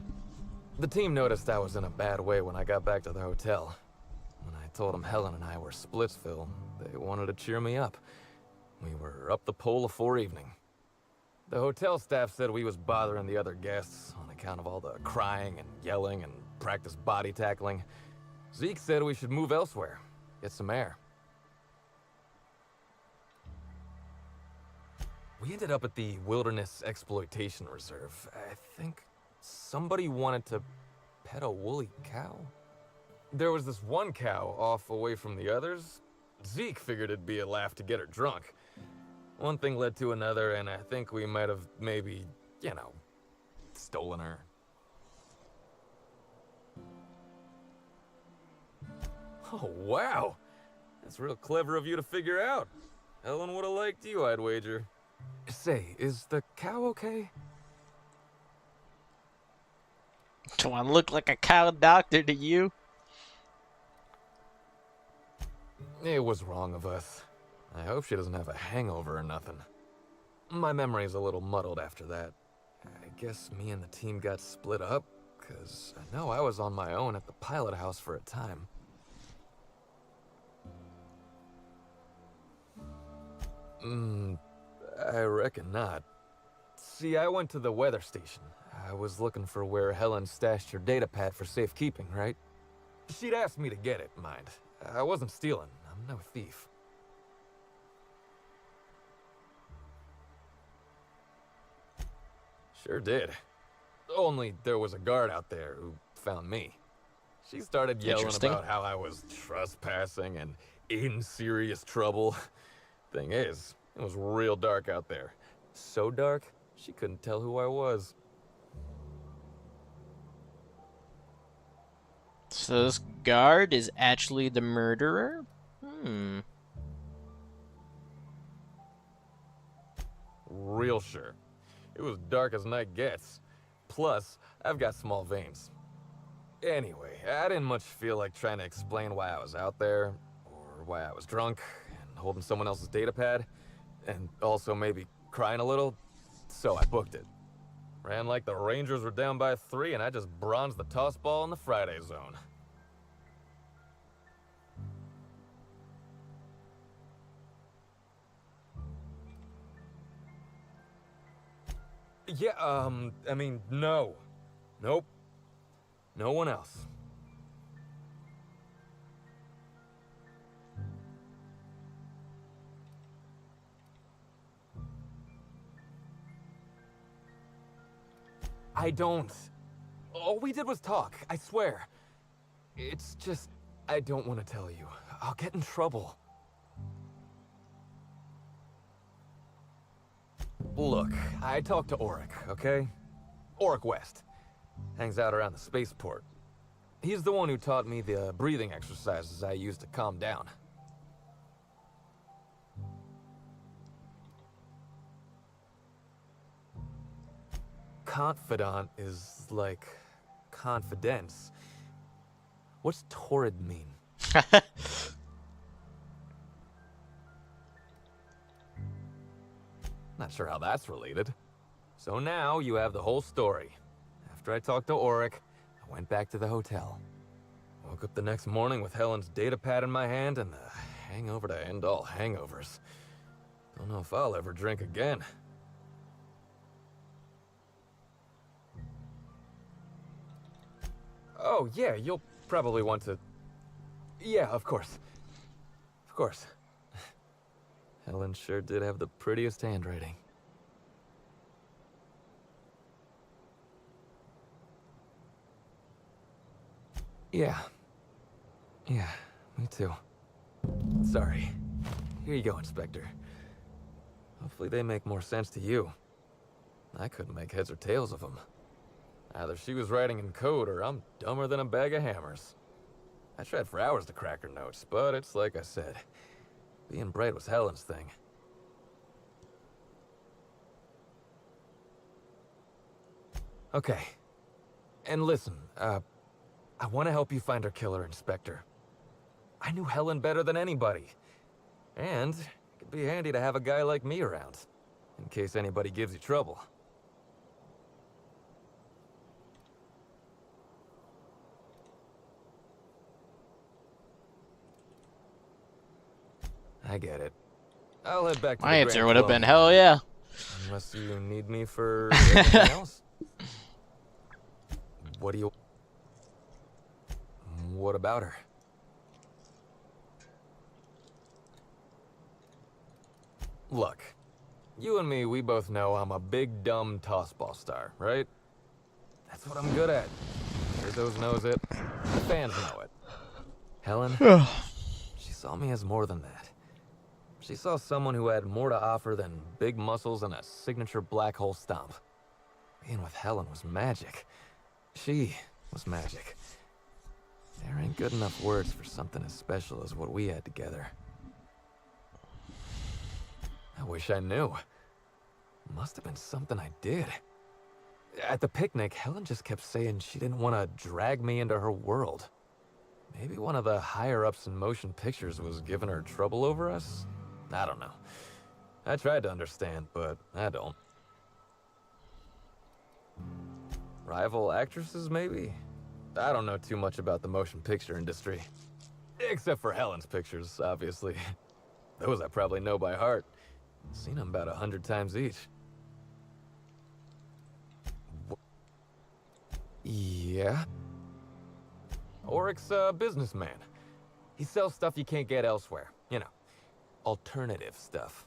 The team noticed I was in a bad way when I got back to the hotel. When I told them Helen and I were Splitsville, they wanted to cheer me up. We were up the pole afore evening. The hotel staff said we was bothering the other guests on account of all the crying and yelling and practice body tackling. Zeke said we should move elsewhere. get some air. We ended up at the Wilderness Exploitation Reserve. I think somebody wanted to pet a woolly cow? There was this one cow off away from the others. Zeke figured it'd be a laugh to get her drunk. One thing led to another, and I think we might have maybe, you know, stolen her. Oh, wow. That's real clever of you to figure out. Helen would have liked you, I'd wager. Say, is the cow okay? Do I look like a cow doctor to you? It was wrong of us. I hope she doesn't have a hangover or nothing. My memory's a little muddled after that. I guess me and the team got split up, because I know I was on my own at the pilot house for a time. I reckon not. See, I went to the weather station. I was looking for where Helen stashed her datapad for safekeeping, right? She'd asked me to get it, mind. I wasn't stealing. I'm no thief. Sure did. Only there was a guard out there who found me. She started yelling about how I was trespassing and in serious trouble. Thing is, it was real dark out there. So dark, she couldn't tell who I was. So this guard is actually the murderer? Real sure. It was dark as night gets. Plus, I've got small veins. Anyway, I didn't much feel like trying to explain why I was out there, or why I was drunk, and holding someone else's datapad, and also maybe crying a little, so I booked it. Ran like the Rangers were down by 3, and I just bronzed the toss ball in the Friday zone. Yeah, I mean, no. Nope. No one else. I don't. All we did was talk, I swear. It's just, I don't want to tell you. I'll get in trouble. Look, I talked to Auric, okay? Auric West. Hangs out around the spaceport. He's the one who taught me the breathing exercises I use to calm down. Confidant is like confidence. What's torrid mean? Not sure how that's related. So now you have the whole story. After I talked to Auric, I went back to the hotel. Woke up the next morning with Helen's datapad in my hand and the hangover to end all hangovers. Don't know if I'll ever drink again. Oh, yeah, you'll probably want to... Yeah, of course. Of course. Helen sure did have the prettiest handwriting. Yeah. Yeah, me too. Sorry. Here you go, Inspector. Hopefully they make more sense to you. I couldn't make heads or tails of them. Either she was writing in code or I'm dumber than a bag of hammers. I tried for hours to crack her notes, but it's like I said. Being bright was Helen's thing. Okay. And listen, I want to help you find her killer, Inspector. I knew Helen better than anybody. And it could be handy to have a guy like me around, in case anybody gives you trouble. I get it. I'll head back to My the answer Grand would have Club. been hell yeah. Unless you need me for anything else. What about her? Look, you and me, we both know I'm a big, dumb tossball star, right? That's what I'm good at. Rizos knows it. The fans know it. Helen, she saw me as more than that. She saw someone who had more to offer than big muscles and a signature black hole stomp. Being with Helen was magic. She was magic. There ain't good enough words for something as special as what we had together. I wish I knew. Must have been something I did. At the picnic, Helen just kept saying she didn't want to drag me into her world. Maybe one of the higher-ups in motion pictures was giving her trouble over us? I don't know. I tried to understand, but I don't. Rival actresses, maybe? I don't know too much about the motion picture industry. Except for Helen's pictures, obviously. Those I probably know by heart. Seen them about 100 times each. Yeah? Oryx's a businessman. He sells stuff you can't get elsewhere. You know, alternative stuff.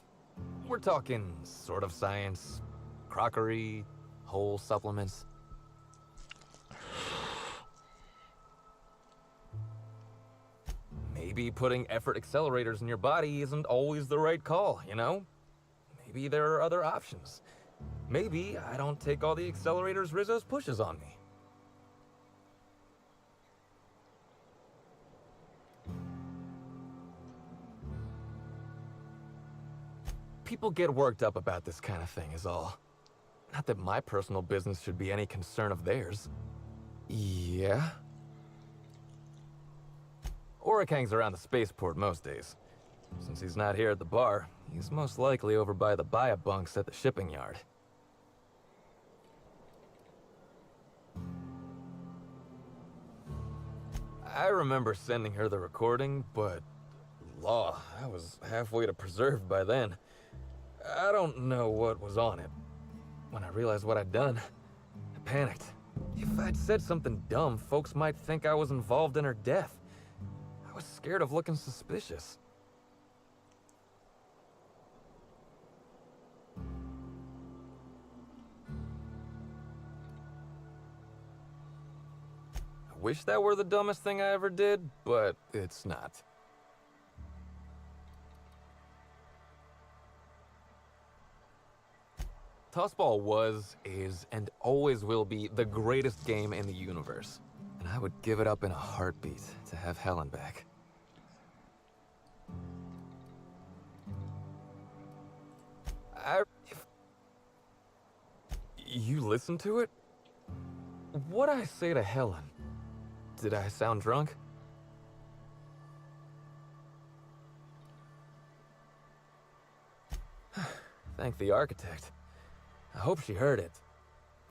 We're talking sort of science, crockery, whole supplements. Maybe putting effort accelerators in your body isn't always the right call, you know? Maybe there are other options. Maybe I don't take all the accelerators Rizzo's pushes on me. People get worked up about this kind of thing is all. Not that my personal business should be any concern of theirs. Yeah? Oryx hangs around the spaceport most days. Since he's not here at the bar, he's most likely over by the buy-up bunks at the shipping yard. I remember sending her the recording, but law, I was halfway to preserved by then. I don't know what was on it. When I realized what I'd done, I panicked. If I'd said something dumb, folks might think I was involved in her death. I was scared of looking suspicious. I wish that were the dumbest thing I ever did, but it's not. Tossball was, is, and always will be the greatest game in the universe. And I would give it up in a heartbeat to have Helen back. You listened to it? What'd I say to Helen? Did I sound drunk? Thank the architect. I hope she heard it.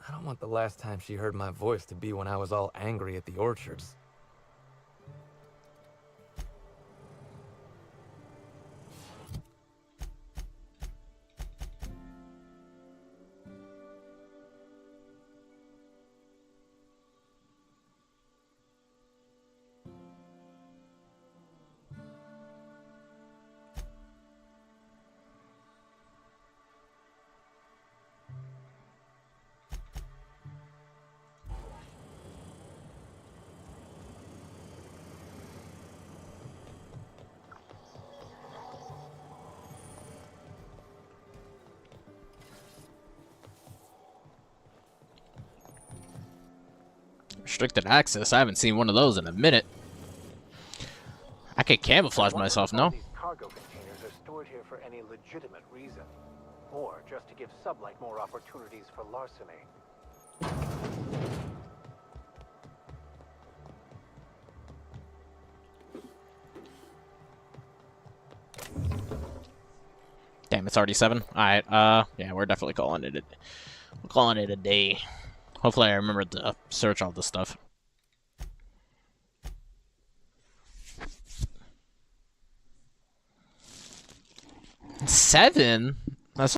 I don't want the last time she heard my voice to be when I was all angry at the orchards. Restricted access? I haven't seen one of those in a minute. I could camouflage myself, no? These cargo containers are stored here for any legitimate reason, or just to give Sublight more opportunities for larceny. Damn, it's already 7. Alright, yeah, we're definitely calling it a day. Hopefully I remember to search all this stuff. 7?